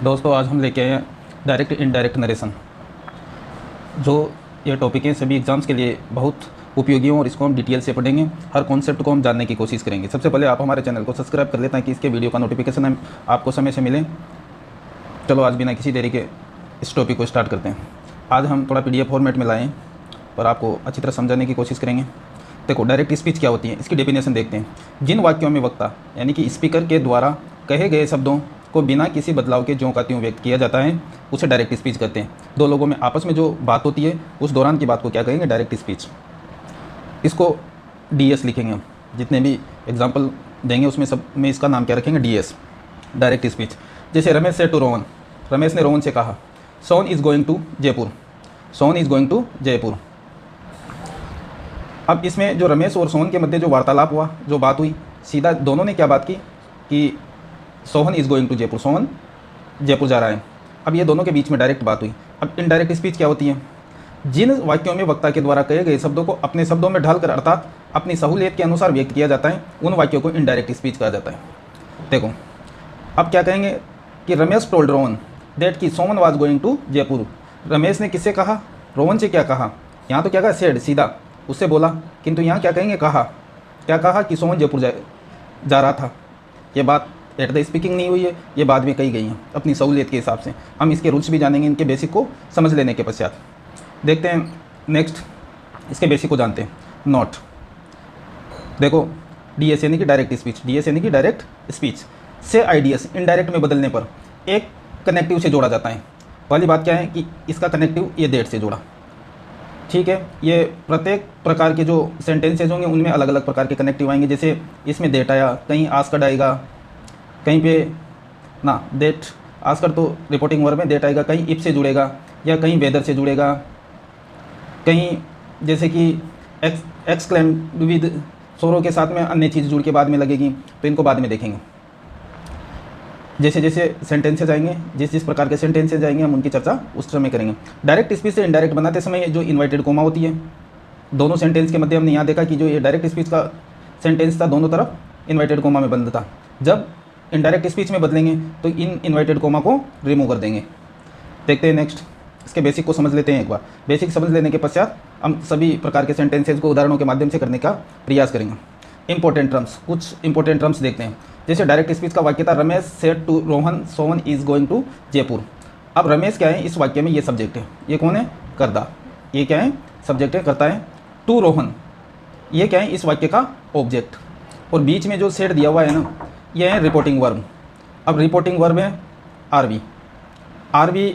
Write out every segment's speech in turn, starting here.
दोस्तों आज हम लेके आए हैं डायरेक्ट इनडायरेक्ट नरेशन। जो ये टॉपिक है सभी एग्ज़ाम्स के लिए बहुत उपयोगी हो और इसको हम डिटेल से पढ़ेंगे। हर कॉन्सेप्ट को हम जानने की कोशिश करेंगे। सबसे पहले आप हमारे चैनल को सब्सक्राइब कर लें ताकि इसके वीडियो का नोटिफिकेशन आपको समय से मिले। चलो आज बिना किसी देरी के इस टॉपिक को स्टार्ट करते हैं। आज हम थोड़ा PDF फॉर्मेट में लाएँ और आपको अच्छी तरह समझाने की कोशिश करेंगे। देखो, डायरेक्ट स्पीच क्या होती है, इसकी डेफिनेशन देखते हैं। जिन वाक्यों में वक्ता यानी कि स्पीकर के द्वारा कहे गए शब्दों को बिना किसी बदलाव के ज्यों का त्यों व्यक्त किया जाता है उसे डायरेक्ट स्पीच कहते हैं। दो लोगों में आपस में जो बात होती है उस दौरान की बात को क्या कहेंगे, डायरेक्ट स्पीच। इसको DS लिखेंगे हम। जितने भी एग्जाम्पल देंगे उसमें सब में इसका नाम क्या रखेंगे, DS, डायरेक्ट स्पीच। जैसे रमेश से टू रोहन, रमेश ने रोहन से कहा son is going to Jaipur, son is going to Jaipur. अब इसमें जो रमेश और सोहन के मध्य जो वार्तालाप हुआ, जो बात हुई, सीधा दोनों ने क्या बात की कि Sohan is going to Jaipur, Sohan Jaipur जा रहा है। अब ये दोनों के बीच में डायरेक्ट बात हुई। अब इनडायरेक्ट स्पीच क्या होती है, जिन वाक्यों में वक्ता के द्वारा कहे गए शब्दों को अपने शब्दों में ढालकर अर्थात अपनी सहूलियत के अनुसार व्यक्त किया जाता है उन वाक्यों को इनडायरेक्ट स्पीच कहा जाता है। देखो, अब क्या कहेंगे कि रमेश टोल्ड रोहन दैट कि Sohan was going to Jaipur. Ramesh ने किससे कहा, रोहन से क्या कहा। यहाँ तो क्या कहा, सेड, सीधा उससे बोला, किंतु यहाँ क्या कहेंगे, कहा। क्या कहा कि सोहन जयपुर जा रहा था। ये बात एट द स्पीकिंग नहीं हुई है, ये बाद में कही गई हैं अपनी सहूलियत के हिसाब से। हम इसके रूल्स भी जानेंगे, इनके बेसिक को समझ लेने के पश्चात। देखते हैं नेक्स्ट, इसके बेसिक को जानते हैं। नॉट, देखो DS यानी कि डायरेक्ट स्पीच, DS यानी कि डायरेक्ट स्पीच से IDS इनडायरेक्ट में बदलने पर एक कनेक्टिव से जोड़ा जाता है। पहली बात क्या है कि इसका कनेक्टिव ये दैट से जोड़ा, ठीक है। ये प्रत्येक प्रकार के जो सेंटेंसेज होंगे उनमें अलग अलग प्रकार के कनेक्टिव आएंगे। जैसे इसमें दैट आया, कहीं आस्कड आएगा, कहीं पे ना दैट, आस्कड तो रिपोर्टिंग वर्ब में, दैट आएगा कहीं इफ से जुड़ेगा या कहीं वेदर से जुड़ेगा, कहीं जैसे कि एक्सक्लेम्ड विद सोरो के साथ में अन्य चीज़ जुड़ के बाद में लगेगी, तो इनको बाद में देखेंगे। जैसे जैसे सेंटेंसेज आएंगे, जिस जिस प्रकार के सेंटेंसेज आएंगे हम उनकी चर्चा उस समय करेंगे। डायरेक्ट स्पीच से इनडायरेक्ट बनाते समय जो इन्वर्टेड कोमा होती है दोनों सेंटेंस के मध्य, हमने यहाँ देखा कि जो ये डायरेक्ट स्पीच का सेंटेंस था दोनों तरफ इन्वर्टेड कोमा में बंद था। जब इनडायरेक्ट स्पीच में बदलेंगे तो इन इन्वर्टेड कोमा को रिमूव कर देंगे। देखते हैं नेक्स्ट, इसके बेसिक को समझ लेते हैं एक बार। बेसिक समझ लेने के पश्चात हम सभी प्रकार के सेंटेंसेज को उदाहरणों के माध्यम से करने का प्रयास करेंगे। इंपॉर्टेंट टर्म्स, कुछ इंपॉर्टेंट टर्म्स देखते हैं। जैसे डायरेक्ट स्पीच का वाक्य था Ramesh said to Rohan Sohan is going to Jaipur. अब रमेश क्या है इस वाक्य में, ये सब्जेक्ट है, ये कौन है, कर्ता। ये क्या है, सब्जेक्ट है, कर्ता है। टू रोहन, ये क्या है इस वाक्य का ऑब्जेक्ट। और बीच में जो सेड दिया हुआ है ना, ये है रिपोर्टिंग वर्ब। अब रिपोर्टिंग वर्ब है RV, RV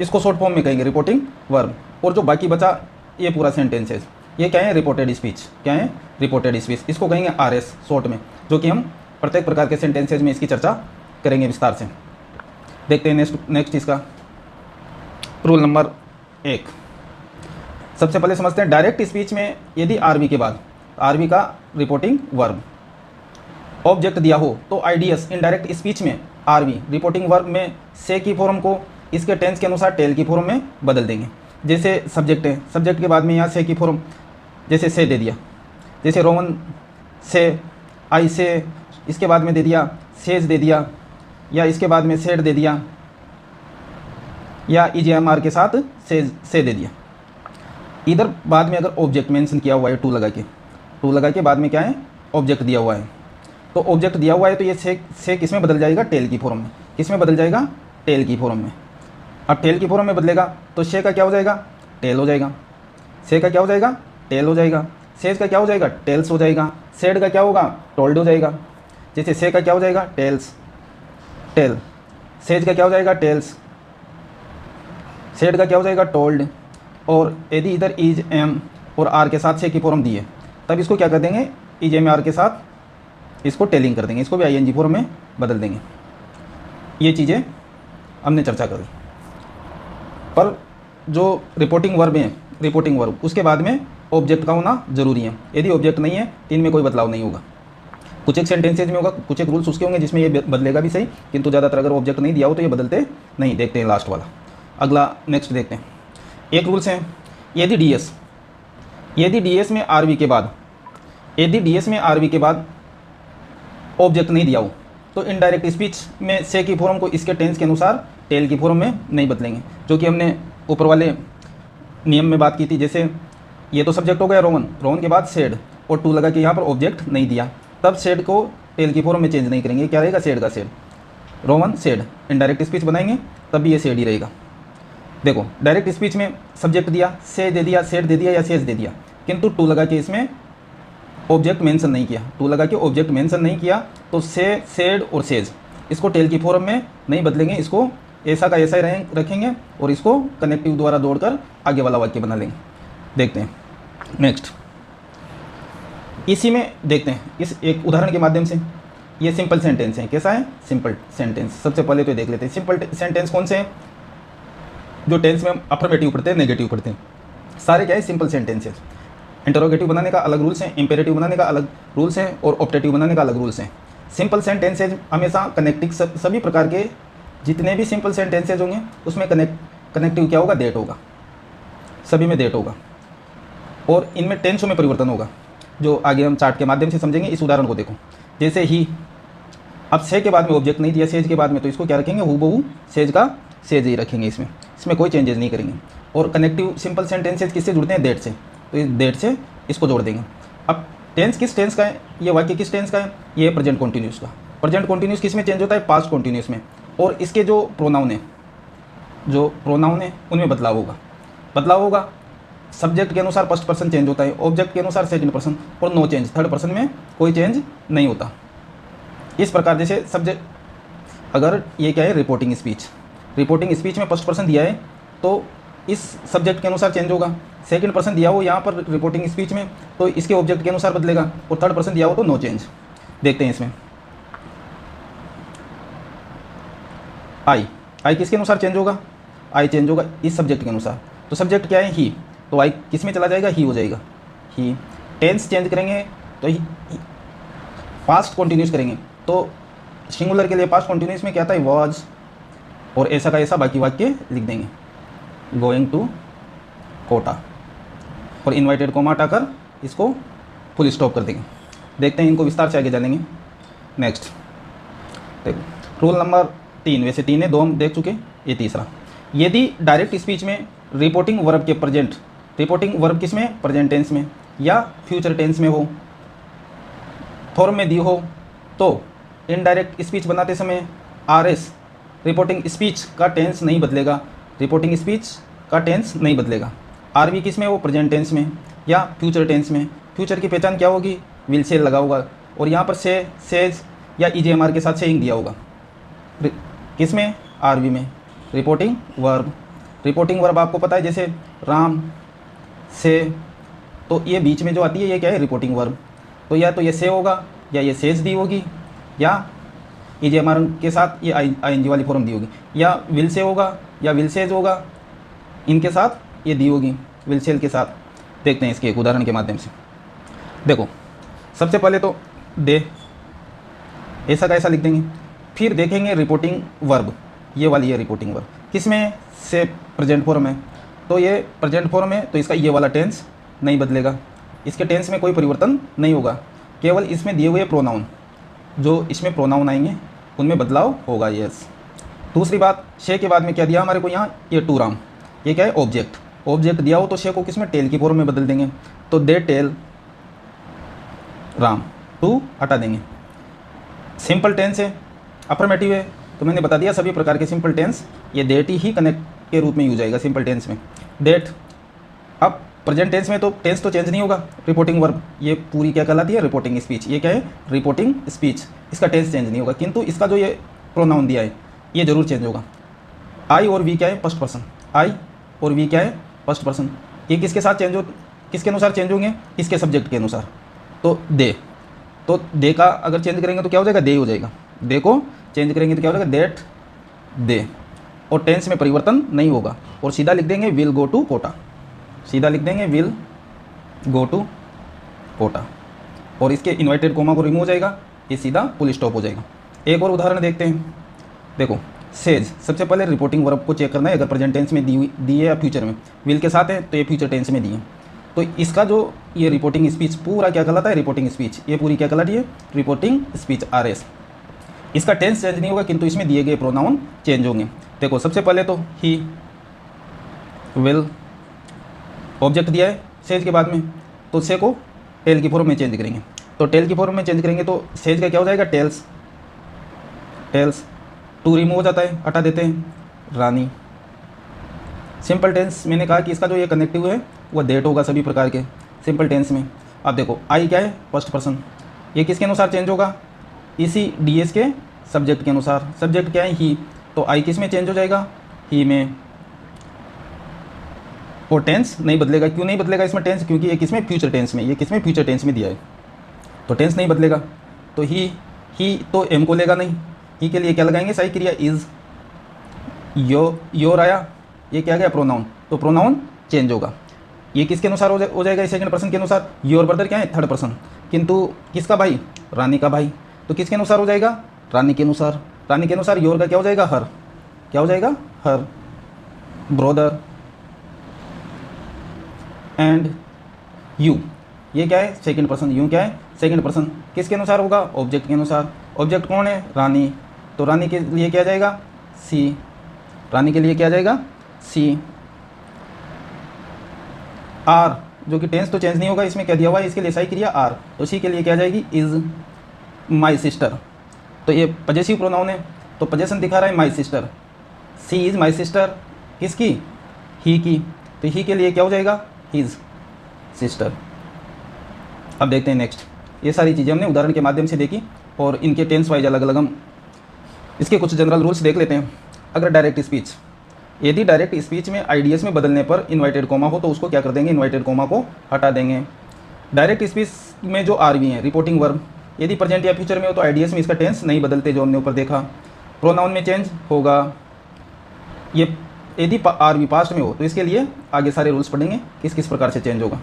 इसको शॉर्ट फॉर्म में कहेंगे रिपोर्टिंग वर्ब। और जो बाकी बचा ये पूरा सेंटेंस है, ये क्या है, रिपोर्टेड स्पीच। क्या है, रिपोर्टेड स्पीच, इसको कहेंगे RS शॉर्ट में, जो कि हम प्रत्येक प्रकार के सेंटेंसेज में इसकी चर्चा करेंगे विस्तार से। देखते हैं नेक्स्ट इसका रूल नंबर 1। सबसे पहले समझते हैं डायरेक्ट स्पीच में यदि RV के बाद, RV का रिपोर्टिंग वर्ब, ऑब्जेक्ट दिया हो तो IDS इनडायरेक्ट स्पीच में RV रिपोर्टिंग वर्ब में से की फॉर्म को इसके टेंस के अनुसार टेल की फॉर्म में बदल देंगे। जैसे सब्जेक्ट है, सब्जेक्ट के बाद में यहाँ से की फॉर्म, जैसे से दे दिया, जैसे रोमन से, आई से, इसके बाद में दे दिया सेज दे दिया, या इसके बाद में सेड दे दिया, या EJMR के साथ से दे दिया। इधर बाद में अगर ऑब्जेक्ट मेंशन किया हुआ है टू लगा के बाद में क्या है, ऑब्जेक्ट दिया हुआ है, तो ऑब्जेक्ट दिया हुआ है तो ये से किस में बदल जाएगा, टेल की फॉर्म में। किस में बदल जाएगा, टेल की फॉर्म में। अब टेल की फॉर्म में बदलेगा तो से का क्या हो जाएगा, टेल हो जाएगा। से का क्या हो जाएगा, टेल हो जाएगा। सेज का क्या हो जाएगा, टेल्स हो जाएगा। सेड का क्या होगा, टोल्ड हो जाएगा। जैसे से का क्या हो जाएगा, टेल्स, टेल। सेज का क्या हो जाएगा, टेल्स। सेड का क्या हो जाएगा, टोल्ड। और यदि इधर इज एम और आर के साथ से की फॉर्म दी है तब इसको क्या कर देंगे, इज एम आर के साथ इसको टेलिंग कर देंगे, इसको भी ING फॉर्म में बदल देंगे। ये चीज़ें हमने चर्चा करी। पर जो रिपोर्टिंग वर्ब है, रिपोर्टिंग वर्ब उसके बाद में ऑब्जेक्ट का होना जरूरी है। यदि ऑब्जेक्ट नहीं है तो इनमें कोई बदलाव नहीं होगा। कुछ एक सेंटेंसेज में होगा, कुछ एक रूल्स उसके होंगे जिसमें ये बदलेगा भी सही, किंतु ज़्यादातर अगर ऑब्जेक्ट नहीं दिया हो तो ये बदलते नहीं। देखते हैं लास्ट वाला, अगला नेक्स्ट देखते हैं। एक रूल्स है, यदि DS में RV के बाद, यदि DS में RV के बाद ऑब्जेक्ट नहीं दिया हो तो इनडायरेक्ट स्पीच में से की फॉर्म को इसके टेंस के अनुसार टेल की फॉर्म में नहीं बदलेंगे, जो कि हमने ऊपर वाले नियम में बात की थी। जैसे ये तो सब्जेक्ट हो गया रोवन, रोवन के बाद सेड और टू लगा के यहाँ पर ऑब्जेक्ट नहीं दिया, तब सेड को टेल की फॉर्म में चेंज नहीं करेंगे, क्या रहेगा सेड का said, Rowan said. Indirect speech बनाएंगे तब भी ये सेड ही रहेगा। देखो डायरेक्ट स्पीच में सब्जेक्ट दिया, से दे दिया, सेड दे दिया या सेज दे दिया, किंतु टू लगा के इसमें ऑब्जेक्ट मेंशन नहीं किया, टू लगा के ऑब्जेक्ट मेंशन नहीं किया, तो से, सेड और सेज इसको टेल की फॉर्म में नहीं बदलेंगे, इसको ऐसा का ऐसा ही रखेंगे और इसको कनेक्टिव द्वारा जोड़कर आगे वाला वाक्य बना लेंगे। देखते हैं नेक्स्ट, इसी में देखते हैं इस एक उदाहरण के माध्यम से। ये सिंपल सेंटेंस है, कैसा है सिंपल सेंटेंस। सबसे पहले तो देख लेते हैं सिंपल सेंटेंस कौन से हैं, जो टेंस में अफर्मेटिव पढ़ते हैं नेगेटिव पढ़ते हैं, सारे क्या है सिंपल सेंटेंसेस। इंटरोगेटिव बनाने का अलग रूल्स हैं, इंपेरेटिव बनाने का अलग रूल्स हैं और ऑप्टेटिव बनाने का अलग रूल्स हैं। सिंपल सेंटेंसेज हमेशा कनेक्टिव, सभी प्रकार के जितने भी सिंपल सेंटेंसेज होंगे उसमें कनेक्टिव क्या होगा, डेट होगा, सभी में डेट होगा और इनमें टेंसों में परिवर्तन होगा, जो आगे हम चार्ट के माध्यम से समझेंगे। इस उदाहरण को देखो, जैसे ही, अब से के बाद में ऑब्जेक्ट नहीं दिया, सेज के बाद में, तो इसको क्या रखेंगे, हूबहू सेज का सेज ही रखेंगे, इसमें कोई चेंजेस नहीं करेंगे। और कनेक्टिव सिंपल सेंटेंसेज किससे जुड़ते हैं, डेट से, तो इस डेट से इसको जोड़ देंगे। अब टेंस किस टेंस का है, ये वाक्य किस टेंस का है, ये प्रेजेंट कॉन्टिन्यूस का। प्रेजेंट कॉन्टिन्यूस किस में चेंज होता है, पास्ट कॉन्टिन्यूस में। और इसके जो प्रोनाउन है उनमें बदलाव होगा। सब्जेक्ट के अनुसार फर्स्ट पर्सन चेंज होता है, ऑब्जेक्ट के अनुसार सेकंड पर्सन, और नो चेंज थर्ड पर्सन में कोई चेंज नहीं होता। इस प्रकार जैसे सब्जेक्ट, अगर ये क्या है रिपोर्टिंग स्पीच में फर्स्ट पर्सन दिया है तो इस सब्जेक्ट के अनुसार चेंज होगा। सेकंड पर्सन दिया हो यहाँ पर रिपोर्टिंग स्पीच में तो इसके ऑब्जेक्ट के अनुसार बदलेगा, और थर्ड पर्सन दिया हो तो नो चेंज। देखते हैं इसमें, आई किसके अनुसार चेंज होगा, आई चेंज होगा इस सब्जेक्ट के अनुसार। तो सब्जेक्ट क्या है, ही, तो आई किस में चला जाएगा, ही हो जाएगा, ही। टेंस चेंज करेंगे तो पास्ट कॉन्टिन्यूस करेंगे, तो सिंगुलर के लिए पास्ट कॉन्टिन्यूस में क्या आता है, वॉज, और ऐसा का ऐसा बाकी वाक्य लिख देंगे, गोइंग टू कोटा, और इन्वाइटेड कोमा हटाकर इसको फुल स्टॉप कर देंगे। देखते हैं इनको विस्तार से आगे जानेंगे। नेक्स्ट देखो, रूल नंबर 3, वैसे 3 है, 2 हम देख चुके, ये तीसरा। यदि डायरेक्ट स्पीच में रिपोर्टिंग वर्ब के प्रेजेंट, रिपोर्टिंग वर्ब किस में, प्रेजेंट टेंस में या फ्यूचर टेंस में हो, फॉर्म में दी हो, तो इनडायरेक्ट स्पीच बनाते समय आरएस रिपोर्टिंग स्पीच का टेंस नहीं बदलेगा, रिपोर्टिंग स्पीच का टेंस नहीं बदलेगा। आरवी किस में हो, प्रेजेंट टेंस में या फ्यूचर टेंस में। फ्यूचर की पहचान क्या होगी, विल से लगा होगा, और यहाँ पर से, सेज या ईजेएमआर के साथ सेइंग दिया होगा। किस में, आरवी में। रिपोर्टिंग वर्ब आपको पता है, जैसे राम, से, तो ये बीच में जो आती है ये क्या है, रिपोर्टिंग वर्ब। तो या तो ये से होगा या ये सेज दी होगी, या ईजेएमआर के साथ ये आईएनजी वाली फॉर्म दी होगी, या विल से होगा या विल सेज होगा, इनके साथ ये दी होगी, विल सेल के साथ। देखते हैं इसके एक उदाहरण के माध्यम से। देखो सबसे पहले तो दे, ऐसा का ऐसा लिख देंगे, फिर देखेंगे रिपोर्टिंग वर्ब, ये वाली है रिपोर्टिंग वर्ब, किसमें, से प्रेजेंट फॉर्म है, तो ये प्रेजेंट फॉर्म है तो इसका ये वाला टेंस नहीं बदलेगा, इसके टेंस में कोई परिवर्तन नहीं होगा, केवल इसमें दिए हुए प्रोनाउन, जो इसमें प्रोनाउन आएंगे उनमें बदलाव होगा, यस। दूसरी बात, शे के बाद में क्या दिया हमारे को यहाँ, ये टू राम, ये क्या है, ऑब्जेक्ट दिया हो तो शे को किसमें, टेल की फॉर्म में बदल देंगे, तो दे टेल राम, टू हटा देंगे। सिंपल टेंस है, अफर्मेटिव है, तो मैंने बता दिया सभी प्रकार के सिंपल टेंस ये डेट ही कनेक्ट के रूप में यूज आएगा सिंपल टेंस में, डेट। अब प्रेजेंट टेंस में तो टेंस तो चेंज नहीं होगा, रिपोर्टिंग वर्ब ये पूरी क्या कहलाती है, रिपोर्टिंग स्पीच, ये क्या है, रिपोर्टिंग स्पीच, इसका टेंस चेंज नहीं होगा, किंतु इसका जो ये प्रोनाउन दिया है ये जरूर चेंज होगा। आई और वी क्या है, फर्स्ट पर्सन, आई और वी क्या है, फर्स्ट पर्सन, ये किसके साथ चेंज हो, किसके अनुसार चेंज होंगे, इसके सब्जेक्ट के अनुसार, तो दे का अगर चेंज करेंगे तो क्या हो जाएगा, दे हो जाएगा, दे को चेंज करेंगे तो क्या हो जाएगा, देट दे, और टेंस में परिवर्तन नहीं होगा, और सीधा लिख देंगे विल गो टू कोटा, सीधा लिख देंगे विल गो टू कोटा, और इसके इन्वर्टेड कोमा को रिमूव हो जाएगा, ये सीधा फुल स्टॉप हो जाएगा। एक और उदाहरण देखते हैं। देखो सेज, सबसे पहले रिपोर्टिंग वर्ब को चेक करना है, अगर प्रेजेंट टेंस में दी है या फ्यूचर में, विल के साथ है तो ये फ्यूचर टेंस में दी है, तो इसका जो ये रिपोर्टिंग स्पीच पूरा क्या कहलाता है, रिपोर्टिंग स्पीच, ये पूरी क्या कहलाती है, रिपोर्टिंग स्पीच, आरएस। इसका टेंस चेंज नहीं होगा, किंतु इसमें दिए गए प्रोनाउन चेंज होंगे। देखो सबसे पहले तो ही विल ऑब्जेक्ट दिया है सेज के बाद में, तो से को टेल की फॉर्म में चेंज करेंगे। तो टेल की फॉर्म में चेंज करेंगे तो सेज का क्या हो जाएगा, टेल्स। टेल्स टू रिमूव हो जाता है, हटा देते हैं, रानी। सिंपल टेंस मैंने कहा कि इसका जो ये कनेक्टिव है वो देट होगा सभी प्रकार के सिंपल टेंस में। अब देखो आई क्या है, फर्स्ट पर्सन, ये किसके अनुसार चेंज होगा, इसी डीएस के सब्जेक्ट के अनुसार। सब्जेक्ट क्या है, ही, तो आई किस में चेंज हो जाएगा, ही में। और टेंस नहीं बदलेगा। क्यों नहीं बदलेगा इसमें टेंस, क्योंकि ये किसमें, फ्यूचर टेंस में, ये किसमें, फ्यूचर टेंस में दिया है, तो टेंस नहीं बदलेगा। तो ही तो एम को लेगा नहीं, ही के लिए क्या लगाएंगे, सही क्रिया इज़। योर आया, ये क्या गया, प्रोनाउन, तो प्रोनाउन चेंज होगा। ये किसके अनुसार हो जाएगा, सेकंड पर्सन के अनुसार। योर ब्रदर क्या है, थर्ड पर्सन, किंतु किसका भाई, रानी का भाई, तो किसके अनुसार हो जाएगा, रानी के अनुसार। रानी के अनुसार योर का क्या हो जाएगा, हर, क्या हो जाएगा, हर ब्रदर। एंड यू, ये क्या है, सेकंड पर्सन, यू क्या है, सेकंड पर्सन, किसके अनुसार होगा, ऑब्जेक्ट के अनुसार। ऑब्जेक्ट कौन है, रानी, तो रानी के लिए क्या जाएगा, सी, रानी के लिए क्या जाएगा, सी। आर, जो कि टेंस तो चेंज नहीं होगा, इसमें क्या दिया हुआ है, इसके लिए सही क्रिया आर, तो सी के लिए क्या जाएगी, इज़ माई सिस्टर। तो ये पजेसिव प्रोनाउन है, तो पजेशन दिखा रहा है my sister. She is my sister, किसकी, ही की, तो ही के लिए क्या हो जाएगा, हिज सिस्टर। अब देखते हैं नेक्स्ट। ये सारी चीज़ें हमने उदाहरण के माध्यम से देखी और इनके टेंस वाइज अलग अलग हम इसके कुछ जनरल रूल्स देख लेते हैं। अगर डायरेक्ट स्पीच, यदि डायरेक्ट स्पीच में आईडीएस में बदलने पर इन्वर्टेड कोमा हो तो उसको क्या कर देंगे, इन्वर्टेड कोमा को हटा देंगे। डायरेक्ट स्पीच में जो आरवी है, रिपोर्टिंग वर्ब, यदि प्रेजेंट या फ्यूचर में हो तो आईडीएस में इसका टेंस नहीं बदलते, जो हमने ऊपर देखा। प्रोनाउन में चेंज होगा, ये यदि आरवी पास्ट में हो तो इसके लिए आगे सारे रूल्स पढ़ेंगे किस किस प्रकार से चेंज होगा।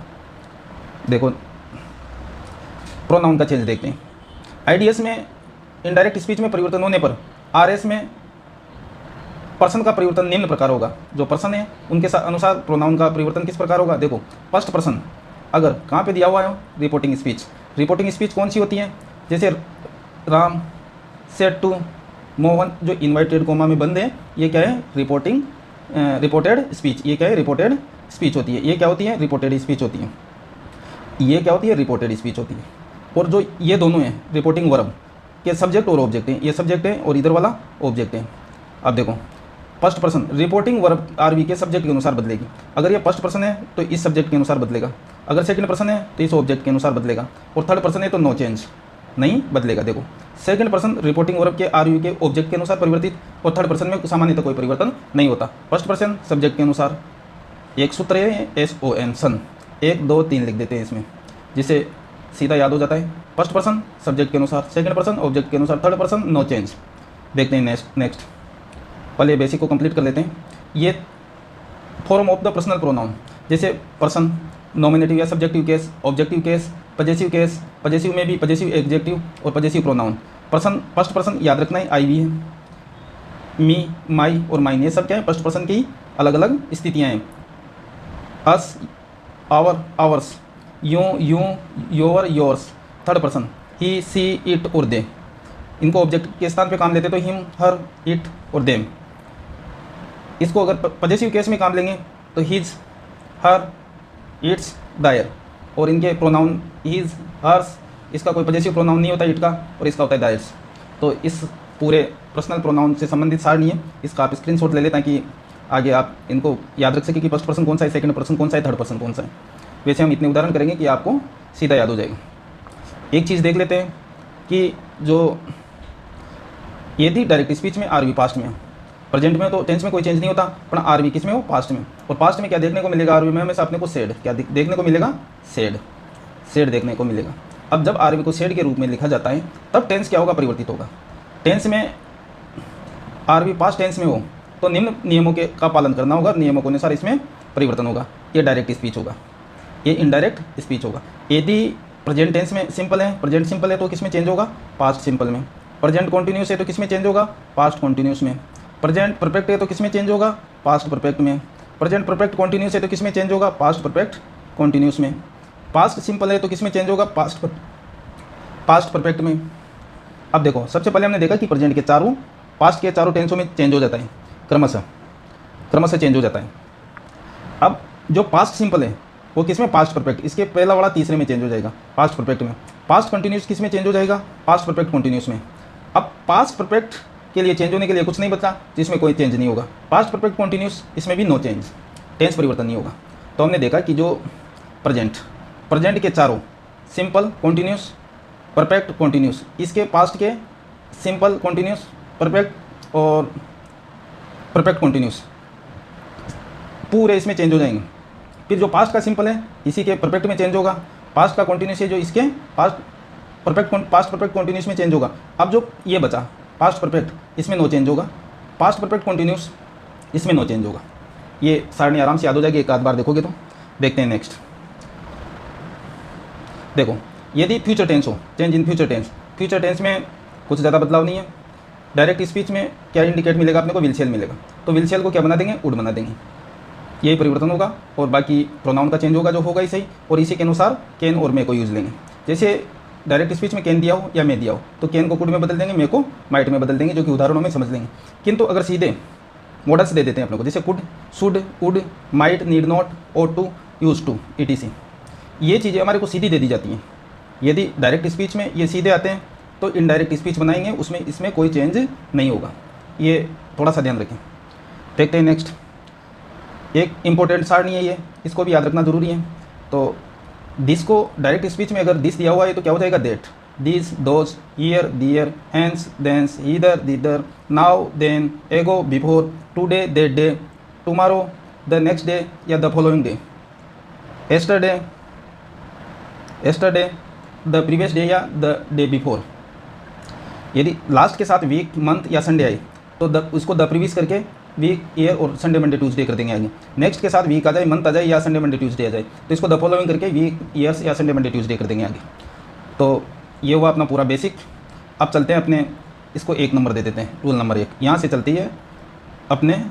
देखो प्रोनाउन का चेंज देखते हैं। आईडीएस में इनडायरेक्ट स्पीच में परिवर्तन होने पर आरएस में पर्सन का परिवर्तन निम्न प्रकार होगा। जो पर्सन है उनके अनुसार प्रोनाउन का परिवर्तन किस प्रकार होगा। देखो फर्स्ट पर्सन अगर कहाँ पे दिया हुआ है, रिपोर्टिंग स्पीच। रिपोर्टिंग स्पीच कौन सी होती है, जैसे राम सेड टू मोहन, जो इन्वर्टेड कोमा में बंद है, ये क्या है, रिपोर्टेड स्पीच। ये क्या है, रिपोर्टेड स्पीच होती है। ये क्या होती है, रिपोर्टेड स्पीच होती है। ये क्या होती है, रिपोर्टेड स्पीच होती है। और जो ये दोनों हैं रिपोर्टिंग वर्ब के सब्जेक्ट और ऑब्जेक्ट हैं, ये सब्जेक्ट है और इधर वाला ऑब्जेक्ट है। अब देखो first person reporting verb RV के सब्जेक्ट के अनुसार बदलेगी। अगर ये फर्स्ट पर्सन है तो इस सब्जेक्ट के अनुसार बदलेगा, अगर सेकंड पर्सन है तो इस ऑब्जेक्ट के अनुसार बदलेगा, और थर्ड पर्सन है तो नो चेंज, नहीं बदलेगा। देखो सेकंड पर्सन रिपोर्टिंग वर्ब के आरवी के ऑब्जेक्ट के अनुसार परिवर्तित, और थर्ड पर्सन में सामान्यतः कोई परिवर्तन नहीं होता। फर्स्ट पर्सन सब्जेक्ट के अनुसार, एक सूत्र है SON, सन, 1 2 3 लिख देते हैं इसमें, जिसे सीधा याद हो जाता है। फर्स्ट पर्सन सब्जेक्ट के अनुसार, सेकंड पर्सन ऑब्जेक्ट के अनुसार, थर्ड पर्सन नो चेंज। देखते हैं नेक्स्ट पहले बेसिक को कंप्लीट कर लेते हैं। ये form of the personal pronoun, जैसे पर्सन, नॉमिनेटिव या subjective case, objective case, possessive case, possessive में भी पजेसिव एडजेक्टिव और possessive pronoun. Person first person याद रखना है, आई भी है, मी, माई और माइन, ये सब क्या है, फर्स्ट पर्सन की अलग अलग स्थितियाँ हैं। Us, our, ours, you, your, yours. Third person he, she, it और दे, इनको ऑब्जेक्ट के स्थान पे काम लेते तो हिम, हर, इट और देम। इसको अगर पजेसिव केस में काम लेंगे तो हिज, हर, इट्स, दायर, और इनके प्रोनाउन हिज, हर्स, इसका कोई पजेसिव प्रोनाउन नहीं होता इट का, और इसका होता है दायर्स। तो इस पूरे पर्सनल प्रोनाउन से संबंधित सारणी है, इसका आप स्क्रीनशॉट ले लें ताकि आगे आप इनको याद रख सकें कि फर्स्ट पर्सन कौन सा है, सेकंड पर्सन कौन सा है, थर्ड पर्सन कौन सा है। वैसे हम इतने उदाहरण करेंगे कि आपको सीधा याद हो जाएगा। एक चीज़ देख लेते हैं कि जो यदि डायरेक्ट स्पीच में आरवी पास्ट में, प्रेजेंट में तो टेंस में कोई चेंज नहीं होता, पर आरवी किस में हो, पास्ट में। और पास्ट में क्या देखने को मिलेगा, आरवी में हमेशा अपने को सेड, क्या देखने को मिलेगा, सेड देखने को मिलेगा। अब जब आरवी को सेड के रूप में लिखा जाता है तब टेंस क्या होगा, परिवर्तित होगा। टेंस में आरवी पास्ट टेंस में हो तो निम्न नियमों का पालन करना होगा, नियमों के अनुसार इसमें परिवर्तन होगा। ये डायरेक्ट स्पीच होगा, ये इनडायरेक्ट स्पीच होगा। यदि प्रेजेंट टेंस में सिंपल है, प्रेजेंट सिंपल है तो किस में चेंज होगा, पास्ट सिंपल में। प्रेजेंट कॉन्टिन्यूस है तो किस में चेंज होगा, पास्ट कॉन्टिन्यूस में। प्रेजेंट परफेक्ट है तो किस में चेंज होगा, पास्ट परफेक्ट में। प्रेजेंट परफेक्ट कॉन्टिन्यूस है तो किस में चेंज होगा, पास्ट परफेक्ट कॉन्टिन्यूस में। पास्ट सिंपल है तो किस में चेंज होगा, पास्ट परफेक्ट में। अब देखो, सबसे पहले हमने देखा कि प्रेजेंट के चारों, पास्ट के चारों टेंसों में चेंज हो जाता है, क्रमशः चेंज हो जाता है। अब जो पास्ट सिंपल है वो किस में, पास्ट परफेक्ट, इसके पहला वाला तीसरे में चेंज हो जाएगा, पास्ट परफेक्ट में। पास्ट कंटिन्यूस किस में चेंज हो जाएगा, पास्ट परफेक्ट कंटिन्यूस में। अब पास्ट परफेक्ट के लिए चेंज होने के लिए कुछ नहीं बचा, जिसमें कोई चेंज नहीं होगा। पास्ट परफेक्ट कंटिन्यूस, इसमें भी नो चेंज, टेंस परिवर्तन नहीं होगा। तो हमने देखा कि जो प्रेजेंट के चारों, सिंपल, कंटिन्यूस, परफेक्ट, कंटिन्यूस, इसके पास्ट के सिंपल, कंटिन्यूस, परफेक्ट और परफेक्ट कंटिन्यूस पूरे इसमें चेंज हो जाएंगे। फिर जो पास्ट का सिंपल है इसी के परफेक्ट में चेंज होगा, पास्ट का कंटिन्यूस है जो इसके पास्ट परफेक्ट कंटिन्यूस में चेंज होगा। अब जो ये बचा पास्ट परफेक्ट, इसमें नो चेंज होगा, पास्ट परफेक्ट कंटिन्यूस, इसमें नो चेंज होगा। ये सारणी आराम से याद हो जाएगी, एक आध बार देखोगे तो। देखते हैं नेक्स्ट। देखो, यदि फ्यूचर टेंस हो, चेंज इन फ्यूचर टेंस में कुछ ज़्यादा बदलाव नहीं है। डायरेक्ट स्पीच में क्या इंडिकेट मिलेगा अपने को, विल शेल मिलेगा। तो विल शेल को क्या बना देंगे, वुड बना देंगे, यही परिवर्तन होगा। और बाकी प्रोनाउन का चेंज होगा जो होगा ही सही, और इसी के अनुसार कैन और मे को यूज़ लेंगे। जैसे डायरेक्ट स्पीच में कैन दिया हो या मे दिया हो तो कैन को कुड में बदल देंगे, मे को माइट में बदल देंगे, जो कि उदाहरणों में समझ लेंगे। किंतु अगर सीधे मॉडल्स दे देते हैं अपने को, जैसे could, should, would, might, need not, ought to, use to, etc, ये चीज़ें हमारे को सीधी दे दी जाती हैं। यदि डायरेक्ट स्पीच में ये सीधे आते हैं तो इनडायरेक्ट स्पीच बनाएंगे, उसमें इसमें कोई चेंज नहीं होगा। ये थोड़ा सा ध्यान रखें। देखते हैं नेक्स्ट। एक इम्पोर्टेंट सारणी है ये, इसको भी याद रखना ज़रूरी है। तो दिस को डायरेक्ट स्पीच में अगर दिस दिया हुआ है तो क्या हो जाएगा, that, this, those, here, there, hence, thence, hither, thither, now, then, ago, before, today, that day, tomorrow, the next day या the following day, yesterday, the previous day या द डे बिफोर। यदि लास्ट के साथ week, month या Sunday आए तो उसको the previous करके वीक, ईयर और संडे, मंडे, ट्यूसडे कर देंगे आगे। नेक्स्ट के साथ वीक आ जाए, मंथ आ जाए या संडे, मंडे, ट्यूसडे आ जाए तो इसको द फॉलोइंग करके वीक, ईयर्स या संडे, मंडे, ट्यूसडे कर देंगे आगे। तो ये हुआ अपना पूरा बेसिक। अब चलते हैं अपने, इसको 1 नंबर दे देते हैं, रूल नंबर 1। यहाँ से चलती है अपने,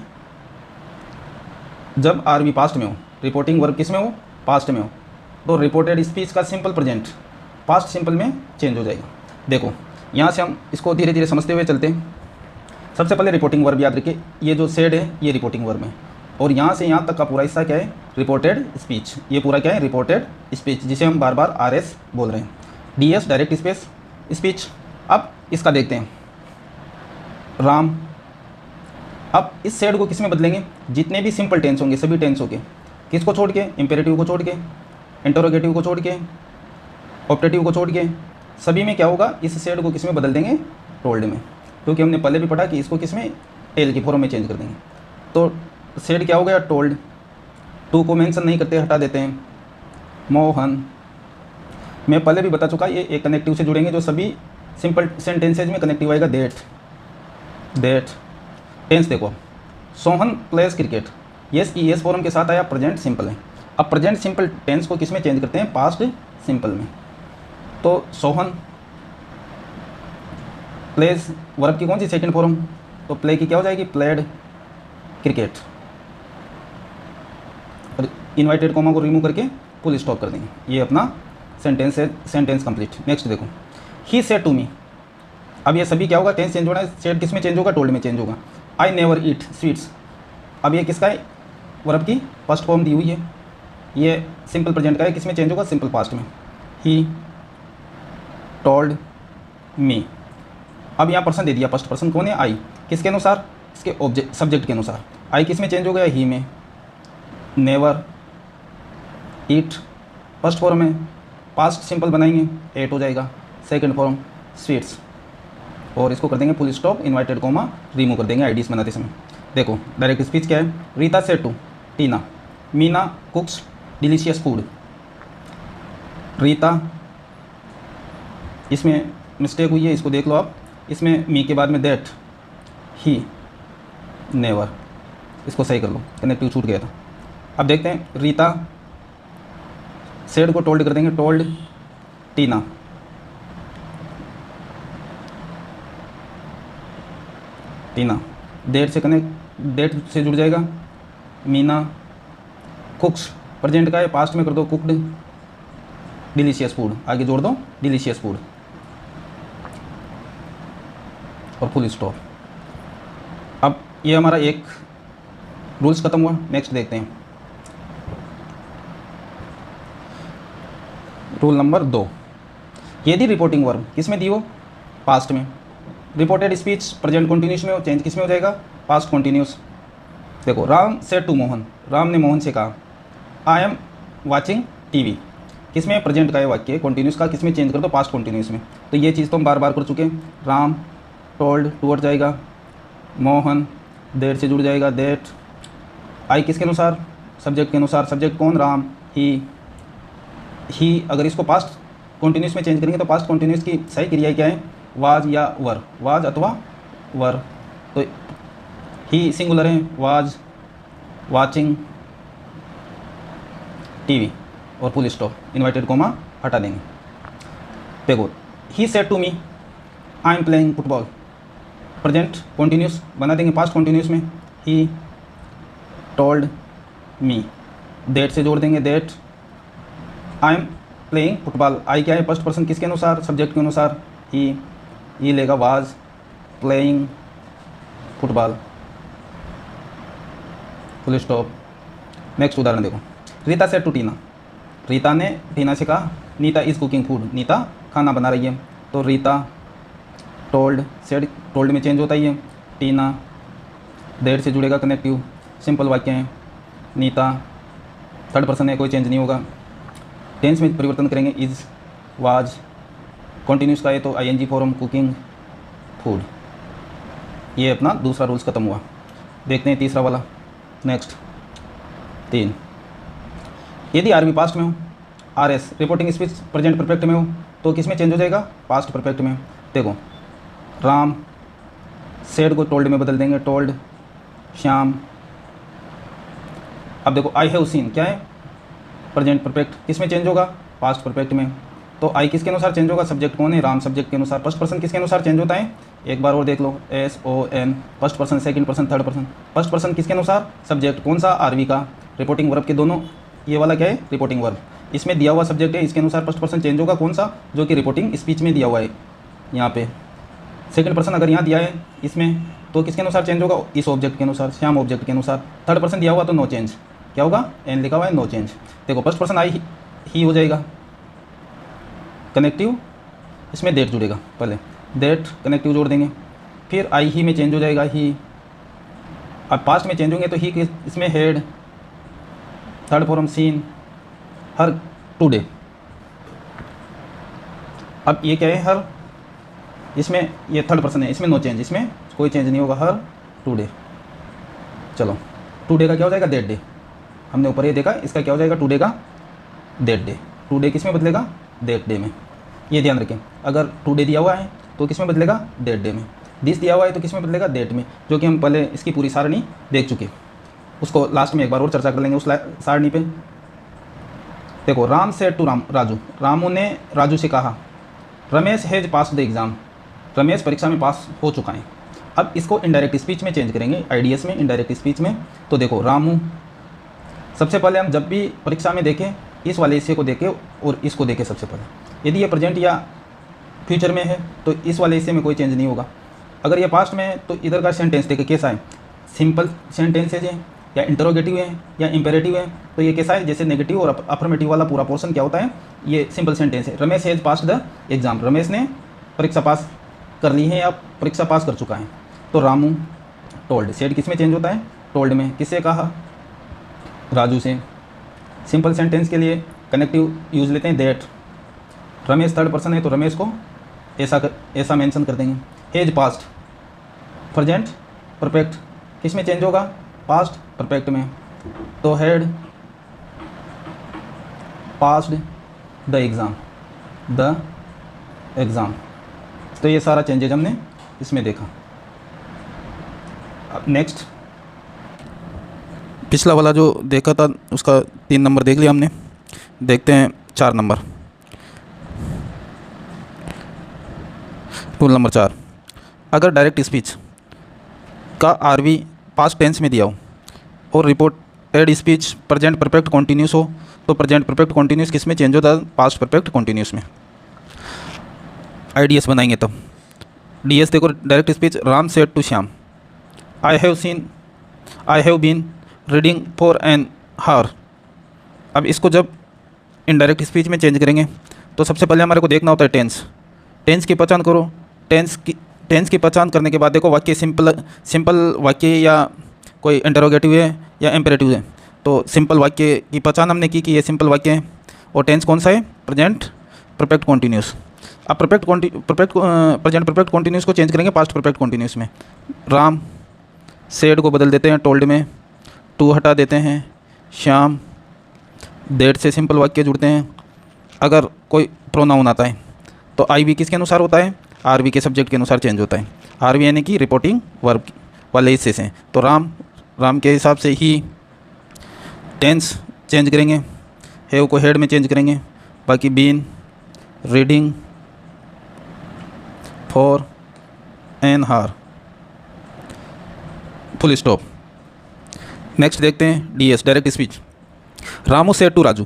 जब आरवी पास्ट में हो, रिपोर्टिंग वर्ब किस में हो, पास्ट में हो, तो रिपोर्टेड स्पीच का सिंपल प्रेजेंट पास्ट सिंपल में चेंज हो जाएगा। देखो, यहाँ से हम इसको धीरे धीरे समझते हुए चलते हैं। सबसे पहले रिपोर्टिंग वर्ब याद रखिए, ये जो सेड है ये रिपोर्टिंग वर्ब है, और यहाँ से यहाँ तक का पूरा हिस्सा क्या है, रिपोर्टेड स्पीच। ये पूरा क्या है, रिपोर्टेड स्पीच, जिसे हम बार बार RS बोल रहे हैं। DS direct speech. अब इसका देखते हैं, राम। अब इस सेड को किस में बदलेंगे, जितने भी सिंपल टेंस होंगे सभी टेंस होंगे, किसको छोड़ के, इंपेरेटिव को छोड़ के, इंटरोगेटिव को छोड़ के, ऑप्टेटिव को छोड़ के, सभी में क्या होगा, इस सेड को किस में बदल देंगे, टोल्ड में। क्योंकि हमने पहले भी पढ़ा कि इसको किस में, टेल की फॉर्म में चेंज कर देंगे। तो सेड क्या हो गया, टोल्ड। टू को मेंशन नहीं करते, हटा देते हैं, मोहन। मैं पहले भी बता चुका, ये एक कनेक्टिव से जुड़ेंगे जो सभी सिंपल सेंटेंसेज में कनेक्टिव आएगा, दैट। टेंस देखो, Sohan place cricket, yes ES form के साथ आया, प्रेजेंट सिंपल है। अब प्रेजेंट सिंपल टेंस को किस में चेंज करते हैं, पास्ट सिंपल में। तो सोहन प्लेस वर्ब की कौन सी सेकंड फॉर्म, तो प्ले की क्या हो जाएगी, प्लेड क्रिकेट। और इन्वाइटेड कॉमा को रिमूव करके फुल स्टॉप कर देंगे। ये अपना सेंटेंस है, सेंटेंस कंप्लीट। नेक्स्ट देखो, ही सेड टू मी। अब ये सभी क्या होगा, टेंस चेंज होना है, सेड किस में चेंज होगा, टोल्ड में चेंज होगा। I never eat sweets. अब ये किसका है, वर्ब की फर्स्ट फॉर्म दी हुई है, ये सिंपल प्रेजेंट का है, किस में चेंज होगा, सिंपल पास्ट में। He told me. अब यहाँ पर्सन दे दिया, फर्स्ट पर्सन कौन है, आई, किसके अनुसार, इसके ऑब्जेक्ट सब्जेक्ट के अनुसार। आई किस में चेंज हो गया, ही में। नेवर ईट फर्स्ट फॉर्म में, पास्ट सिंपल बनाएंगे, एट हो जाएगा, सेकंड फॉर्म स्वीट्स, और इसको कर देंगे full stop, invited comma remove कर देंगे आईडीज बनाते समय। देखो, डायरेक्ट स्पीच क्या है, Rita said to Tina, Meena cooks delicious food. Rita, इसमें मिस्टेक हुई है, इसको देख लो आप, इसमें मी के बाद में दैट, ही, नेवर, इसको सही कर लो, कनेक्टिव छूट गया था। अब देखते हैं, रीता सेड को टोल्ड कर देंगे, टोल्ड टीना। टीना, डेट से कनेक्ट, डेट से जुड़ जाएगा, मीना कुक्स, प्रेजेंट का है, पास्ट में कर दो कुक्ड, डिलीशियस फूड, आगे जोड़ दो डिलीशियस फूड। और फुल स्टॉप। अब ये हमारा एक रूल्स खत्म हुआ। नेक्स्ट देखते हैं रूल नंबर 2। यदि रिपोर्टिंग वर्ब किस में दी हो, पास्ट में, रिपोर्टेड स्पीच प्रेजेंट कंटिन्यूस में हो, चेंज किस में हो जाएगा, पास्ट कंटिन्यूस। देखो, राम सेड टू मोहन, राम ने मोहन से कहा आई एम वाचिंग टीवी, किस में, प्रेजेंट का है वाक्य, कंटिन्यूस का किस में चेंज कर दो, पास्ट कंटिन्यूस में। तो ये चीज़ तो हम बार बार कर चुके हैं। राम टोल्ड, टू हट जाएगा, मोहन देर से जुड़ जाएगा, देट, आई किसके अनुसार, सब्जेक्ट के अनुसार, सब्जेक्ट कौन, राम, ही अगर इसको पास्ट कंटिन्यूस में चेंज करेंगे तो पास्ट कंटिन्यूस की सही क्रिया क्या है, वाज या वर, वाज अथवा वर। तो ही सिंगुलर है, वाज वाचिंग टीवी और फुल स्टॉप, इन्वर्टेड कोमा हटा देंगे। देखो, he said to me I am playing football, present continuous बना देंगे पास्ट कंटिन्यूस में, ही टोल्ड मी, देट से जोड़ देंगे, that I am playing football, I क्या है, फर्स्ट पर्सन किसके अनुसार, सब्जेक्ट के अनुसार, ही लेगा was playing football, full stop. Next उदाहरण देखो, रीता सेड टू टीना, रीता ने टीना से कहा Nita is cooking food, Nita खाना बना रही है। तो रीता टोल्ड, सेड टोल्ड में चेंज होता ही है, टीना देर से जुड़ेगा, कनेक्टिव, सिंपल वाक्य है, नीता थर्ड पर्सन है, कोई चेंज नहीं होगा। टेंस में परिवर्तन करेंगे, इज़ वाज, कॉन्टिन्यूस का है तो आईएनजी फॉर्म, कुकिंग फूड। ये अपना दूसरा रूल्स खत्म हुआ। देखते हैं तीसरा वाला। नेक्स्ट 3, यदि आरबी पास्ट में हो, RS reporting speech present perfect में हो तो किस में चेंज हो जाएगा, पास्ट परफेक्ट में। देखो, राम सेड को टोल्ड में बदल देंगे, टोल्ड श्याम। अब देखो, आई हैव सीन क्या है, प्रेजेंट परफेक्ट, किस में चेंज होगा, पास्ट परफेक्ट में। तो आई किसके अनुसार चेंज होगा, सब्जेक्ट कौन है, राम, सब्जेक्ट के अनुसार। फर्स्ट पर्सन किसके अनुसार चेंज होता है, एक बार और देख लो, SON, first person, second person, third person. First person किसके अनुसार, सब्जेक्ट कौन सा, आरवी का। रिपोर्टिंग वर्ब के दोनों, ये वाला क्या है, रिपोर्टिंग वर्ब, इसमें दिया हुआ सब्जेक्ट है, इसके अनुसार फर्स्ट पर्सन चेंज होगा, कौन सा, जो कि रिपोर्टिंग स्पीच में दिया हुआ है यहाँ पे। सेकंड पर्सन अगर यहाँ दिया है इसमें तो किसके अनुसार चेंज होगा, इस ऑब्जेक्ट के अनुसार, श्याम ऑब्जेक्ट के अनुसार। थर्ड पर्सन दिया हुआ तो नो चेंज, क्या होगा, एन लिखा हुआ है, नो चेंज। देखो, फर्स्ट पर्सन आई ही हो जाएगा, कनेक्टिव, इसमें देट जुड़ेगा, पहले देट कनेक्टिव जोड़ देंगे, फिर आई ही में चेंज हो जाएगा, ही। अब पास्ट में चेंज होंगे तो ही इसमें हेड, थर्ड फॉर्म सीन, हर, टुडे। अब ये क्या है, हर, इसमें ये थर्ड पर्सन है, इसमें नो चेंज, इसमें कोई चेंज नहीं होगा, हर टुडे। चलो, टुडे का क्या हो जाएगा, दैट डे, हमने ऊपर ये देखा, इसका क्या हो जाएगा, टुडे का दैट डे। टुडे किस में बदलेगा, दैट डे में। ये ध्यान रखें, अगर टुडे दिया हुआ है तो किस में बदलेगा, दैट डे में। दिस दिया हुआ है तो किस में बदलेगा, दैट में, जो कि हम पहले इसकी पूरी सारणी देख चुके, उसको लास्ट में एक बार और चर्चा कर लेंगे उस सारणी पे। देखो, राम सेड टू राजू, रामू ने राजू से कहा Ramesh has pass the exam, Ramesh परीक्षा में पास हो चुका है। अब इसको इनडायरेक्ट स्पीच में चेंज करेंगे, IDS में, इनडायरेक्ट स्पीच में। तो देखो, रामू, सबसे पहले हम जब भी परीक्षा में देखें, इस वाले हिस्से को देखें और इसको देखें सबसे पहले। यदि ये प्रेजेंट या फ्यूचर में है तो इस वाले हिस्से में कोई चेंज नहीं होगा। अगर ये पास्ट में है तो इधर का सेंटेंस देखें कैसा है, सिंपल सेंटेंसेज है या इंटरोगेटिव है या इंपेरेटिव है। तो ये कैसा है, जैसे नेगेटिव और अफर्मेटिव वाला पूरा पोर्शन क्या होता है, ये सिंपल सेंटेंस है। Ramesh has passed the exam, Ramesh ने परीक्षा पास कर ली है या परीक्षा पास कर चुका है। तो रामू टोल्ड, सेड किस में चेंज होता है, टोल्ड में। किससे कहा, राजू से। सिंपल सेंटेंस के लिए कनेक्टिव यूज़ लेते हैं, दैट। रमेश थर्ड पर्सन है तो रमेश को ऐसा मेंशन कर देंगे। हैज पास्ट, प्रेजेंट परफेक्ट, किस में चेंज होगा, पास्ट परफेक्ट में। तो हैड पास्ड द एग्ज़ाम। तो ये सारा चेंजेज हमने इसमें देखा। अब नेक्स्ट, पिछला वाला जो देखा था उसका 3 नंबर देख लिया हमने, देखते हैं 4 नंबर। रूल नंबर 4, अगर डायरेक्ट स्पीच का RV पास्ट टेंस में दिया हो और reported speech present perfect continuous हो तो प्रेजेंट परफेक्ट कॉन्टीन्यूस किस में चेंज होता है, पास्ट परफेक्ट कॉन्टीन्यूस में। IDS बनाएंगे तब। DS देखो direct speech, Ram said to Shyam, I have been reading for an hour. अब इसको जब इनडायरेक्ट स्पीच में चेंज करेंगे तो सबसे पहले हमारे को देखना होता है टेंस की पहचान करो। टेंस की पहचान करने के बाद देखो वाक्य सिंपल वाक्य या कोई इंटरोगेटिव है या इम्पेरेटिव है। तो सिंपल वाक्य की पहचान हमने की कि ये सिंपल वाक्य है। और टेंस कौन सा है? Present perfect continuous. अब प्रेजेंट परफेक्ट कॉन्टिन्यूस को चेंज करेंगे पास्ट परफेक्ट कॉन्टिन्यूस में। राम सेड को बदल देते हैं टोल्ड में, टू हटा देते हैं, श्याम देट से सिंपल वाक्य जुड़ते हैं। अगर कोई प्रोनाउन आता है तो आई वी किसके अनुसार होता है? आर वी के सब्जेक्ट के अनुसार चेंज होता है। आर वी यानी कि रिपोर्टिंग वर्ब वाले हिस्से से। तो राम के हिसाब से ही टेंस चेंज करेंगे, हैव को हेड में चेंज करेंगे, बाकी been reading for an hour, full stop. Next देखते हैं DS direct speech. Ramu said to Raju,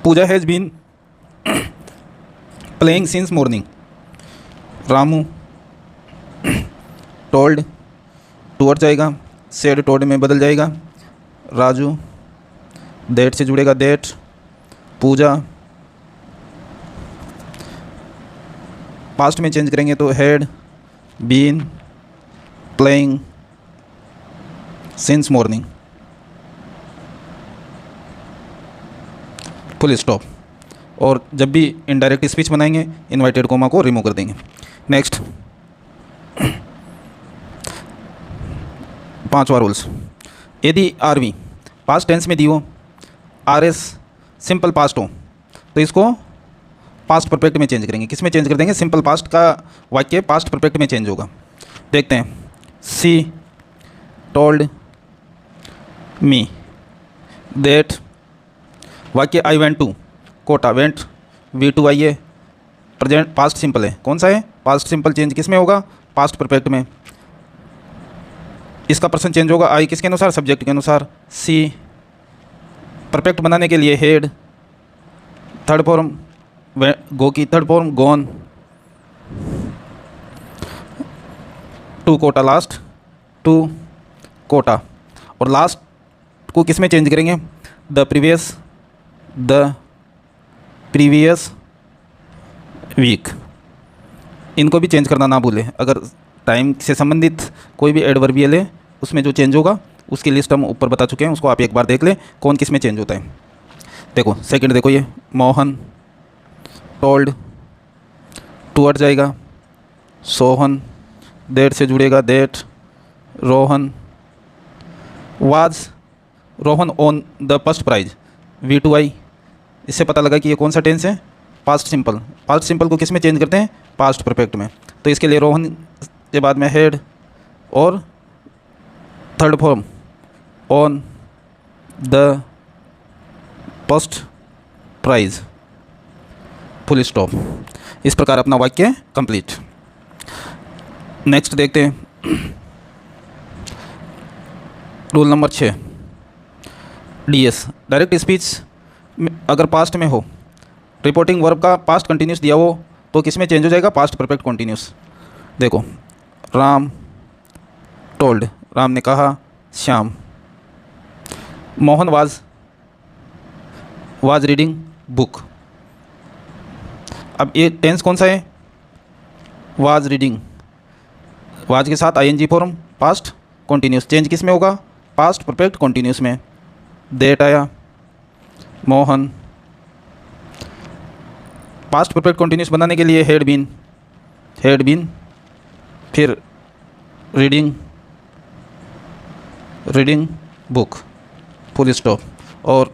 Pooja has been playing since morning. Ramu told toward जाएगा, सेड टोल्ड में बदल जाएगा, राजू देट से जुड़ेगा देट, पूजा पास्ट में चेंज करेंगे तो had been playing since morning, full stop. और जब भी इनडायरेक्ट स्पीच बनाएंगे इनवर्टेड कोमा को रिमूव कर देंगे। नेक्स्ट 5वां रूल्स, यदि आरवी पास्ट टेंस में दी हो, RS सिंपल पास्ट हो तो इसको पास्ट परफेक्ट में चेंज करेंगे। किस में चेंज कर देंगे? सिंपल पास्ट का वाक्य पास्ट परफेक्ट में चेंज होगा। देखते हैं, सी टोल्ड मी दैट, वाक्य I went to Kota, went V2 I है, प्रेजेंट पास्ट सिंपल है। कौन सा है? पास्ट सिंपल चेंज किस में होगा? पास्ट परफेक्ट में। इसका पर्सन चेंज होगा आई किसके अनुसार? सब्जेक्ट के अनुसार। सी परफेक्ट बनाने के लिए हेड, थर्ड फॉर्म गो की third form gone, to Kota last, to Kota. और लास्ट को किस में चेंज करेंगे? The previous week. इनको भी चेंज करना ना भूलें। अगर टाइम से संबंधित कोई भी एडवर्बियल है उसमें जो चेंज होगा उसकी लिस्ट हम ऊपर बता चुके हैं, उसको आप एक बार देख लें कौन किस में चेंज होता है। देखो सेकंड देखो, ये मोहन टोल्ड टूवर्ड जाएगा, सोहन देट से जुड़ेगा that, Rohan Rohan on the first prize V2 I. इससे पता लगा कि ये कौन सा टेंस है? Past simple. पास्ट सिंपल को किस में चेंज करते हैं? पास्ट परफेक्ट में। तो इसके लिए रोहन के बाद में हेड और third form on the first prize, full stop. इस प्रकार अपना वाक्य कंप्लीट। नेक्स्ट देखते हैं rule number 6 DS direct speech अगर पास्ट में हो, रिपोर्टिंग वर्ब का पास्ट कंटिन्यूस दिया हो तो किस में चेंज हो जाएगा? Past perfect continuous. देखो राम टोल्ड, राम ने कहा, Shyam, Mohan was reading book. अब ये टेंस कौन सा है? वाज रीडिंग, वाज के साथ ING form past continuous. Change किस में होगा? पास्ट परफेक्ट कंटिन्यूस में। देट आया, मोहन। पास्ट परफेक्ट कंटिन्यूस बनाने के लिए हेड बीन, फिर रीडिंग बुक, फुल स्टॉप। और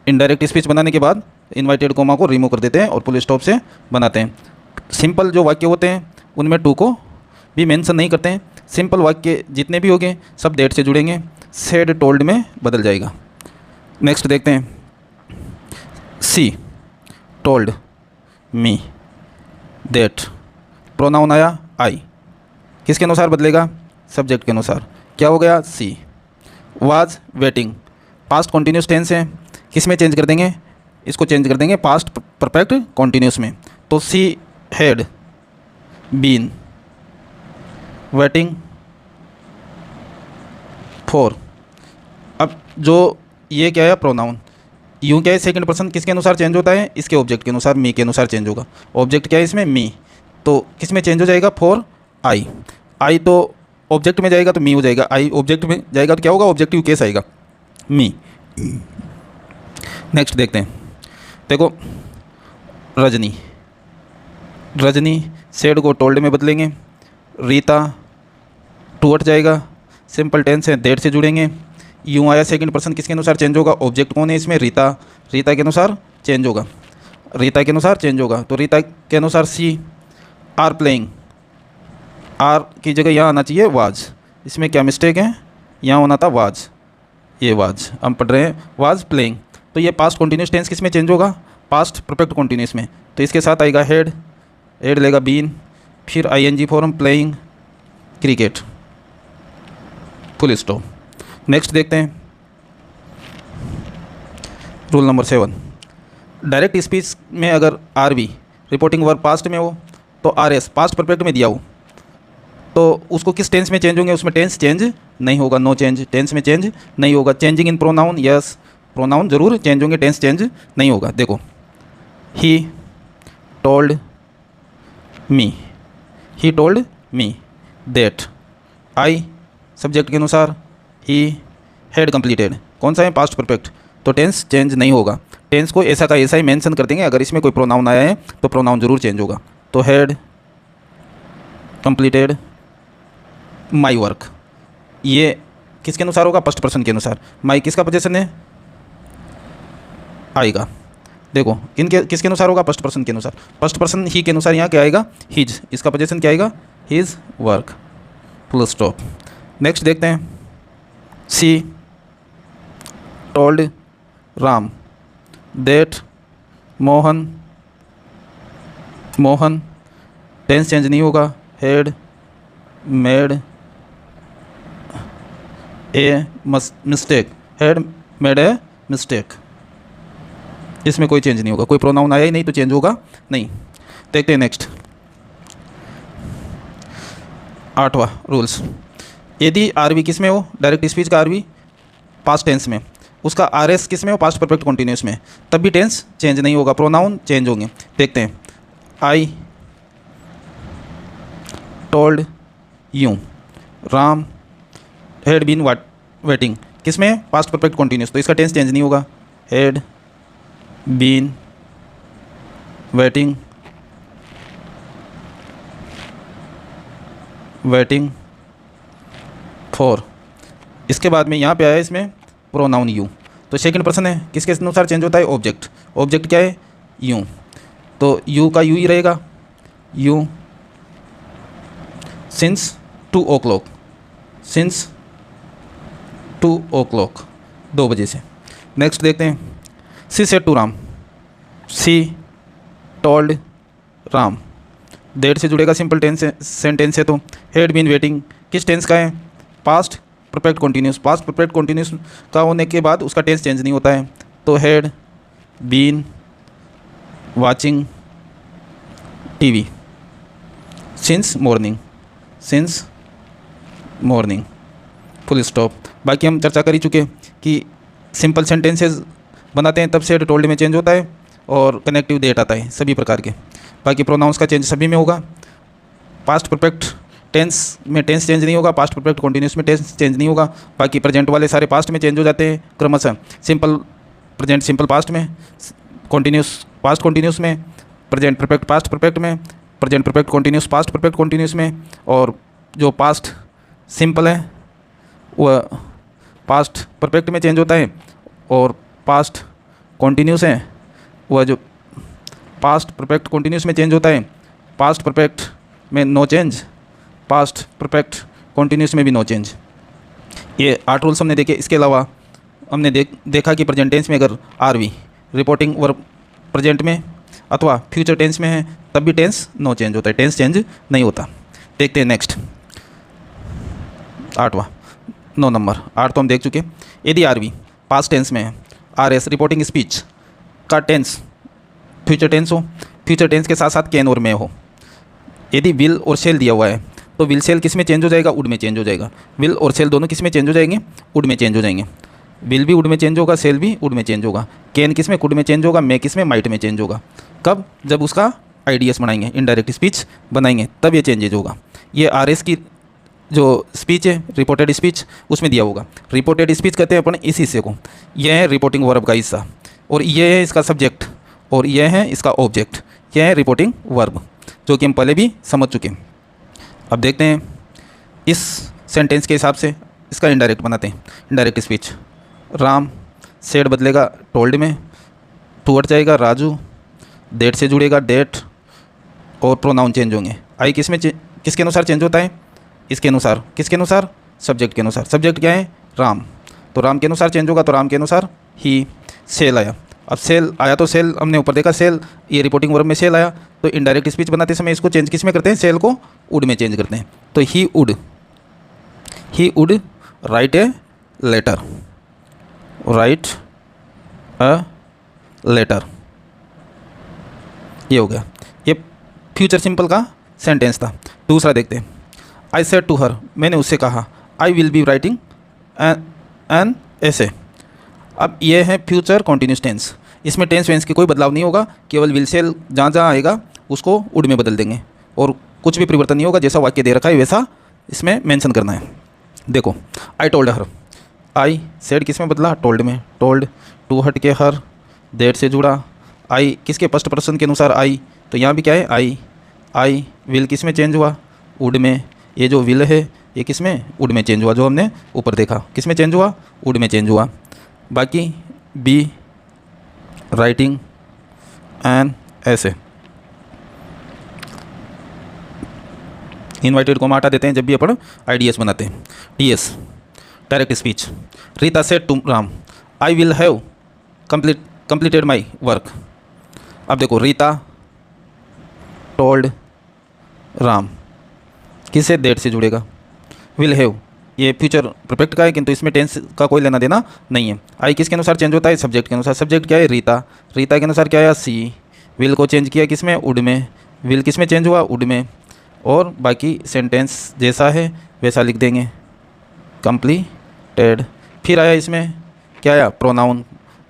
इनडायरेक्ट स्पीच बनाने के बाद इनवर्टेड कोमा को रिमूव कर देते हैं और फुल स्टॉप से बनाते हैं। सिंपल जो वाक्य होते हैं उनमें टू को भी मेंशन नहीं करते हैं। सिंपल वाक्य जितने भी होंगे सब डेट से जुड़ेंगे, सेड टोल्ड में बदल जाएगा। नेक्स्ट देखते हैं, she told me that, pronoun आया आई, किसके अनुसार बदलेगा? सब्जेक्ट के अनुसार। क्या हो गया? She was waiting, past continuous tense है, किस में चेंज कर देंगे? इसको चेंज कर देंगे पास्ट परफेक्ट कॉन्टीन्यूस में। तो she had been waiting for. अब जो ये क्या है प्रोनाउन, यूँ क्या है सेकंड पर्सन किसके अनुसार चेंज होता है, इसके ऑब्जेक्ट के अनुसार, मी के अनुसार चेंज होगा। ऑब्जेक्ट क्या है इसमें, मी, तो किस में चेंज हो जाएगा, फॉर आई। आई तो ऑब्जेक्ट में जाएगा तो मी हो जाएगा, आई ऑब्जेक्ट में जाएगा तो क्या होगा, ऑब्जेक्टिव केस आएगा, मी। नेक्स्ट देखते हैं, देखो रजनी, रजनी सेड को टोल्ड में बदलेंगे, रीता टू हट जाएगा, सिंपल टेंस है देट से जुड़ेंगे, यूँ आया सेकंड पर्सन किसके अनुसार चेंज होगा, ऑब्जेक्ट कौन है इसमें, रीता, रीता के अनुसार चेंज होगा, रीता के अनुसार चेंज होगा, तो रीता के अनुसार सी आर प्लेइंग, आर की जगह यहाँ आना चाहिए वाज, इसमें क्या मिस्टेक है, यहाँ होना था वाज, ये वाज हम पढ़ रहे हैं वाज प्लेइंग। तो ये पास्ट कॉन्टीन्यूस टेंस किस में चेंज होगा, पास्ट परफेक्ट कॉन्टीन्यूस में, तो इसके साथ आएगा हेड, हेड लेगा बीन, फिर ING form playing cricket, full stop. Next देखते हैं रूल नंबर 7, डायरेक्ट स्पीच में अगर आरवी रिपोर्टिंग वर्ब पास्ट में हो तो आरएस पास्ट परफेक्ट में दिया हो तो उसको किस टेंस में चेंज होंगे, उसमें टेंस चेंज नहीं होगा, नो चेंज, टेंस में चेंज नहीं होगा। Changing in pronoun, yes pronoun जरूर चेंज होंगे, टेंस चेंज नहीं होगा। देखो he told me, he told me that, I subject के अनुसार, ही हैड कंप्लीटेड, कौन सा है, पास्ट परफेक्ट, तो टेंस चेंज नहीं होगा। टेंस को ऐसा का ऐसा ही मेंशन कर देंगे, अगर इसमें कोई प्रोनाउन आया है तो प्रोनाउन जरूर चेंज होगा। तो हैड कंप्लीटेड माई वर्क, ये किसके अनुसार होगा, फर्स्ट पर्सन के अनुसार। माई किसका पोजीशन है, आएगा, देखो किसके अनुसार होगा, फर्स्ट पर्सन के अनुसार, फर्स्ट पर्सन ही के अनुसार यहाँ क्या आएगा, हिज, इसका पोजीशन क्या आएगा, his work, full stop. Next देखते हैं, she told Ram that Mohan, Mohan tense change नहीं होगा, had made a mistake, had made a mistake, इसमें कोई चेंज नहीं होगा, कोई प्रोनाउन आया ही नहीं तो चेंज होगा नहीं। देखते हैं नेक्स्ट 8वां रूल्स, यदि आरवी किस में हो, डायरेक्ट स्पीच का आरवी पास्ट टेंस में, उसका आरएस किस में हो, पास्ट परफेक्ट कॉन्टिन्यूस में, तब भी टेंस चेंज नहीं होगा, प्रोनाउन चेंज होंगे। देखते हैं, I told you Ram had been waiting, किस में, पास्ट परफेक्ट कॉन्टिन्यूस, तो इसका टेंस चेंज नहीं होगा, had been waiting, waiting for. इसके बाद में यहाँ पे आया इसमें प्रोनाउन यू, तो सेकंड पर्सन है, किसके अनुसार चेंज होता है, ऑब्जेक्ट, ऑब्जेक्ट क्या है, यू, तो यू का यू ही रहेगा, you since 2 o'clock, since 2 o'clock 2 बजे से। नेक्स्ट देखते हैं, she said to Ram, she told Ram, that से जुड़ेगा, सिंपल टेंस सेंटेंस है तो हैड बीन वेटिंग किस टेंस का है, past perfect continuous, past perfect continuous का होने के बाद उसका टेंस चेंज नहीं होता है, तो had been watching TV since morning, since morning, full stop. बाकी हम चर्चा कर ही चुके कि सिंपल सेंटेंसेस बनाते हैं तब से टोल्ड में चेंज होता है और कनेक्टिव डेट आता है सभी प्रकार के। बाकी प्रोनाउंस का चेंज सभी में होगा, पास्ट परफेक्ट टेंस में टेंस चेंज नहीं होगा, पास्ट परफेक्ट कॉन्टीन्यूस में टेंस चेंज नहीं होगा। बाकी प्रेजेंट वाले सारे पास्ट में चेंज हो जाते हैं क्रमशः, सिंपल प्रेजेंट सिंपल पास्ट में, कॉन्टीन्यूस पास्ट कॉन्टीन्यूस में, प्रेजेंट परफेक्ट पास्ट परफेक्ट में, present perfect continuous past perfect continuous में, और जो पास्ट सिंपल है वह पास्ट परफेक्ट में चेंज होता है, और पास्ट कॉन्टीन्यूस है वह जो पास्ट परफेक्ट कॉन्टीन्यूस में चेंज होता है, पास्ट परफेक्ट में no change, past perfect continuous में भी नो चेंज। ये 8 रूल्स हमने देखे। इसके अलावा हमने देखा कि प्रेजेंट टेंस में अगर आरवी रिपोर्टिंग वर्ब प्रेजेंट में अथवा फ्यूचर टेंस में है तब भी टेंस नो चेंज होता है, टेंस चेंज नहीं होता। देखते हैं नेक्स्ट 8वां 9 नंबर 8 तो हम देख चुके। यदि आरवी पास्ट टेंस में है, आरएस रिपोर्टिंग स्पीच का टेंस फ्यूचर टेंस हो, फ्यूचर टेंस के साथ साथ कैन और में हो, यदि विल और शेल दिया हुआ है तो विल शेल किस में चेंज हो जाएगा, वुड में चेंज हो जाएगा। विल और शेल दोनों किस में चेंज हो जाएंगे, वुड में चेंज हो जाएंगे। विल भी वुड में चेंज होगा, शेल भी वुड में चेंज होगा। कैन किस में, कुड में चेंज होगा। मे किस में, माइट में चेंज होगा। कब, जब उसका आईडीएस बनाएंगे, इनडायरेक्ट स्पीच बनाएंगे, तब ये चेंजेज होगा। ये आरएस की जो स्पीच है, रिपोर्टेड स्पीच, उसमें दिया होगा। रिपोर्टेड स्पीच कहते हैं अपन इस हिस्से को। यह है रिपोर्टिंग वर्ब का हिस्सा, और ये है इसका सब्जेक्ट, और यह है इसका ऑब्जेक्ट। यह है रिपोर्टिंग वर्ब, जो कि हम पहले भी समझ चुके हैं। अब देखते हैं इस सेंटेंस के हिसाब से इसका इनडायरेक्ट बनाते हैं। इनडायरेक्ट स्पीच, राम सेड बदलेगा टोल्ड में, टू हट जाएगा राजू, डेट से जुड़ेगा डेट, और प्रोनाउन चेंज होंगे। आई किस में किसके अनुसार चेंज होता है, इसके अनुसार। किसके अनुसार, सब्जेक्ट के अनुसार। सब्जेक्ट क्या है, राम, तो राम के अनुसार चेंज होगा, तो राम के अनुसार ही। सेल आया, अब सेल आया तो सेल हमने ऊपर देखा, सेल ये रिपोर्टिंग वर्ब में सेल आया, तो इनडायरेक्ट स्पीच बनाते समय इसको चेंज किस में करते हैं, सेल को वुड में चेंज करते हैं। तो he would write a letter, write a letter. ये हो गया, ये फ्यूचर सिंपल का सेंटेंस था। दूसरा देखते हैं, आई सेड टू हर, मैंने उससे कहा, I will be writing an ऐसे। अब ये है फ्यूचर कॉन्टिन्यूस टेंस, इसमें टेंस वेंस की कोई बदलाव नहीं होगा, केवल विल सेल जहाँ जहाँ आएगा उसको वुड में बदल देंगे, और कुछ भी परिवर्तन नहीं होगा। जैसा वाक्य दे रखा है वैसा इसमें मेंशन करना है। देखो, I told her, I said किस में बदला, टोल्ड में, टोल्ड, टू हट के हर, डेट से जुड़ा, आई किसके फर्स्ट पर्सन के अनुसार आई, तो यहाँ भी क्या है आई। विल किस में चेंज हुआ, वुड में। ये जो विल है ये किस में, वुड में चेंज हुआ, जो हमने ऊपर देखा। किस में चेंज हुआ, वुड में चेंज हुआ। बाकी बी राइटिंग एन ऐसे। इनवाइटेड को हम हटा देते हैं जब भी अपन आईडीएस बनाते हैं। DS direct speech, Rita said to Ram, I will have completed my work. अब देखो, रीता टोल्ड राम, किससे, डेट से जुड़ेगा। विल हैव ये फ्यूचर परफेक्ट का है, किंतु इसमें टेंस का कोई लेना देना नहीं है। आई किसके अनुसार चेंज होता है, सब्जेक्ट के अनुसार। सब्जेक्ट क्या है, रीता, रीता के अनुसार क्या आया, सी। विल को चेंज किया किस में, वुड में। विल किस में चेंज हुआ, वुड में। और बाकी सेंटेंस जैसा है वैसा लिख देंगे, कंप्लीटेड। फिर आया इसमें क्या आया, प्रोनाउन,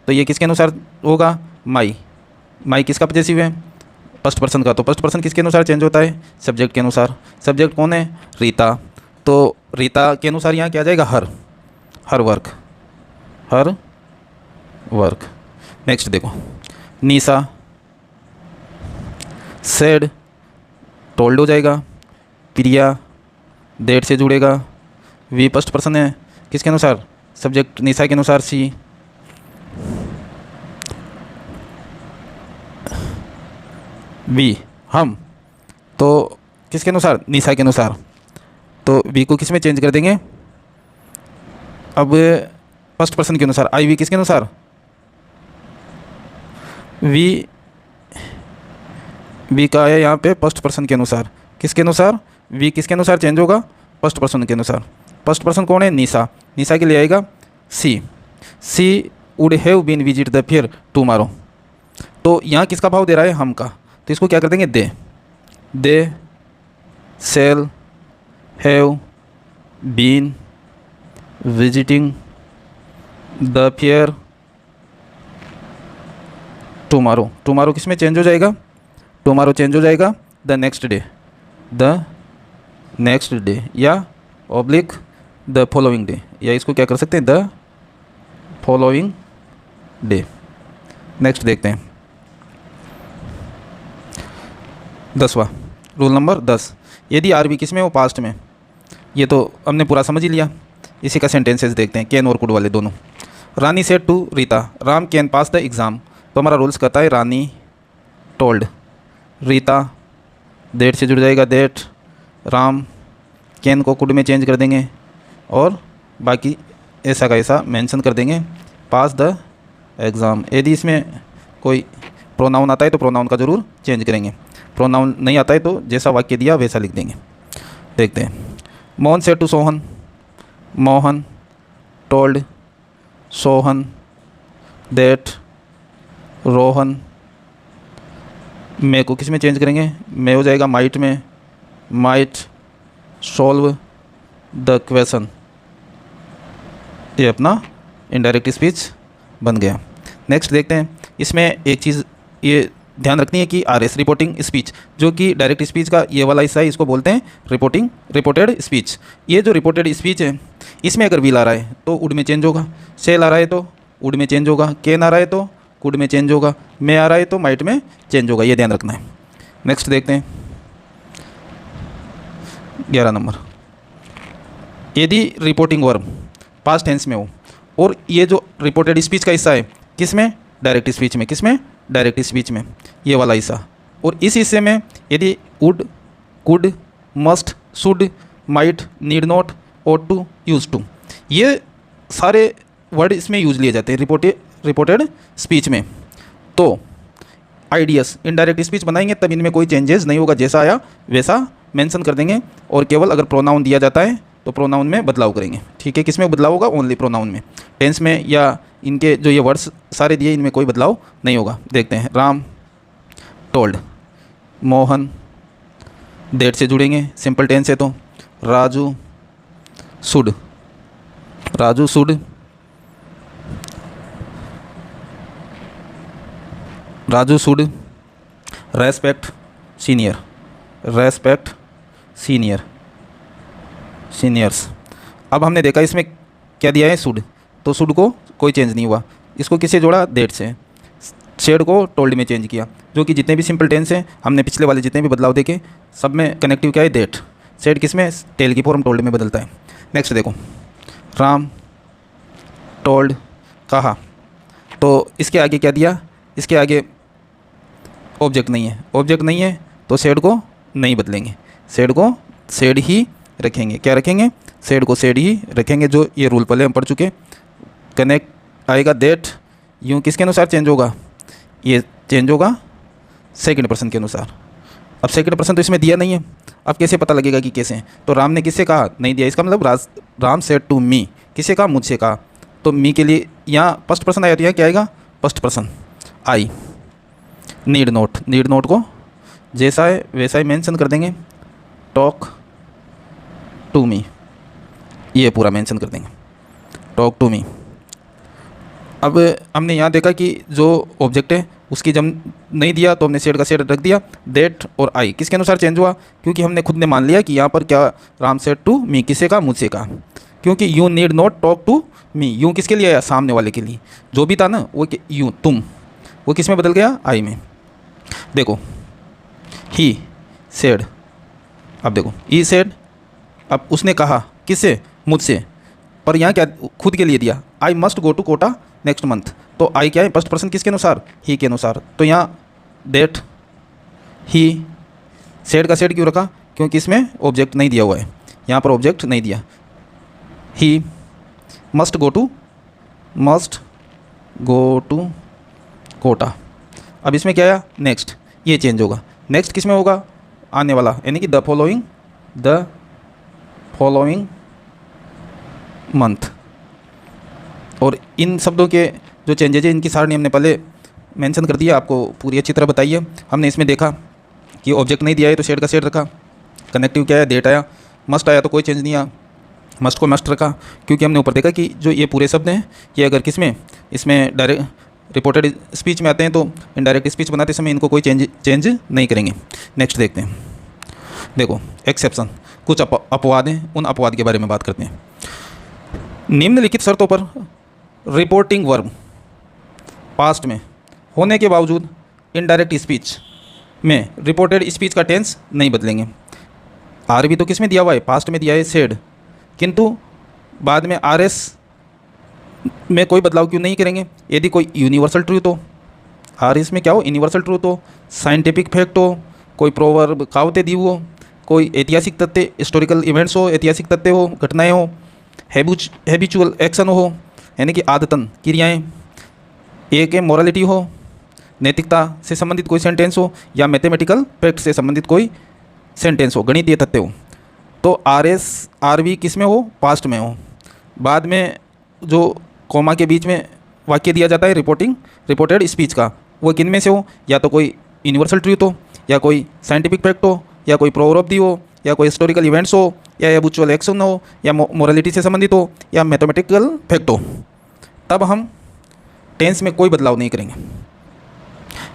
तो ये किसके अनुसार होगा, माई। माई किसका पॉजेसिव है, फर्स्ट पर्सन का, तो फर्स्ट पर्सन किसके अनुसार चेंज होता है, सब्जेक्ट के अनुसार। सब्जेक्ट कौन है, रीता, तो रीता के अनुसार यहाँ क्या आ जाएगा, हर वर्क। नेक्स्ट देखो, निशा सेड टोल्ड हो जाएगा, प्रिया डेट से जुड़ेगा, वी फर्स्ट पर्सन है, किसके अनुसार, सब्जेक्ट निशा के अनुसार, सी। वी हम, तो किसके अनुसार, निशा के अनुसार, तो वी को किस में चेंज कर देंगे, अब फर्स्ट पर्सन के अनुसार। आई वी किसके अनुसार, वी का है यहाँ पे फर्स्ट पर्सन के अनुसार। किसके अनुसार, वी किसके अनुसार चेंज होगा, फर्स्ट पर्सन के अनुसार। फर्स्ट पर्सन कौन है, निशा, निशा के लिए आएगा she would have been visit the fair tomorrow. तो यहाँ किसका भाव दे रहा है, हम का, तो इसको क्या कर देंगे, they shall have been visiting the fair tomorrow. Tomorrow किस में चेंज हो जाएगा, टुमारो चेंज हो जाएगा द नेक्स्ट डे, या ऑब्लिक द फॉलोइंग डे, या इसको क्या कर सकते हैं, द फॉलोइंग डे। नेक्स्ट देखते हैं 10वां रूल नंबर 10, यदि आर बी किस में हो, पास्ट में। ये तो हमने पूरा समझ ही लिया। इसी का सेंटेंसेस देखते हैं, कैन और कुड वाले दोनों। Rani said to Rita, Ram can pass the exam. तो हमारा रूल्स कहता है रानी टोल्ड, रीता डेट से जुड़ जाएगा डेट, राम कैन को कुड में चेंज कर देंगे, और बाकी ऐसा का ऐसा मेंशन कर देंगे, पास द एग्ज़ाम। यदि इसमें कोई प्रोनाउन आता है तो प्रोनाउन का ज़रूर चेंज करेंगे, प्रोनाउन नहीं आता है तो जैसा वाक्य दिया वैसा लिख देंगे। देखते हैं, Mohan said to Sohan, Mohan told Sohan that Rohan. मे को किस में चेंज करेंगे, मे हो जाएगा माइट में, माइट सॉल्व द क्वेश्चन। ये अपना इनडायरेक्ट स्पीच बन गया। नेक्स्ट देखते हैं, इसमें एक चीज़ ये ध्यान रखनी है कि RS रिपोर्टिंग स्पीच, जो कि डायरेक्ट स्पीच का ये वाला हिस्सा है, इसको बोलते हैं रिपोर्टेड स्पीच। ये जो रिपोर्टेड स्पीच है, इसमें अगर विल आ रहा है तो वुड में चेंज होगा, शेल आ रहा है तो वुड में चेंज होगा, कैन आ रहा है तो कुड में चेंज होगा, मे आ रहा है तो माइट में चेंज होगा। ये ध्यान रखना है। नेक्स्ट देखते हैं 11 नंबर, यदि रिपोर्टिंग वर्ब पास्ट टेंस में हो और ये जो रिपोर्टेड स्पीच का हिस्सा है किस में, डायरेक्ट स्पीच में, किस में, डायरेक्ट स्पीच में, ये वाला हिस्सा, और इस हिस्से में यदि would, could, must, should, might, need not, ought to, use to, ये सारे वर्ड इसमें यूज लिए जाते हैं रिपोर्टेड स्पीच में। तो आइडियस इनडायरेक्ट स्पीच बनाएंगे तब इनमें कोई चेंजेस नहीं होगा, जैसा आया वैसा मेंशन कर देंगे, और केवल अगर प्रोनाउन दिया जाता है तो प्रोनाउन में बदलाव करेंगे। ठीक है, किस में बदलाव होगा, ओनली प्रोनाउन में। टेंस में या इनके जो ये वर्ड्स सारे दिए इनमें कोई बदलाव नहीं होगा। देखते हैं, राम टोल्ड, मोहन डेट से जुड़ेंगे, सिंपल टेंस है तो Raju should, Raju should, Raju should respect senior, respect senior, seniors. अब हमने देखा इसमें क्या दिया है, शुड, तो शुड को कोई चेंज नहीं हुआ, इसको किससे जोड़ा, डेट से। शेड को टोल्ड में चेंज किया, जो कि जितने भी सिंपल टेंस हैं हमने पिछले वाले जितने भी बदलाव देखे सब में कनेक्टिव क्या है, डेट। शेड किस में, टेल की फॉर्म टोल्ड में बदलता है। नेक्स्ट देखो, राम टोल्ड कहा, तो इसके आगे क्या दिया, इसके आगे ऑब्जेक्ट नहीं है, ऑब्जेक्ट नहीं है तो शेड को नहीं बदलेंगे, शेड को शेड ही रखेंगे। क्या रखेंगे, शेड को शेड ही रखेंगे, जो ये रूल पहले हम पढ़ चुके। कनेक्ट आएगा डेट, यूँ किसके अनुसार चेंज होगा, ये चेंज होगा सेकंड पर्सन के अनुसार। अब सेकंड पर्सन तो इसमें दिया नहीं है, अब कैसे पता लगेगा कि कैसे, तो राम ने किससे कहा, नहीं दिया, इसका मतलब राम सेड टू मी, किससे कहा, मुझसे कहा, तो मी के लिए यहाँ फर्स्ट पर्सन आया, तो यहाँ क्या आएगा, first person I. Need note, need note को जैसा है वैसा ही मेंशन कर देंगे, टॉक टू मी, ये पूरा मेंशन कर देंगे, टॉक टू मी। अब हमने यहाँ देखा कि जो ऑब्जेक्ट है उसकी जब नहीं दिया तो हमने शेड का शेड रख दिया, डेट और आई किसके अनुसार चेंज हुआ, क्योंकि हमने खुद ने मान लिया कि यहाँ पर क्या, राम सेड टू मी, किसे कहा, मुझसे कहा, क्योंकि you need not talk to me, यूँ किसके लिए आया, सामने वाले के लिए, जो भी था ना वो यूँ तुम, वो किस में बदल गया, आई में। देखो ही सेड, अब देखो ही सेड, अब उसने कहा किससे, मुझसे, पर यहाँ क्या खुद के लिए दिया, I must go to Kota next month, तो आई क्या है, फर्स्ट पर्सन किसके अनुसार, ही के अनुसार, तो यहाँ डेट ही, सेड का सेड क्यों रखा, क्योंकि इसमें ऑब्जेक्ट नहीं दिया हुआ है, यहाँ पर ऑब्जेक्ट नहीं दिया। He must go to Kota, अब इसमें क्या आया, नेक्स्ट, ये चेंज होगा, नेक्स्ट किस में होगा, आने वाला, यानी कि द फॉलोइंग मंथ। और इन शब्दों के जो चेंजेज है इनकी सारणी हमने पहले मेंशन कर दिया, आपको पूरी अच्छी तरह बताइए। हमने इसमें देखा कि ऑब्जेक्ट नहीं दिया है तो शेड का शेड रखा, कनेक्टिव क्या है, डेट आया, मस्ट आया तो कोई चेंज नहीं आया, मस्ट को मस्ट रखा, क्योंकि हमने ऊपर देखा कि जो ये पूरे शब्द हैं ये अगर किस में, इसमें डायरेक्ट रिपोर्टेड स्पीच में आते हैं तो इनडायरेक्ट स्पीच बनाते समय इनको कोई चेंज नहीं करेंगे। नेक्स्ट देखते हैं, देखो एक्सेप्शन, कुछ अपवाद हैं, उन अपवाद के बारे में बात करते हैं। निम्नलिखित शर्तों पर रिपोर्टिंग वर्ब पास्ट में होने के बावजूद इनडायरेक्ट स्पीच में रिपोर्टेड स्पीच का टेंस नहीं बदलेंगे। आर भी तो किस में दिया हुआ है, पास्ट में दिया है सेड, किंतु बाद में आर एस में कोई बदलाव क्यों नहीं करेंगे, यदि कोई यूनिवर्सल ट्रूथ हो, आर एस में क्या हो, यूनिवर्सल ट्रूथ हो, साइंटिफिक फैक्ट हो, कोई प्रोवर्ब कहावतें दी हो, कोई ऐतिहासिक तथ्य हिस्टोरिकल इवेंट्स हो, ऐतिहासिक तथ्य हो, घटनाएं हो, हैबिचुअल एक्शन हो, यानी कि आदतन क्रियाएँ, एक मोरालिटी हो, नैतिकता से संबंधित कोई सेंटेंस हो, या मैथमेटिकल फैक्ट से संबंधित कोई सेंटेंस हो, गणितीय तथ्य हो, तो आर एस आर वी किस में हो, पास्ट में हो। बाद में जो कॉमा के बीच में वाक्य दिया जाता है रिपोर्टेड स्पीच का, वो किन में से हो, या तो कोई यूनिवर्सल ट्रूथ हो, या कोई साइंटिफिक फैक्ट हो, या कोई प्रोवर्ब दी हो, या कोई हिस्टोरिकल इवेंट्स हो या एबुचुअल एक्शन हो या मोरालिटी से संबंधित हो या मैथमेटिकल फैक्ट हो, तब हम टेंस में कोई बदलाव नहीं करेंगे।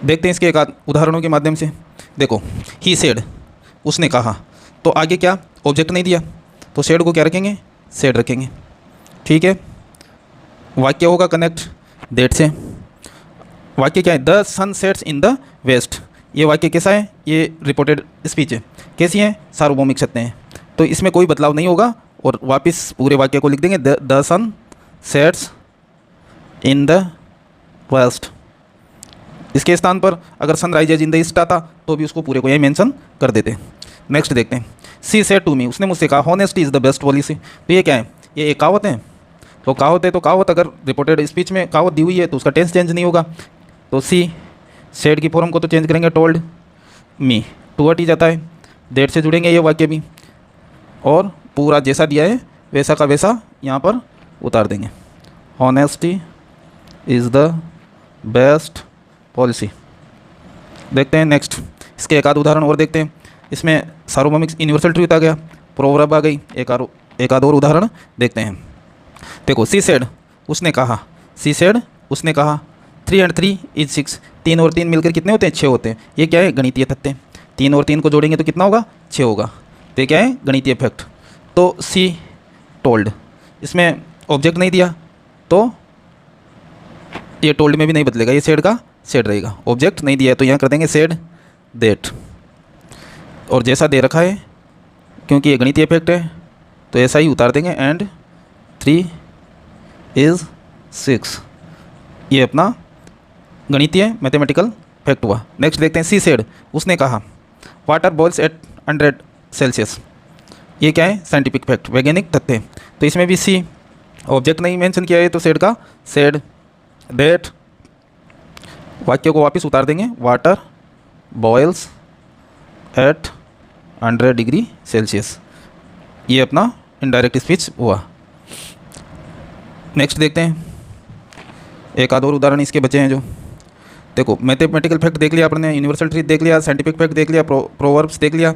देखते हैं इसके एक उदाहरणों के माध्यम से। देखो, ही सेड, उसने कहा, तो आगे क्या, ऑब्जेक्ट नहीं दिया तो सेड को क्या रखेंगे, सेड रखेंगे। ठीक है, वाक्य होगा कनेक्ट दैट से। वाक्य क्या है, the sun sets in the west. ये वाक्य कैसा है, ये रिपोर्टेड स्पीच है। कैसी है, सार्वभौमिक सत्य हैं, तो इसमें कोई बदलाव नहीं होगा और वापस पूरे वाक्य को लिख देंगे, the sun sets in the west. इसके स्थान पर अगर सनराइजेज इन द ईस्ट आता तो भी उसको पूरे को यही मेंशन कर देते। नेक्स्ट देखते हैं, सी सेड टू मी, उसने मुझसे कहा, honesty is the best policy. तो ये क्या है, ये एक कहावत है। तो कहावत है तो कहावत अगर रिपोर्टेड स्पीच में कहावत दी हुई है तो उसका टेंस चेंज नहीं होगा। तो सी सेड की फॉर्म को तो चेंज करेंगे, टोल्ड मी, टू व्हाट ही जाता है, देट से जुड़ेंगे ये वाक्य भी, और पूरा जैसा दिया है वैसा का वैसा यहाँ पर उतार देंगे। Honesty is the best policy. देखते हैं नेक्स्ट, इसके एक आध उदाहरण और देखते हैं। इसमें सार्वभौमिक यूनिवर्सल ट्रूथ आ गया, प्रोवर्ब आ गई, एक आध और उदाहरण देखते हैं। देखो, सी सेड, उसने कहा, सी सेड, उसने कहा, 3 and 3 is 6, 3 और 3 मिलकर कितने होते हैं, 6 होते हैं। ये क्या है, गणितीय तथ्य। 3 और 3 को जोड़ेंगे तो कितना होगा, 6 होगा। तो ये क्या है, गणितीय फैक्ट। तो सी टोल्ड, इसमें ऑब्जेक्ट नहीं दिया तो ये टोल्ड में भी नहीं बदलेगा, ये सेड का सेड रहेगा। ऑब्जेक्ट नहीं दिया है तो यहाँ कर देंगे सेड देट, और जैसा दे रखा है क्योंकि ये गणितीय फैक्ट है तो ऐसा ही उतार देंगे, एंड 3 is 6। ये अपना गणितीय मैथमेटिकल फैक्ट हुआ। नेक्स्ट देखते हैं, सी सेड, उसने कहा, वाटर बॉइल्स एट 100 सेल्सियस। ये क्या है, साइंटिफिक फैक्ट, वैज्ञानिक तथ्य। तो इसमें भी सी, ऑब्जेक्ट नहीं मेंशन किया है तो सेड का सेड दैट, वाक्य को वापस उतार देंगे, water boils at 100 degree Celsius. ये अपना इनडायरेक्ट स्पीच हुआ। नेक्स्ट देखते हैं, एक आध और उदाहरण इसके बचे हैं जो। देखो, मैथमेटिकल फैक्ट देख लिया अपने, यूनिवर्सल ट्रूथ देख लिया, साइंटिफिक फैक्ट देख लिया, प्रोवर्ब्स देख लिया,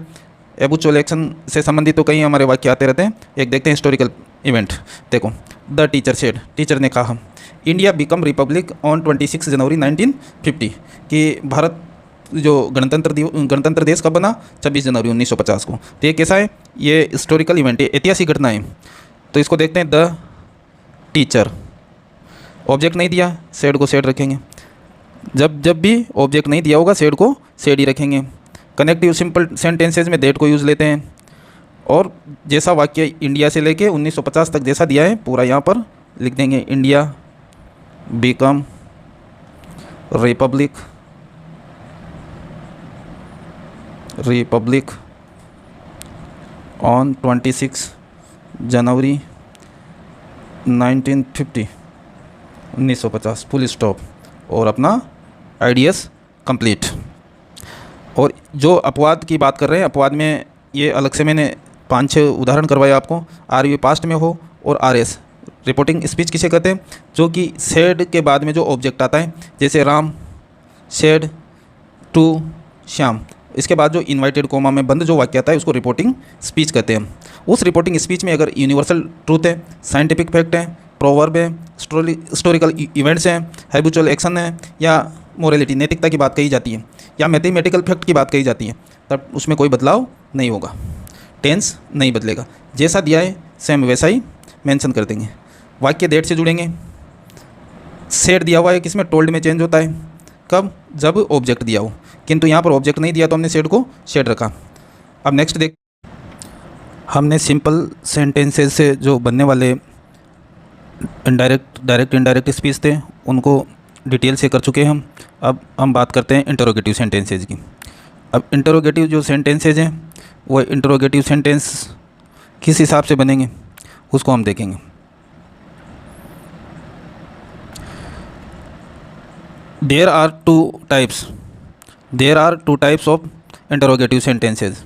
एबुचुअल एक्शन से संबंधित तो कई हमारे वाक्य आते रहते हैं। एक देखते हैं हिस्टोरिकल इवेंट। देखो, द टीचर सेड, टीचर ने कहा, इंडिया बिकम रिपब्लिक ऑन 26 जनवरी 1950, कि भारत जो गणतंत्र देश कब बना, 26 जनवरी 1950 को। तो ये कैसा है, ये हिस्टोरिकल इवेंट है, ऐतिहासिक घटना है। तो इसको देखते हैं, द टीचर, ऑब्जेक्ट नहीं दिया, सेड को सेड रखेंगे। जब भी ऑब्जेक्ट नहीं दिया होगा सेड को सेड ही रखेंगे। कनेक्टिव सिंपल सेंटेंसेज में दैट को यूज़ लेते हैं, और जैसा वाक्य इंडिया से लेके 1950 तक जैसा दिया है पूरा यहाँ पर लिख देंगे, India become Republic on 26 January 1950, 1950, full stop, और अपना आइडियस कंप्लीट। और जो अपवाद की बात कर रहे हैं, अपवाद में ये अलग से मैंने 5-6 उदाहरण करवाए आपको। आर यू पास्ट में हो, और आर एस रिपोर्टिंग स्पीच किसे कहते हैं, जो कि सेड के बाद में जो ऑब्जेक्ट आता है, जैसे राम सेड टू श्याम, इसके बाद जो इन्वाइटेड कोमा में बंद जो वाक्य आता है उसको रिपोर्टिंग स्पीच कहते हैं। उस रिपोर्टिंग स्पीच में अगर यूनिवर्सल ट्रूथ है, साइंटिफिक फैक्ट है, प्रोवर्ब है, हिस्टोरिकल इवेंट्स हैं, हैबिचुअल एक्शन है, या मोरालिटी नैतिकता की बात कही जाती है, या मैथमेटिकल फैक्ट की बात कही जाती है, तब उसमें कोई बदलाव नहीं होगा, टेंस नहीं बदलेगा। जैसा दिया है सेम वैसा ही मेंशन कर देंगे। वाक्य डेट से जुड़ेंगे। सेड दिया हुआ है किसमें, टोल्ड में चेंज होता है कब, जब ऑब्जेक्ट दिया हो, किंतु यहाँ पर ऑब्जेक्ट नहीं दिया तो हमने सेड को सेड रखा। अब नेक्स्ट देख, हमने सिंपल सेंटेंसेस से जो बनने वाले डायरेक्ट इनडायरेक्ट स्पीच थे उनको डिटेल से कर चुके हैं हम। अब हम बात करते हैं इंटरोगेटिव सेंटेंसेज की। अब इंटरोगेटिव जो सेंटेंसेज हैं वो इंटरोगेटिव सेंटेंस किस हिसाब से बनेंगे उसको हम देखेंगे। There are two types of interrogative sentences.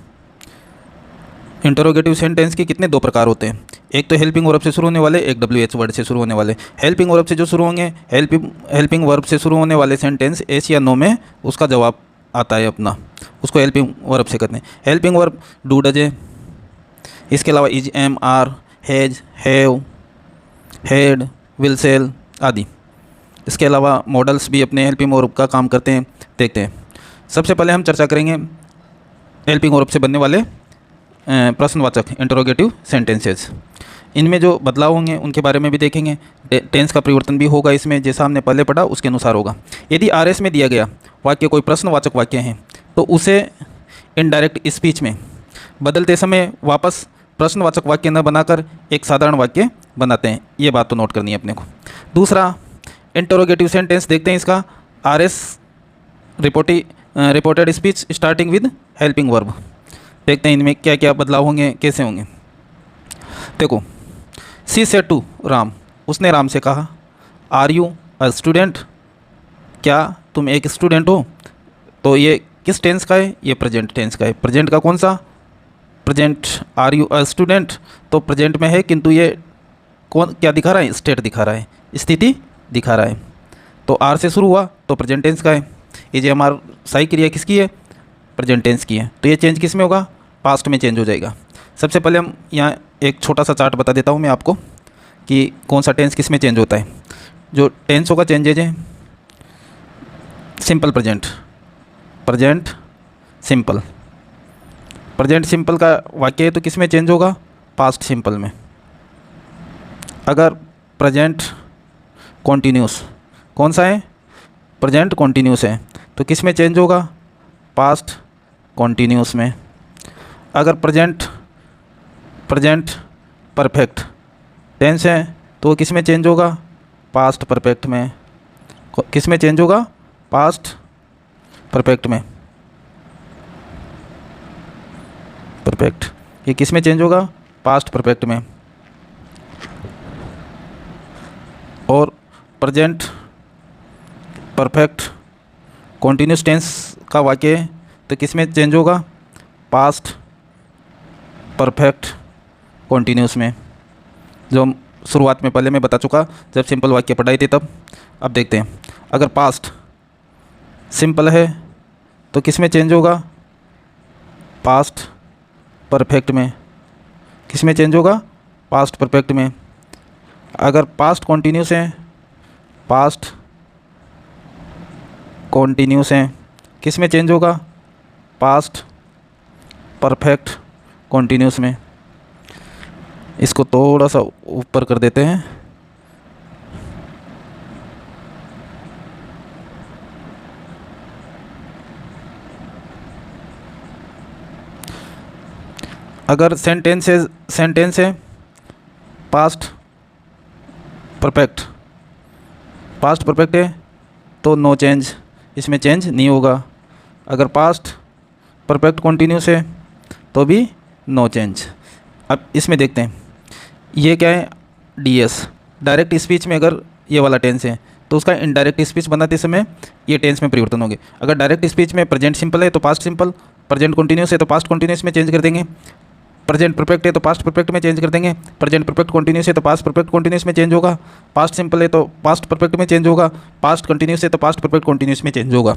Interrogative sentence के कितने 2 प्रकार होते हैं, एक तो हेल्पिंग वर्ब से शुरू होने वाले, एक WH वर्ड से शुरू होने वाले। हेल्पिंग वर्ब से जो शुरू होंगे, हेल्पिंग वर्ब से शुरू होने वाले सेंटेंस एस या नो में उसका जवाब आता है अपना, उसको हेल्पिंग वर्ब से कहते हैं। हेल्पिंग वर्ब डू डजे, इसके अलावा is, am, are, has, have, had, will, shall आदि। इसके अलावा मॉडल्स भी अपने हेल्पिंग वर्ब का काम करते हैं, देखते हैं। सबसे पहले हम चर्चा करेंगे हेल्पिंग वर्ब से बनने वाले प्रश्नवाचक इंटरोगेटिव सेंटेंसेस। इनमें जो बदलाव होंगे उनके बारे में भी देखेंगे। टेंस का परिवर्तन भी होगा इसमें, जैसा हमने पहले पढ़ा उसके अनुसार होगा। यदि आरएस में दिया गया वाक्य कोई प्रश्नवाचक वाक्य है तो उसे इनडायरेक्ट स्पीच में बदलते समय वापस प्रश्नवाचक वाक्य न बनाकर एक साधारण वाक्य बनाते हैं। ये बात तो नोट करनी है अपने को। दूसरा, इंटरोगेटिव सेंटेंस देखते हैं इसका। RS reported speech starting with helping verb. देखते हैं इनमें क्या क्या बदलाव होंगे, कैसे होंगे। देखो, सी सेड टू राम, उसने राम से कहा, आर यू अ स्टूडेंट, क्या तुम एक स्टूडेंट हो। तो ये किस टेंस का है, ये प्रेजेंट टेंस का है। प्रेजेंट का कौन सा, present. Are you a student तो प्रेजेंट में है, किंतु ये कौन क्या दिखा रहा है, स्टेट दिखा रहा है, स्थिति दिखा रहा है। तो आर से शुरू हुआ तो प्रेजेंट टेंस का है। ये जो हमारा सही क्रिया किसकी है, प्रेजेंट टेंस की है। तो ये चेंज किस में होगा, पास्ट में चेंज हो जाएगा। सबसे पहले हम यहाँ एक छोटा सा चार्ट बता देता हूँ मैं आपको कि कौन सा टेंस किस में चेंज होता है। जो टेंस होगा चेंजेज है, simple present, present simple. Present simple का वाक्य है तो किस में चेंज होगा, पास्ट सिंपल में। अगर प्रेजेंट कॉन्टीन्यूस, कौन सा है, प्रेजेंट कॉन्टीन्यूस है तो किस में चेंज होगा, पास्ट कॉन्टीन्यूस में। अगर प्रेजेंट परफेक्ट टेंस है तो किस में चेंज होगा, पास्ट परफेक्ट में। किस में चेंज होगा, पास्ट परफेक्ट में। परफेक्ट ये किस में चेंज होगा, पास्ट परफेक्ट में। और प्रेजेंट परफेक्ट कॉन्टीन्यूस टेंस का वाक्य है तो किस में चेंज होगा, पास्ट परफेक्ट कॉन्टीन्यूस में। जो हम शुरुआत में पहले मैं बता चुका जब सिंपल वाक्य पढ़ाई थी तब। अब देखते हैं, अगर पास्ट सिंपल है तो किस में चेंज होगा, पास्ट परफेक्ट में। किस में चेंज होगा, पास्ट परफेक्ट में। अगर पास्ट कॉन्टीन्यूस है, पास्ट कॉन्टीन्यूस है किस में चेंज होगा, पास्ट परफेक्ट कॉन्टीन्यूस में। इसको थोड़ा सा ऊपर कर देते हैं। अगर सेंटेंस है पास्ट परफेक्ट है तो नो चेंज, इसमें चेंज नहीं होगा। अगर पास्ट परफेक्ट कॉन्टीन्यूस है तो भी नो चेंज। अब इसमें देखते हैं, ये क्या है, डीएस डायरेक्ट स्पीच में अगर ये वाला टेंस है तो उसका इनडायरेक्ट स्पीच बनाते समय ये टेंस में परिवर्तन होंगे। अगर डायरेक्ट स्पीच में प्रेजेंट सिंपल है तो पास्ट सिंपल, प्रेजेंट कॉन्टीन्यूस है तो पास्ट कॉन्टीन्यूस में चेंज कर देंगे, प्रेजेंट परफेक्ट है तो पास्ट परफेक्ट में चेंज कर देंगे, प्रेजेंट परफेक्ट कॉन्टीन्यूस है तो पास्ट परफेक्ट कॉन्टीन्यूस में चेंज होगा, पास्ट सिंपल है तो पास्ट परफेक्ट में चेंज होगा, पास्ट कंटिन्यूस है तो पास्ट परफेक्ट कॉन्टीन्यूस में चेंज होगा।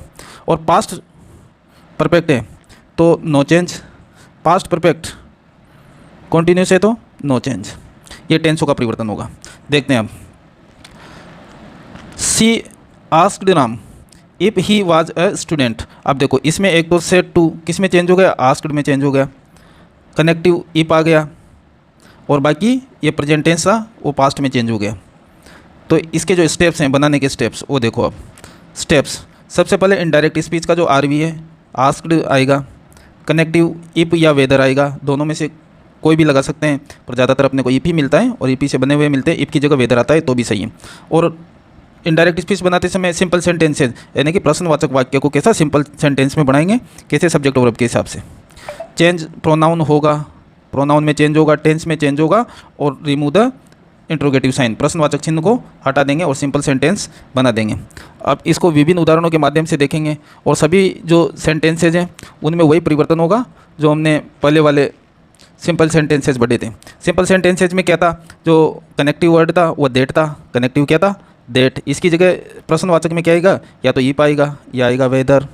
और पास्ट परफेक्ट है तो no change, past perfect continuous है तो नो चेंज। ये टेंसों का परिवर्तन होगा। देखते हैं अब, she asked Ram if he was a student. अब देखो इसमें एक तो सेड टू किस में चेंज हो गया, आस्क्ड में चेंज हो गया, कनेक्टिव इफ आ गया, और बाकी ये प्रेजेंट टेंस था वो पास्ट में चेंज हो गया। तो इसके जो स्टेप्स हैं बनाने के स्टेप्स वो देखो। अब स्टेप्स, सबसे पहले इनडायरेक्ट स्पीच का जो आरवी है आस्क्ड आएगा, कनेक्टिव इफ या वेदर आएगा, दोनों में से कोई भी लगा सकते हैं पर ज़्यादातर अपने को इफ ही मिलता है और इफ से बने हुए मिलते हैं। इफ की जगह वेदर आता है तो भी सही है। और इनडायरेक्ट स्पीच बनाते समय सिंपल सेंटेंसेज यानी कि प्रश्नवाचक वाक्य को कैसा सिंपल सेंटेंस में बनाएंगे, कैसे सब्जेक्ट वर्ब के हिसाब से। चेंज प्रोनाउन होगा, प्रोनाउन में चेंज होगा, टेंस में चेंज होगा, और रिमूव द इंट्रोगेटिव साइन, प्रश्नवाचक चिन्ह को हटा देंगे और सिंपल सेंटेंस बना देंगे। अब इसको विभिन्न उदाहरणों के माध्यम से देखेंगे और सभी जो सेंटेंसेज हैं उनमें वही परिवर्तन होगा जो हमने पहले वाले सिंपल सेंटेंसेज बढ़े थे। सिंपल सेंटेंसेज में क्या था, जो कनेक्टिव वर्ड था वो देट था, कनेक्टिव क्या था, देट। इसकी जगह प्रश्नवाचक में क्या आएगा, या तो ईप आएगा या आएगा वेदर,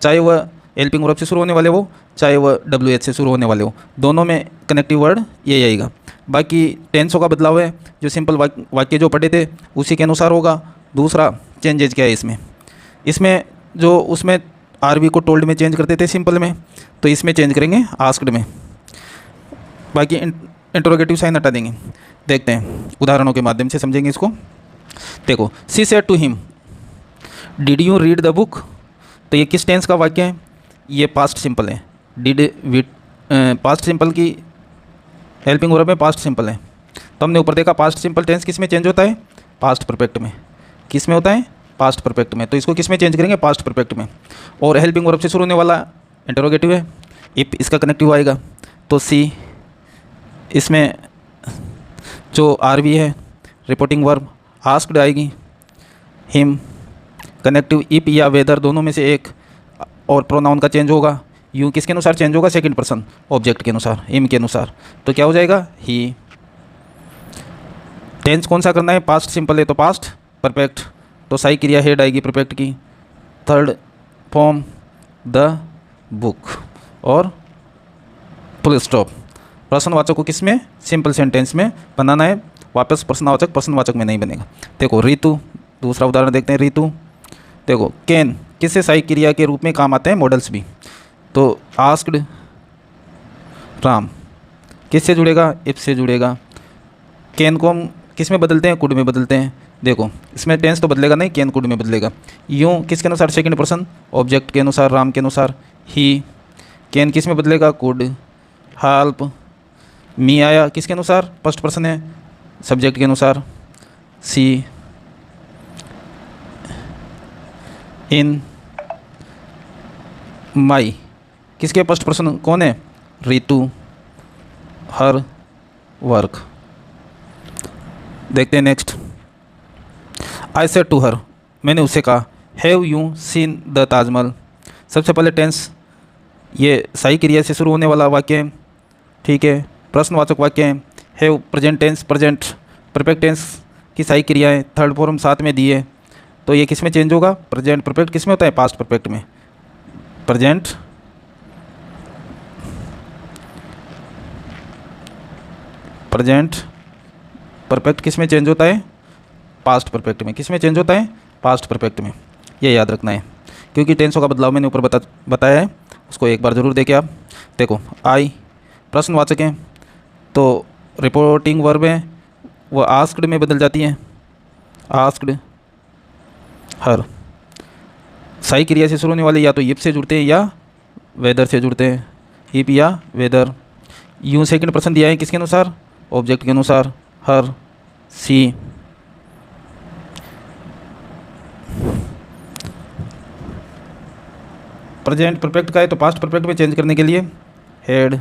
चाहे वह हेल्पिंग वर्ब से शुरू होने वाले हो चाहे वह WH से शुरू होने वाले हो, दोनों में कनेक्टिव वर्ड यही आएगा। बाकी टेंसों का बदलाव है, जो सिंपल वाक्य जो पढ़े थे उसी के अनुसार होगा। दूसरा चेंजेज क्या है इसमें जो उसमें आरवी को टोल्ड में चेंज करते थे सिंपल में, तो इसमें चेंज करेंगे आस्क्ड में। बाकी इंटरोगेटिव साइन हटा देंगे। देखते हैं उदाहरणों के माध्यम से समझेंगे इसको। देखो, she said to him did you read the book, तो ये किस टेंस का वाक्य है? ये पास्ट सिंपल है। डिड विट पास्ट सिंपल की हेल्पिंग वर्ब में पास्ट सिंपल है। तो हमने ऊपर देखा पास्ट सिंपल टेंस किस में चेंज होता है? पास्ट परफेक्ट में। किस में होता है? पास्ट परफेक्ट में। तो इसको किस में चेंज करेंगे? पास्ट परफेक्ट में। और हेल्पिंग वर्ब से शुरू होने वाला इंटरोगेटिव है, इफ इसका कनेक्टिव आएगा तो सी, इसमें जो आरवी है रिपोर्टिंग वर्ब आस्क्ड आएगी, हिम कनेक्टिव इफ या वेदर दोनों में से एक, और प्रोनाउन का चेंज होगा। यू किसके अनुसार चेंज होगा? सेकंड पर्सन ऑब्जेक्ट के अनुसार, हिम के अनुसार। तो क्या हो जाएगा? ही। टेंस कौन सा करना है? पास्ट सिंपल है तो पास्ट परफेक्ट, तो सही क्रिया हेड आएगी परफेक्ट की। थर्ड फॉर्म द बुक और फुल स्टॉप। प्रश्नवाचक को किस में? सिंपल सेंटेंस में बनाना है, वापस प्रश्नवाचक में नहीं बनेगा। देखो ऋतु, दूसरा उदाहरण देखते हैं। ऋतु देखो, कैन किससे सहायक क्रिया के रूप में काम आते हैं? मॉडल्स भी। तो आस्क्ड राम किससे जुड़ेगा? इफ से जुड़ेगा। कैन को हम किस में बदलते हैं? कुड में बदलते हैं। देखो इसमें टेंस तो बदलेगा नहीं, कैन कुड में बदलेगा। यूँ किसके अनुसार? सेकंड पर्सन ऑब्जेक्ट के अनुसार, राम के अनुसार। ही कैन किस में बदलेगा? कुड। हेल्प मी आया किसके अनुसार? फर्स्ट पर्सन है, सब्जेक्ट के अनुसार। सी इन माई किसके फर्स्ट पर्सन कौन है? ऋतु। Her work. देखते हैं next. I said to her मैंने उससे कहा, have you seen the Taj Mahal. सबसे पहले टेंस ये सही क्रिया से शुरू होने वाला वाक्य है, ठीक है, प्रश्नवाचक वाक्य है। Have present tense, present perfect tense की सही क्रिया है। थर्ड फॉर्म साथ में दी है, तो ये किस में चेंज होगा? प्रेजेंट परफेक्ट किस में होता है? पास्ट परफेक्ट में। प्रेजेंट परफेक्ट किस में चेंज होता है? पास्ट परफेक्ट में। किस में चेंज होता है? पास्ट परफेक्ट में। ये याद रखना है, क्योंकि टेंसों का बदलाव मैंने ऊपर बताया है, उसको एक बार ज़रूर देखें आप। देखो आई प्रश्नवाचक है, तो रिपोर्टिंग वर्ब है वो आस्क्ड में बदल जाती है, आस्क्ड। हर सही क्रिया से शुरू होने वाले या तो इफ से जुड़ते हैं या वेदर से जुड़ते हैं, इफ या वेदर। यूँ सेकंड पर्सन दिया है किसके अनुसार? ऑब्जेक्ट के अनुसार। हर। सी प्रेजेंट परफेक्ट का है तो पास्ट परफेक्ट में चेंज करने के लिए had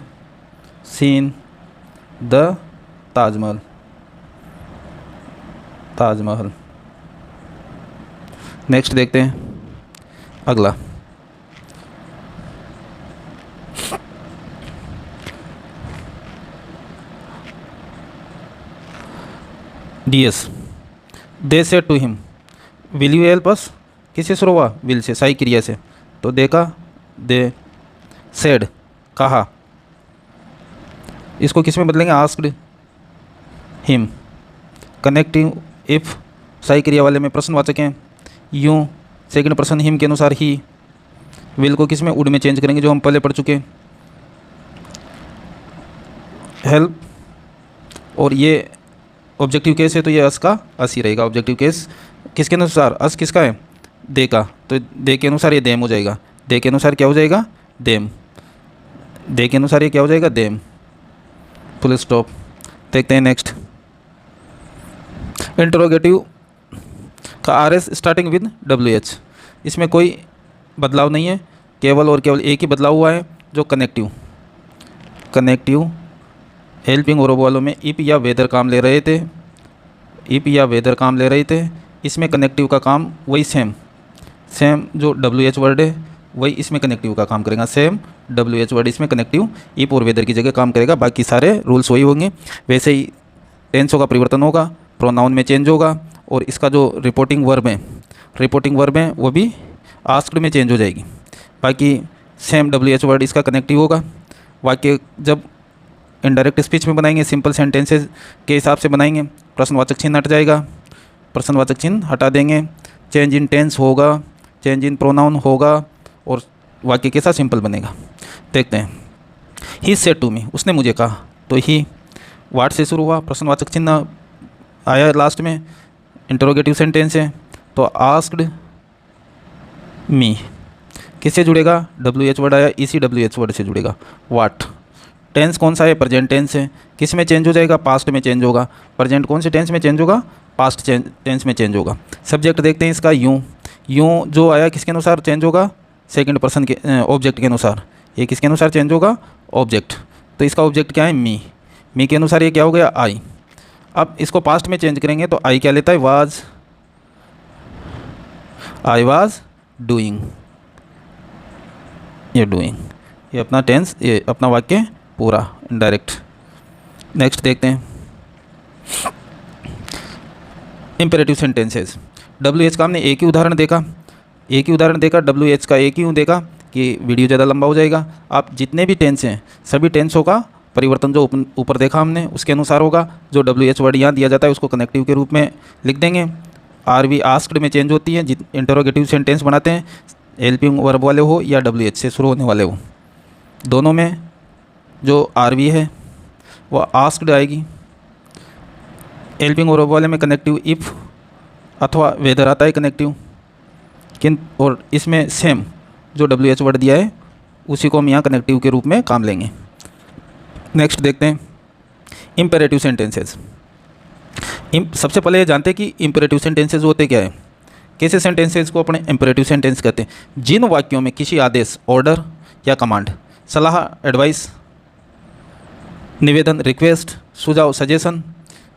seen the Taj Mahal. Taj Mahal. Next देखते हैं अगला। DS they said to him will you help us. किससे शुरू हुआ? विल से, सही क्रिया से। तो देखा, दे सेड कहा, इसको किस में बदलेंगे? Asked him. कनेक्टिव इफ सही क्रिया वाले में प्रश्नवाचक हैं। यूँ सेकंड पर्सन हिम के अनुसार ही। विल को किस में? वुड में चेंज करेंगे, जो हम पहले पढ़ चुके। हेल्प, और ये ऑब्जेक्टिव केस है तो ये अस का अस ही रहेगा। ऑब्जेक्टिव केस किसके अनुसार? अस किसका है? दे का, तो दे के अनुसार ये देम हो जाएगा। दे के अनुसार क्या हो जाएगा? देम। दे के अनुसार ये क्या हो जाएगा? देम। Full stop. देखते हैं नेक्स्ट। इंटरोगेटिव का RS स्टार्टिंग विद WH, इसमें कोई बदलाव नहीं है, केवल और केवल एक ही बदलाव हुआ है, जो कनेक्टिव हेल्पिंग वर्ब वालों में इफ या वेदर काम ले रहे थे। इफ या वेदर काम ले रहे थे, इसमें कनेक्टिव का काम वही सेम जो WH वर्ड है वही इसमें कनेक्टिव का काम करेगा। सेम WH वर्ड इसमें कनेक्टिव इफ और वेदर की जगह काम करेगा, बाकी सारे रूल्स वही होंगे। वैसे ही टेंसों का परिवर्तन होगा, प्रोनाउन में चेंज होगा, और इसका जो रिपोर्टिंग वर्ब है वो भी आस्क्ड में चेंज हो जाएगी। बाकी सेम WH वर्ड इसका कनेक्टिव होगा। वाक्य जब इनडायरेक्ट स्पीच में बनाएंगे, सिंपल सेंटेंसेज के हिसाब से बनाएंगे, प्रश्नवाचक चिन्ह हट जाएगा, प्रश्नवाचक चिन्ह हटा देंगे, चेंज इन टेंस होगा, चेंज इन प्रोनाउन होगा और वाक्य कैसा सिंपल बनेगा। देखते हैं। ही सेड टू मी, उसने मुझे कहा, तो ही वाट से शुरू हुआ, प्रश्नवाचक चिन्ह आया लास्ट में, इंटरोगेटिव सेंटेंस है, तो आस्क्ड मी किससे जुड़ेगा, WH वर्ड आया, इसी WH वर्ड से जुड़ेगा। वाट टेंस कौन सा है, प्रेजेंट टेंस है, किस में चेंज हो जाएगा, पास्ट में चेंज होगा। प्रेजेंट कौन से टेंस में चेंज होगा, पास्ट टेंस में चेंज होगा। सब्जेक्ट देखते हैं इसका, यूँ, यूँ जो आया किसके अनुसार चेंज होगा, सेकंड पर्सन के ऑब्जेक्ट के अनुसार। ये किसके अनुसार चेंज होगा, ऑब्जेक्ट, तो इसका ऑब्जेक्ट क्या है, मी, मी के अनुसार ये क्या हो गया, आई। अब इसको पास्ट में चेंज करेंगे तो आई क्या लेता है, वाज, आई वाज डूइंग, ये डूइंग, ये अपना टेंस, ये अपना वाक्य पूरा इनडायरेक्ट। नेक्स्ट देखते हैं इंपेरेटिव सेंटेंसेस। WH का हमने एक ही उदाहरण देखा, एक ही उदाहरण देखा, WH का एक ही देखा कि वीडियो ज़्यादा लंबा हो जाएगा। आप जितने भी टेंस हैं सभी टेंसों का परिवर्तन जो ऊपर देखा हमने उसके अनुसार होगा। जो WH वर्ड यहाँ दिया जाता है उसको कनेक्टिव के रूप में लिख देंगे। RV आस्क्ड में चेंज होती है, इंटरोगेटिव सेंटेंस बनाते हैं, हेल्पिंग वर्ब वाले हो या WH से शुरू होने वाले हो, दोनों में जो RV है वो आस्क्ड आएगी। हेल्पिंग वर्ब वाले में कनेक्टिव इफ़ अथवा वेदर आता है कनेक्टिव, और इसमें सेम जो WH वर्ड दिया है उसी को हम यहाँ कनेक्टिव के रूप में काम लेंगे। नेक्स्ट देखते हैं इंपेरेटिव सेंटेंसेस। सबसे पहले जानते हैं कि इंपेरेटिव सेंटेंसेस होते क्या है, कैसे सेंटेंसेस को अपने इंपेरेटिव सेंटेंस कहते हैं। जिन वाक्यों में किसी आदेश, ऑर्डर या कमांड, सलाह, एडवाइस, निवेदन, रिक्वेस्ट, सुझाव, सजेशन,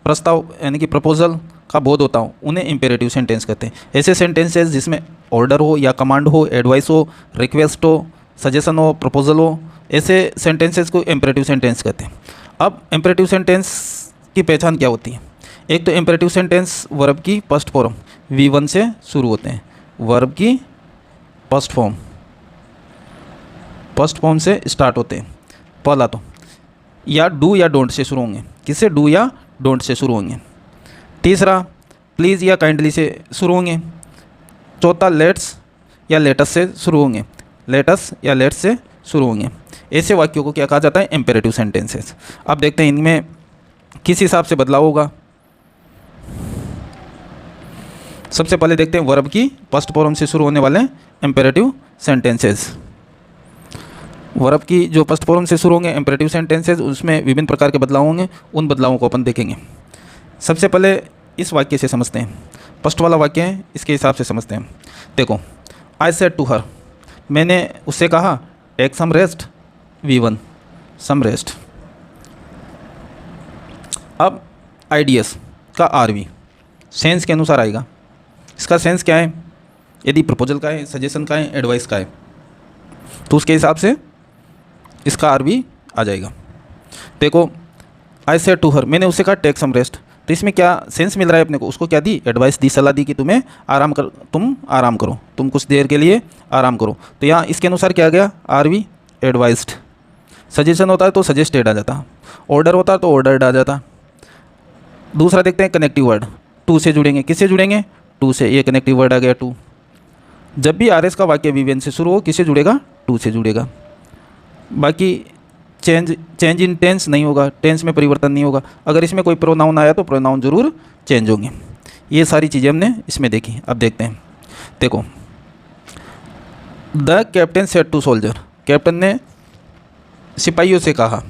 प्रस्ताव यानी कि प्रपोजल का बोध होता हो उन्हें इंपेरेटिव सेंटेंस कहते हैं। ऐसे सेंटेंसेस जिसमें ऑर्डर हो या कमांड हो, एडवाइस हो, रिक्वेस्ट हो, सजेशन हो, प्रपोजल हो, ऐसे सेंटेंसेस को इंपेरेटिव सेंटेंस कहते हैं। अब इंपेरेटिव सेंटेंस की पहचान क्या होती है। एक तो इंपेरेटिव सेंटेंस वर्ब की फर्स्ट फॉर्म V1 से शुरू होते हैं, वर्ब की फर्स्ट फॉर्म से स्टार्ट होते हैं। पहला तो या डू या डोंट से शुरू होंगे, किससे, डू या डोंट से शुरू होंगे। तीसरा प्लीज़ या काइंडली से शुरू होंगे। चौथा लेट्स या लेटस से शुरू होंगे, लेटस या लेट्स से शुरू होंगे। ऐसे वाक्यों को क्या कहा जाता है, इंपेरेटिव सेंटेंसेस। अब देखते हैं इनमें किस हिसाब से बदलाव होगा। सबसे पहले देखते हैं वर्ब की फर्स्ट फॉर्म से शुरू होने वाले इंपेरेटिव सेंटेंसेस। वर्ब की जो फर्स्ट फॉर्म से शुरू होंगे इंपेरेटिव सेंटेंसेस, उसमें विभिन्न प्रकार के बदलाव होंगे, उन बदलावों को अपन देखेंगे। सबसे पहले इस वाक्य से समझते हैं, फर्स्ट वाला वाक्य है, इसके हिसाब से समझते हैं। देखो, आई सेड टू हर, मैंने उससे कहा, take some rest, V1 some rest. अब IDS का RV सेंस के अनुसार आएगा। इसका सेंस क्या है, यदि प्रपोजल का है, सजेशन का है, एडवाइस का है, तो उसके हिसाब से इसका RV आ जाएगा। देखो, आई सेड टू हर, मैंने उससे कहा टेक सम रेस्ट, तो इसमें क्या सेंस मिल रहा है अपने को, उसको क्या दी, एडवाइस दी, सलाह दी कि तुम आराम करो, तुम कुछ देर के लिए आराम करो। तो यहाँ इसके अनुसार क्या आ गया, RV एडवाइस्ड। सजेशन होता है तो सजेस्टेड आ जाता, ऑर्डर होता है तो ऑर्डर्ड आ जाता। दूसरा देखते हैं कनेक्टिव वर्ड, टू से जुड़ेंगे, किससे जुड़ेंगे, टू से, ये कनेक्टिव वर्ड आ गया टू। जब भी RS का वाक्य V1 से शुरू हो, किससे जुड़ेगा, टू से जुड़ेगा। बाकी चेंज इन टेंस नहीं होगा, टेंस में परिवर्तन नहीं होगा। अगर इसमें कोई प्रोनाउन आया तो प्रोनाउन जरूर चेंज होंगे। ये सारी चीज़ें हमने इसमें देखी। अब देखते हैं, देखो, the captain said to soldier, captain ने सिपाहियों से कहा,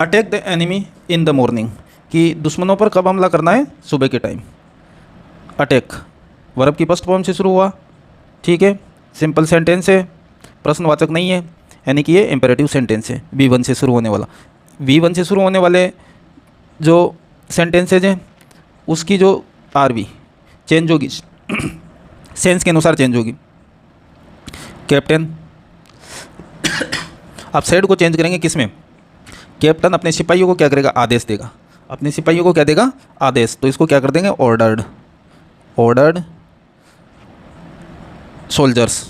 attack the enemy in the morning, कि दुश्मनों पर कब हमला करना है, सुबह के टाइम। अटैक वर्ब की फर्स्ट फॉर्म से शुरू हुआ, ठीक है, सिंपल सेंटेंस है, प्रश्नवाचक नहीं है, यानी कि ये इंपेरेटिव सेंटेंस है, V1 से शुरू होने वाला। V1 से शुरू होने वाले जो सेंटेंसेज हैं उसकी जो RV चेंज होगी, सेंस के अनुसार चेंज होगी। कैप्टन, आप सेड को चेंज करेंगे किस में, कैप्टन अपने सिपाहियों को क्या करेगा, आदेश देगा, अपने सिपाहियों को क्या देगा, आदेश, तो इसको क्या कर देंगे, ऑर्डर्ड सोल्जर्स,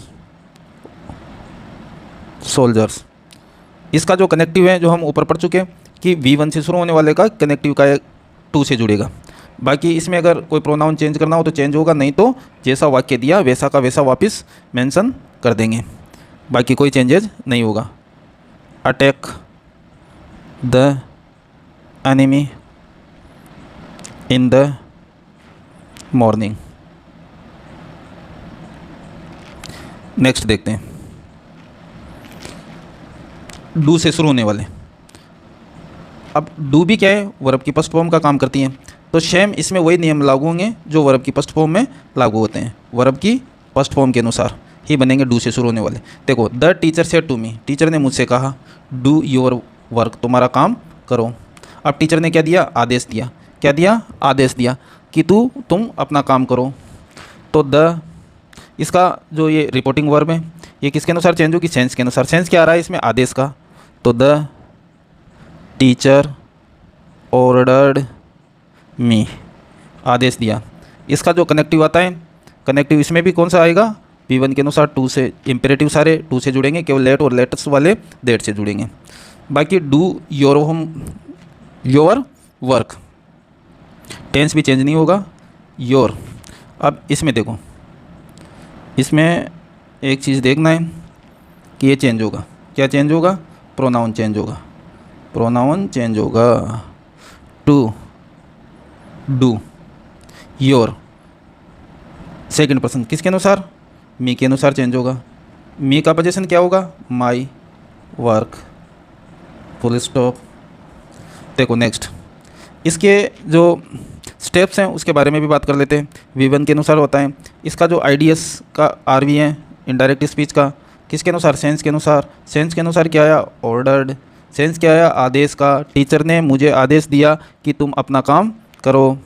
सोल्जर्स। इसका जो कनेक्टिव है जो हम ऊपर पढ़ चुके हैं कि V1 से शुरू होने वाले का कनेक्टिव का 2 से जुड़ेगा। बाकी इसमें अगर कोई प्रोनाउन चेंज करना हो तो चेंज होगा, नहीं तो जैसा वाक्य दिया वैसा का वैसा वापस मेंशन कर देंगे, बाकी कोई चेंजेज नहीं होगा। Attack the enemy in the morning. Next देखते हैं, डू से शुरू होने वाले। अब डू भी क्या है, वर्ब की फर्स्ट फॉर्म का काम करती है, तो सेम इसमें वही नियम लागू होंगे जो वर्ब की फर्स्ट फॉर्म में लागू होते हैं। वर्ब की फर्स्ट फॉर्म के अनुसार ही बनेंगे डू से शुरू होने वाले। देखो, the teacher said to me, teacher ने मुझसे कहा, डू योर वर्क, तुम्हारा काम करो। अब टीचर ने क्या दिया, आदेश दिया। क्या दिया, आदेश दिया कि तुम अपना काम करो। तो द, इसका जो ये रिपोर्टिंग वर्ब है ये किसके अनुसार चेंज होगी, सेंस के अनुसार। सेंस क्या आ रहा है इसमें, आदेश का। तो द टीचर ऑर्डर्ड मी, आदेश दिया। इसका जो कनेक्टिव आता है, कनेक्टिव इसमें भी कौन सा आएगा, V1 के अनुसार 2 से। इंपेरेटिव सारे 2 से जुड़ेंगे, केवल लेट और लेटेस्ट वाले देट से जुड़ेंगे। बाकी डू योर वर्क, टेंस भी चेंज नहीं होगा, योर। अब इसमें देखो, इसमें एक चीज़ देखना है कि ये चेंज होगा। क्या चेंज होगा, प्रोनाउन चेंज होगा, प्रोनाउन चेंज होगा। To, do, your, second person किसके अनुसार, मी के अनुसार चेंज होगा। मी का पोजीशन क्या होगा, माई वर्क, फुल स्टॉप। देखो नेक्स्ट, इसके जो स्टेप्स हैं उसके बारे में भी बात कर लेते हैं। V1 के अनुसार होता है। इसका जो IDS का RV है, इनडायरेक्ट स्पीच का, किसके अनुसार, सेंस के अनुसार। सेंस के अनुसार क्या आया, ऑर्डर्ड। सेंस क्या आया, आदेश का। टीचर ने मुझे आदेश दिया कि तुम अपना काम करो।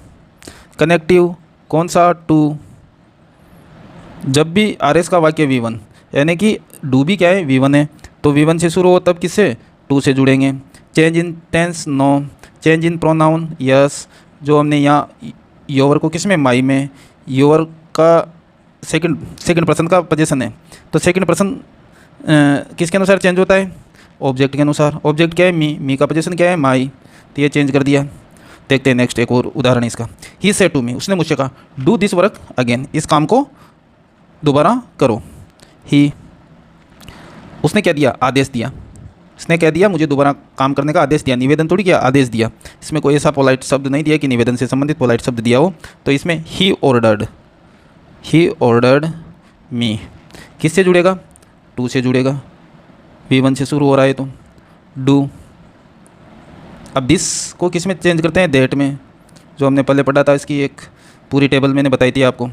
कनेक्टिव कौन सा, टू। जब भी RS का वाक्य V1, यानी कि डू भी क्या है, V1 है, तो V1 से शुरू हो तब किससे, 2 से जुड़ेंगे। Change in tense, no. Change in pronoun, yes. जो हमने यहाँ योर को किस में, माई में। योर का सेकंड पर्सन का पोजीशन है, तो सेकंड पर्सन किसके अनुसार चेंज होता है, ऑब्जेक्ट के अनुसार। ऑब्जेक्ट क्या है, मी का पोजीशन क्या है, माई, तो ये चेंज कर दिया। देखते हैं नेक्स्ट एक और उदाहरण इसका। ही सेड टू मी, उसने मुझसे कहा, डू दिस वर्क अगेन, इस काम को दोबारा करो। ही, उसने क्या दिया, आदेश दिया। इसने क्या दिया, मुझे दोबारा काम करने का आदेश दिया। निवेदन थोड़ी किया, आदेश दिया। इसमें कोई ऐसा पोलाइट शब्द नहीं दिया कि निवेदन से संबंधित पोलाइट शब्द दिया हो, तो इसमें ही ऑर्डर्ड मी किससे जुड़ेगा, 2 से जुड़ेगा। V1 से शुरू हो रहा है तो डू। अब दिस को किस में चेंज करते हैं, दैट में। जो हमने पहले पढ़ा था, इसकी एक पूरी टेबल मैंने बताई थी आपको।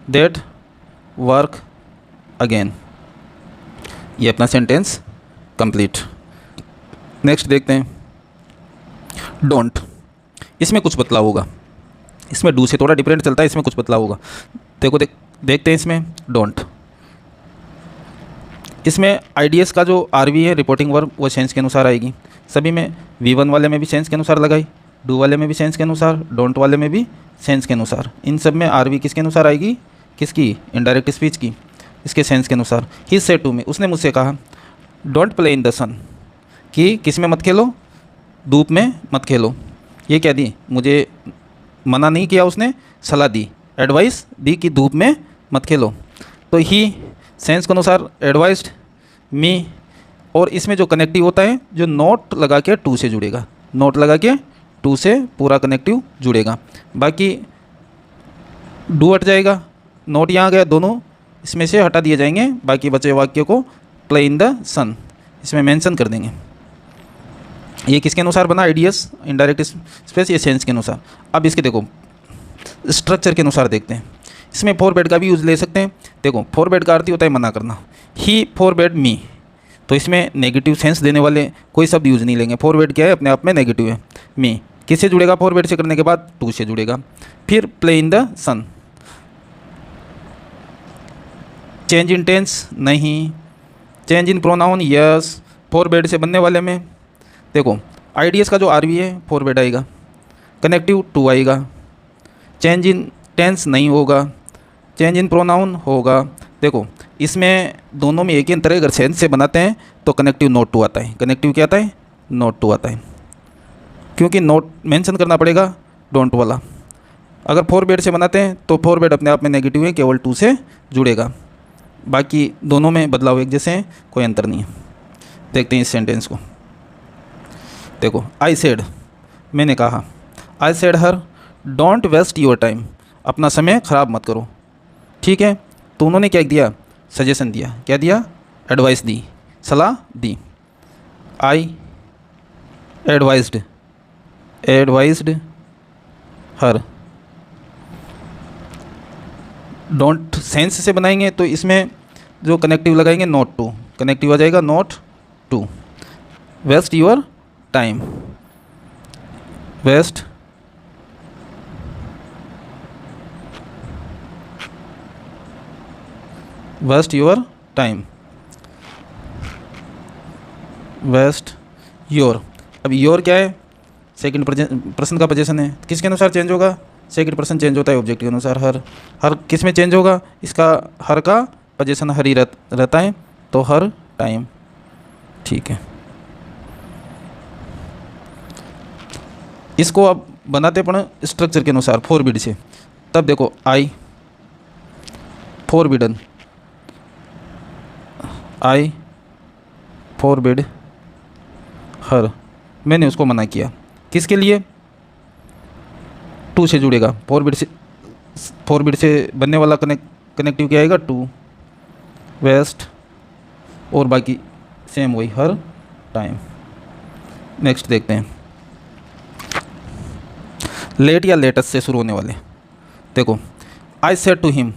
दैट वर्क अगेन, ये अपना सेंटेंस कंप्लीट। नेक्स्ट देखते हैं, डोंट। इसमें कुछ बदलाव होगा, इसमें डू से थोड़ा डिफरेंट चलता है, इसमें कुछ बदलाव होगा। देखो देखते हैं इसमें डोंट। इसमें IDS का जो RV है, रिपोर्टिंग वर्ब, वो सेंस के अनुसार आएगी। सभी में V1 वाले में भी सेंस के अनुसार लगाई, डू वाले में भी सेंस के अनुसार, डोंट वाले में भी सेंस के अनुसार। इन सब में RV किसके अनुसार आएगी, किसकी, इनडायरेक्ट स्पीच की, इसके सेंस के अनुसार। ही सेड टू मी, उसने मुझसे कहा, डोंट प्ले इन द सन, कि किस में मत खेलो, धूप में मत खेलो। ये क्या दी, मुझे मना नहीं किया उसने, सलाह दी, एडवाइस दी कि धूप में मत खेलो। तो ही सेंस के अनुसार एडवाइस्ड मी, और इसमें जो कनेक्टिव होता है, जो नोट लगा के 2 से जुड़ेगा, नोट लगा के 2 से पूरा कनेक्टिव जुड़ेगा। बाकी डू हट जाएगा, नोट यहाँ गया, दोनों इसमें से हटा दिए जाएंगे। बाकी बचे वाक्य को प्ले इन द सन इसमें मेंशन कर देंगे। ये किसके अनुसार बना, IDS, इनडायरेक्ट स्पेस, ये सेंस के अनुसार। अब इसके देखो स्ट्रक्चर के अनुसार देखते हैं। इसमें फॉरवर्ड का भी यूज़ ले सकते हैं। देखो, फॉरवर्ड का अर्थ होता है मना करना। ही फॉरवर्ड मी, तो इसमें नेगेटिव सेंस देने वाले कोई शब्द यूज़ नहीं लेंगे। फॉरवर्ड क्या है, अपने आप में नेगेटिव है। मी किससे जुड़ेगा, फॉरवर्ड से करने के बाद 2 से जुड़ेगा। फिर play in the sun, change in tense नहीं, change in pronoun yes, forward से बनने वाले में देखो IDS का जो RV है फॉरवर्ड आएगा, कनेक्टिव 2 आएगा, चेंज इन टेंस नहीं होगा, चेंज इन प्रोनाउन होगा। देखो इसमें दोनों में एक ही अंतर है, अगर सेंस से बनाते हैं तो कनेक्टिव नोट टू आता है। कनेक्टिव क्या आता है? नोट टू आता है, क्योंकि नोट मेंशन करना पड़ेगा डोंट वाला। अगर फॉरवर्ड से बनाते हैं तो फॉरवर्ड अपने आप में नेगेटिव है, केवल टू से जुड़ेगा, बाकी दोनों में बदलाव एक जैसे हैं, कोई अंतर नहीं है। देखते हैं इस सेंटेंस को। देखो, आई सेड, मैंने कहा, I said her don't waste your time, अपना समय ख़राब मत करो। ठीक है, तो उन्होंने क्या दिया? सजेशन दिया। क्या दिया? एडवाइस दी, सलाह दी। आई एडवाइज्ड हर, डोंट सेंस से बनाएंगे तो इसमें जो कनेक्टिव लगाएंगे नॉट टू, कनेक्टिव आ जाएगा not to. Waste your time, waste your time, waste your. अब योर क्या है? सेकंड पर्सन का पोजीशन है, किसके अनुसार चेंज होगा? सेकंड पर्सन चेंज होता है ऑब्जेक्ट के अनुसार। हर किस में चेंज होगा? इसका हर का पोजीशन हर ही रहता है, तो हर टाइम। ठीक है, इसको अब बनाते पड़े स्ट्रक्चर के अनुसार फॉरबिड से। तब देखो, आई फॉरबिडन, आई फॉरबिड हर, मैंने उसको मना किया। किसके लिए? टू से जुड़ेगा, फॉरबिड से बनने वाला कनेक्टिव क्या आएगा? टू, वेस्ट, और बाकी सेम वही, हर टाइम। नेक्स्ट देखते हैं, लेट या लेटेस्ट से शुरू होने वाले। देखो, I said to him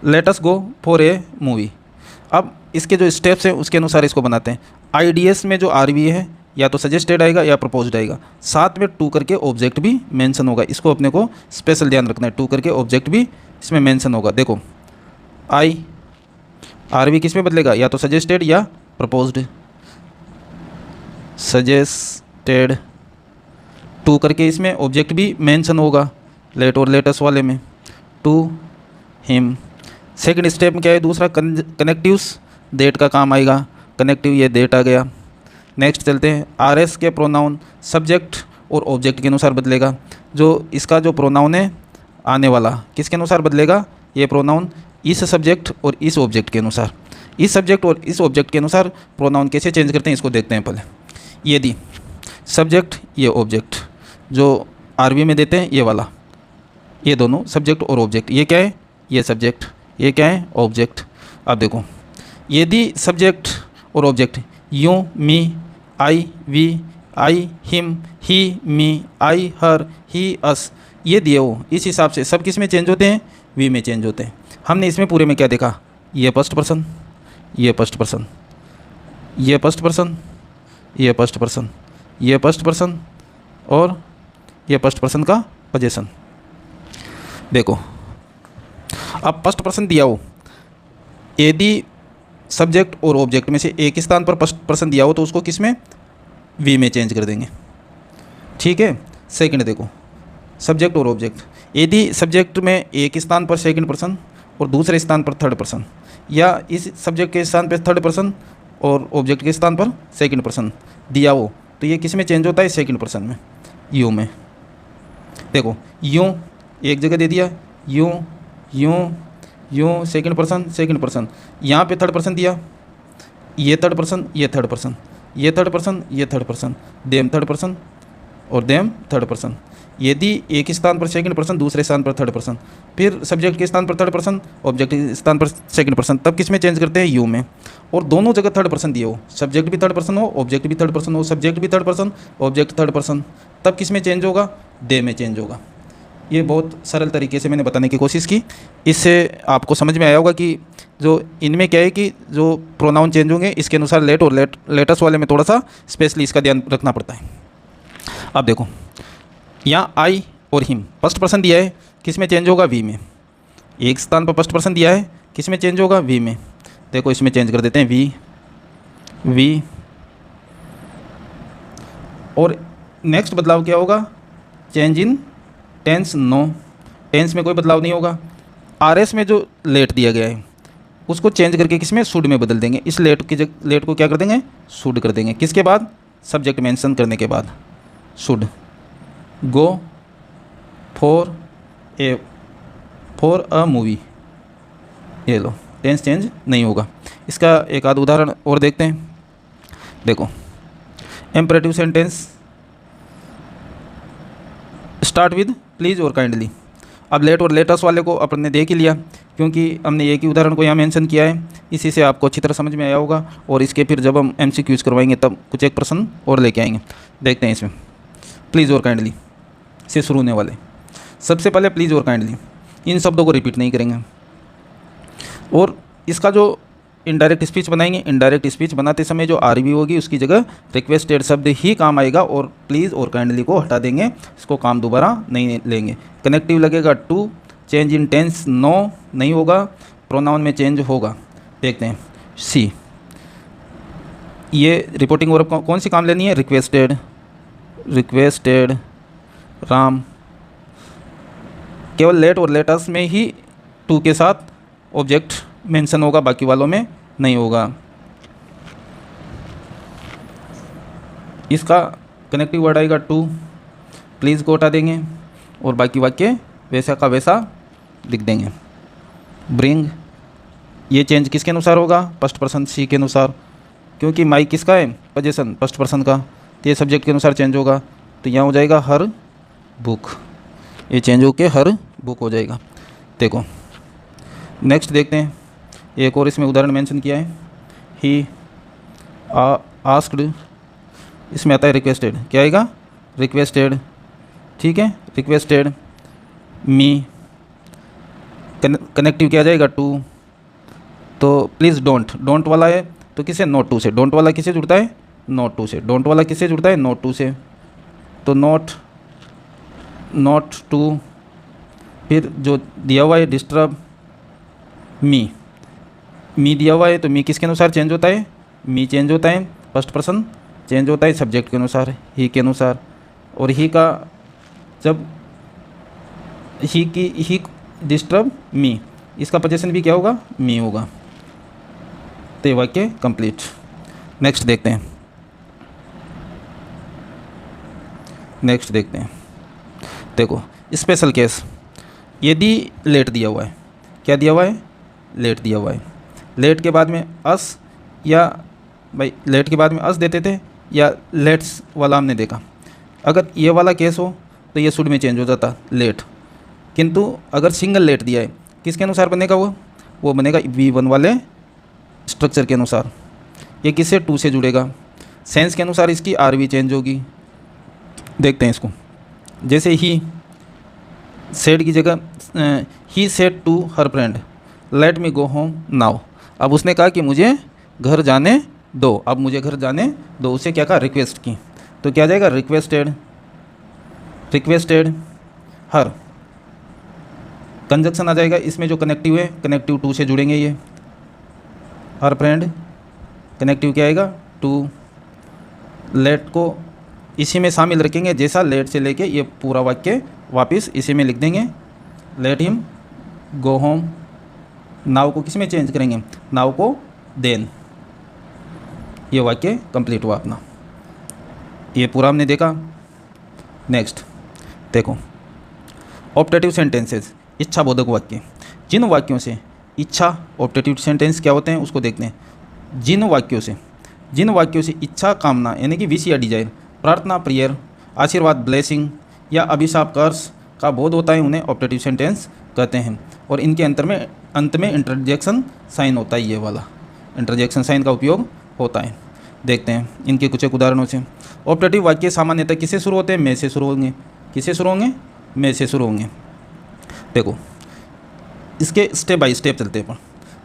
let us go for a movie. अब इसके जो स्टेप्स हैं उसके अनुसार इसको बनाते हैं। आईडीएस में जो आरवी है या तो सजेस्टेड आएगा या प्रपोज्ड आएगा, साथ में टू करके ऑब्जेक्ट भी मेंशन होगा। इसको अपने को स्पेशल ध्यान रखना है, टू करके ऑब्जेक्ट भी इसमें मेंशन होगा। देखो, आई आरवी किस में बदलेगा? या तो सजेस्टेड या प्रपोज्ड। सजेस्टेड, टू करके इसमें ऑब्जेक्ट भी मेंशन होगा, लेट और लेटेस्ट वाले में, टू हिम। सेकंड स्टेप में क्या है? दूसरा कनेक्टिव्स, डेट का काम आएगा, कनेक्टिव ये डेट आ गया। नेक्स्ट चलते हैं, आरएस के प्रोनाउन सब्जेक्ट और ऑब्जेक्ट के अनुसार बदलेगा। जो इसका जो प्रोनाउन है आने वाला, किसके अनुसार बदलेगा? ये प्रोनाउन इस सब्जेक्ट और इस ऑब्जेक्ट के अनुसार। इस सब्जेक्ट और इस ऑब्जेक्ट के अनुसार प्रोनाउन कैसे चेंज करते हैं इसको देखते हैं पहले। ये दी सब्जेक्ट, ये ऑब्जेक्ट, जो आरवी में देते हैं ये वाला, ये दोनों सब्जेक्ट और ऑब्जेक्ट। ये क्या है? ये सब्जेक्ट, ये क्या है? ऑब्जेक्ट। अब देखो, ये दी सब्जेक्ट और object, you, me, I, we, I, him, he, me, I, her, he, us, ये दिए हो। इस हिसाब से सब किस में चेंज होते हैं? वी में चेंज होते हैं। हमने इसमें पूरे में क्या देखा? ये फर्स्ट पर्सन, ये फर्स्ट पर्सन, ये फर्स्ट पर्सन, ये फर्स्ट पर्सन, ये फर्स्ट पर्सन, और ये फर्स्ट पर्सन का पोजीशन। देखो, अब फर्स्ट पर्सन दिया हो, यदि सब्जेक्ट और ऑब्जेक्ट में से एक स्थान पर फर्स्ट पर्सन दिया हो तो उसको किस में? वी में चेंज कर देंगे। ठीक है। सेकंड देखो, सब्जेक्ट और ऑब्जेक्ट, यदि सब्जेक्ट में एक स्थान पर सेकंड पर्सन और दूसरे स्थान पर थर्ड पर्सन, या इस सब्जेक्ट के स्थान पर थर्ड पर्सन और ऑब्जेक्ट के स्थान पर सेकंड पर्सन दिया हो तो ये किस में चेंज होता है? सेकंड पर्सन में, यू में। देखो, यूँ एक जगह दे दिया, यूँ यूँ यूँ, सेकंड पर्सन, यहाँ पे थर्ड पर्सन दिया, ये थर्ड पर्सन, ये थर्ड पर्सन, ये थर्ड पर्सन, ये third person, them third person और देम थर्ड पर्सन। यदि एक स्थान पर सेकंड पर्सन, दूसरे स्थान पर थर्ड पर्सन, फिर सब्जेक्ट के स्थान पर थर्ड पर्सन, ऑब्जेक्ट के स्थान पर सेकंड पर्सन, तब किस में चेंज करते हैं? यू में। और दोनों जगह थर्ड पर्सन दिए हो, सब्जेक्ट भी थर्ड पर्सन हो, ऑब्जेक्ट भी थर्ड पर्सन हो, सब्जेक्ट भी third person, object third person, तब किस में चेंज होगा? दे में चेंज होगा। ये बहुत सरल तरीके से मैंने बताने की कोशिश की। इससे आपको समझ में आया होगा कि जो इनमें क्या है कि जो प्रोनाउन चेंज होंगे इसके अनुसार लेट और लेटेस्ट वाले में थोड़ा सा स्पेशली इसका ध्यान रखना पड़ता है। अब देखो, यहाँ आई और हिम फर्स्ट पर्सन दिया है, किस में चेंज होगा? वी में। एक स्थान पर फर्स्ट पर्सन दिया है, किस में चेंज होगा? वी में। देखो, इसमें चेंज कर देते हैं वी। और नेक्स्ट बदलाव क्या होगा? Change in tense, no, tense में कोई बदलाव नहीं होगा। आरएस में जो लेट दिया गया है, उसको चेंज करके किस में, शुड में बदल देंगे। इस लेट की लेट को क्या कर देंगे, शुड कर देंगे। किसके बाद, सब्जेक्ट मेंशन करने के बाद। Should go for a movie, ये लो, टेंस चेंज नहीं होगा। इसका एक आध उदाहरण और देखते हैं। देखो, imperative sentence start with please और काइंडली। अब लेट और लेटस वाले को अपन ने देख ही लिया, क्योंकि हमने एक ही उदाहरण को यहाँ मेंशन किया है। इसी से आपको अच्छी तरह समझ में आया होगा, और इसके फिर जब हम MCQs करवाएंगे तब कुछ एक प्रश्न और लेके आएंगे। देखते हैं इसमें प्लीज़ और काइंडली से शुरू होने वाले। सबसे पहले प्लीज़ और काइंडली, इन शब्दों को रिपीट नहीं करेंगे। और इसका जो इनडायरेक्ट स्पीच बनाएंगे, इनडायरेक्ट स्पीच बनाते समय जो RV होगी उसकी जगह रिक्वेस्टेड शब्द ही काम आएगा, और प्लीज़ और काइंडली को हटा देंगे, इसको काम दोबारा नहीं लेंगे। कनेक्टिव लगेगा to, change in tense no नहीं होगा, प्रोनाउन में चेंज होगा। देखते हैं सी, ये रिपोर्टिंग वर्ब कौन सी काम लेनी है, रिक्वेस्टेड, रिक्वेस्टेड राम। केवल लेट और लेटस में ही टू के साथ ऑब्जेक्ट मेंशन होगा, बाकी वालों में नहीं होगा। इसका कनेक्टिव वर्ड आएगा टू, प्लीज़ को हटा देंगे और बाकी वाक्य वैसा का वैसा लिख देंगे। ब्रिंग, ये चेंज किसके अनुसार होगा, फर्स्ट पर्सन सी के अनुसार, क्योंकि माई किसका है, पोजीशन फर्स्ट पर्सन का, तो ये सब्जेक्ट के अनुसार चेंज होगा। तो यहाँ हो जाएगा हर बुक, ये चेंज होके हर बुक हो जाएगा। देखो नेक्स्ट देखते हैं, एक और इसमें उदाहरण मेंशन किया है। ही आस्क्ड, इसमें आता है रिक्वेस्टेड, क्या आएगा, रिक्वेस्टेड, ठीक है, रिक्वेस्टेड मी। कनेक्टिव क्या जाएगा, टू। तो प्लीज़ डोंट, डोंट वाला है तो किसे, नोट टू से। डोंट वाला किसे जुड़ता है, नोट टू से। डोंट वाला किसे जुड़ता है, नोट टू से। तो नोट टू, फिर जो दिया हुआ है डिस्टर्ब मी, मी दिया हुआ है तो मी किसके अनुसार चेंज होता है, मी चेंज होता है, फर्स्ट पर्सन चेंज होता है सब्जेक्ट के अनुसार, ही के अनुसार। और ही का जब ही डिस्टर्ब मी, इसका पोजीशन भी क्या होगा, मी होगा। तो ये वाक्य कंप्लीट। नेक्स्ट देखते हैं, नेक्स्ट देखते हैं। देखो स्पेशल केस, यदि लेट दिया हुआ है, क्या दिया हुआ है, लेट दिया हुआ है। लेट के बाद में अस, या भाई लेट के बाद में अस देते थे, या लेट्स वाला हमने देखा। अगर ये वाला केस हो तो ये शुड में चेंज हो जाता लेट, किंतु अगर सिंगल लेट दिया है किसके अनुसार बनेगा, वो बनेगा V1 वाले स्ट्रक्चर के अनुसार। ये किससे, टू से जुड़ेगा। सेंस के अनुसार इसकी RV चेंज होगी। देखते हैं इसको, जैसे ही सेड की जगह he said to her friend let me go home now. अब उसने कहा कि मुझे घर जाने दो, अब मुझे घर जाने दो, उसे क्या कहा, रिक्वेस्ट की। तो क्या जाएगा, रिक्वेस्टेड, रिक्वेस्टेड हर। कंजक्शन आ जाएगा इसमें, जो कनेक्टिव है, कनेक्टिव टू से जुड़ेंगे ये, हर फ्रेंड, कनेक्टिव क्या आएगा, टू। लेट को इसी में शामिल रखेंगे, जैसा लेट से लेके ये पूरा वाक्य वापस इसी में लिख देंगे। Let him go home, now को किस में चेंज करेंगे, नाउ को देन। ये वाक्य कंप्लीट हुआ अपना, ये पूरा हमने देखा। नेक्स्ट देखो ऑप्टेटिव सेंटेंसेस, इच्छा बोधक वाक्य। जिन वाक्यों से इच्छा, ऑप्टेटिव सेंटेंस क्या होते हैं उसको देखते हैं। जिन वाक्यों से इच्छा, कामना यानी कि विश या डिजायर, प्रार्थना प्रेयर, आशीर्वाद ब्लेसिंग या अभिशाप कर्स का बोध होता है, उन्हें ऑप्टेटिव सेंटेंस कहते हैं। और इनके अंत में इंटरजेक्शन साइन होता है, ये वाला इंटरजेक्शन साइन का उपयोग होता है। देखते हैं इनके कुछ एक उदाहरणों से। ऑप्टेटिव वाक्य सामान्यतः किससे शुरू होते हैं, में से शुरू होंगे। किससे शुरू होंगे, में से शुरू होंगे। देखो इसके स्टेप बाय स्टेप चलते हैं।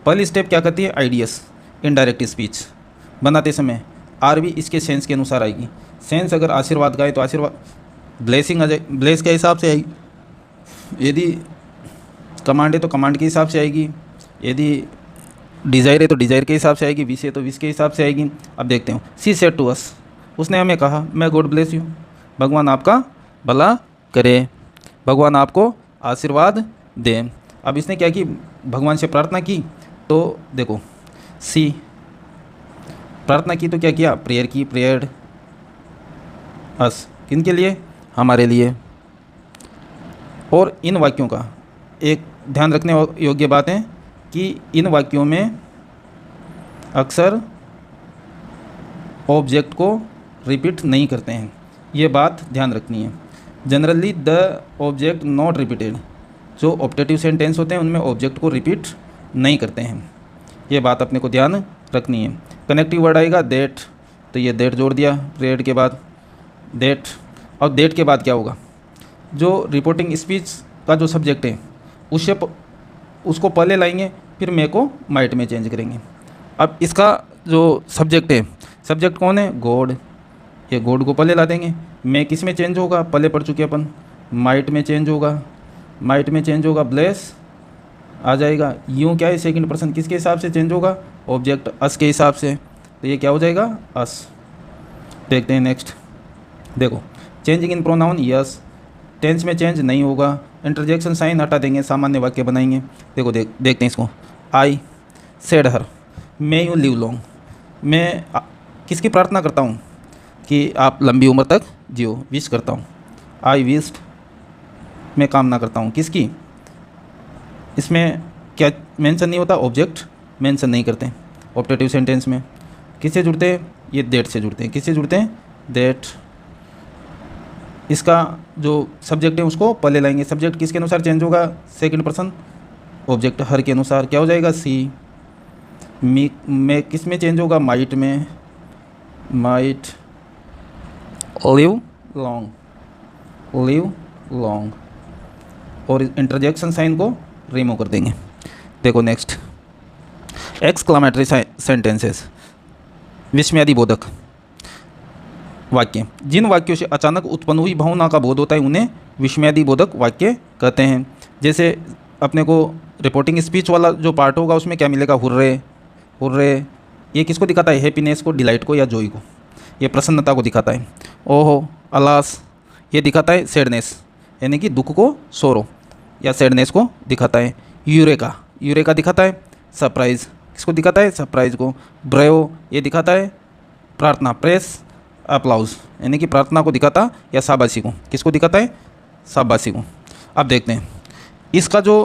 पहली स्टेप क्या कहती है, आइडियस इनडायरेक्ट स्पीच बनाते समय RV इसके सेंस के अनुसार आएगी। सेंस अगर आशीर्वाद का है तो आशीर्वाद, ब्लेसिंग आ जाए, ब्लेस के हिसाब से आएगी। यदि कमांड है तो कमांड के हिसाब से आएगी। यदि डिज़ायर है तो डिज़ायर के हिसाब से आएगी। विश है तो विश के हिसाब से आएगी। अब देखते हो, सी सेड टू अस, उसने हमें कहा, मैं गॉड ब्लेस यू, भगवान आपका भला करे, भगवान आपको आशीर्वाद दे। अब इसने क्या की, भगवान से प्रार्थना की, तो तो देखो सी प्रार्थना की तो क्या किया, प्रेयर की, प्रेयर्ड अस, किन के लिए, हमारे लिए। और इन वाक्यों का एक ध्यान रखने योग्य बात है कि इन वाक्यों में अक्सर ऑब्जेक्ट को रिपीट नहीं करते हैं, ये बात ध्यान रखनी है। Generally the object not repeated, जो ऑप्टेटिव सेंटेंस होते हैं उनमें ऑब्जेक्ट को रिपीट नहीं करते हैं, ये बात अपने को ध्यान रखनी है। कनेक्टिव वर्ड आएगा दैट, तो ये दैट जोड़ दिया पीरियड के बाद दैट। और दैट के बाद क्या होगा, जो रिपोर्टिंग स्पीच का जो सब्जेक्ट है उसको पहले लाएंगे, फिर मे को माइट में चेंज करेंगे। अब इसका जो सब्जेक्ट है, सब्जेक्ट कौन है, गॉड, ये गॉड को पहले ला देंगे। मे किस में चेंज होगा, पहले पढ़ चुके अपन, माइट में चेंज होगा, माइट में चेंज होगा, ब्लेस आ जाएगा। यूँ क्या है, सेकंड पर्सन किसके हिसाब से चेंज होगा, ऑब्जेक्ट अस के हिसाब से, तो ये क्या हो जाएगा, अस। देखते हैं नेक्स्ट, देखो changing in pronoun yes, tense में चेंज नहीं होगा, इंटरजेक्शन साइन हटा देंगे, सामान्य वाक्य बनाएंगे। देखो देखते हैं इसको, आई said her may you live long, मैं किसकी प्रार्थना करता हूँ कि आप लंबी उम्र तक जियो, विश करता हूँ। आई विश्ड, मैं कामना करता हूँ, किसकी, इसमें क्या मेंशन नहीं होता, ऑब्जेक्ट मेंशन नहीं करते ऑप्टेटिव सेंटेंस में। किससे जुड़ते हैं, ये दैट से जुड़ते हैं, किससे जुड़ते हैं, दैट। इसका जो सब्जेक्ट है उसको पहले लाएंगे, सब्जेक्ट किसके अनुसार चेंज होगा, सेकंड पर्सन ऑब्जेक्ट हर के अनुसार, क्या हो जाएगा, सी। मी में किस में चेंज होगा, माइट में, might live long, live long, और इंटरजेक्शन साइन को रिमूव कर देंगे। देखो नेक्स्ट, एक्सक्लामेटरी सेंटेंसेस, विस्मयादि बोधक वाक्य, जिन वाक्यों से अचानक उत्पन्न हुई भावना का बोध होता है उन्हें विस्मयादि बोधक वाक्य कहते हैं। जैसे अपने को रिपोर्टिंग स्पीच वाला जो पार्ट होगा उसमें क्या मिलेगा, हुर्रे, हुर्रे, ये किसको दिखाता है, हैप्पीनेस को, डिलाइट को या जॉय को, ये प्रसन्नता को दिखाता है। ओहो, अलास, ये दिखाता है सैडनेस, यानी कि दुख को, सोरो या सैडनेस को दिखाता है। यूरेका, यूरेका दिखाता है सरप्राइज़, किसको दिखाता है, सरप्राइज़ को। ब्रेवो, ये दिखाता है प्रार्थना, प्रेस, अप्लाउज, यानी कि प्रार्थना को दिखाता या शाबाशी को, किसको दिखाता है, शाबाशी को। अब देखते हैं इसका जो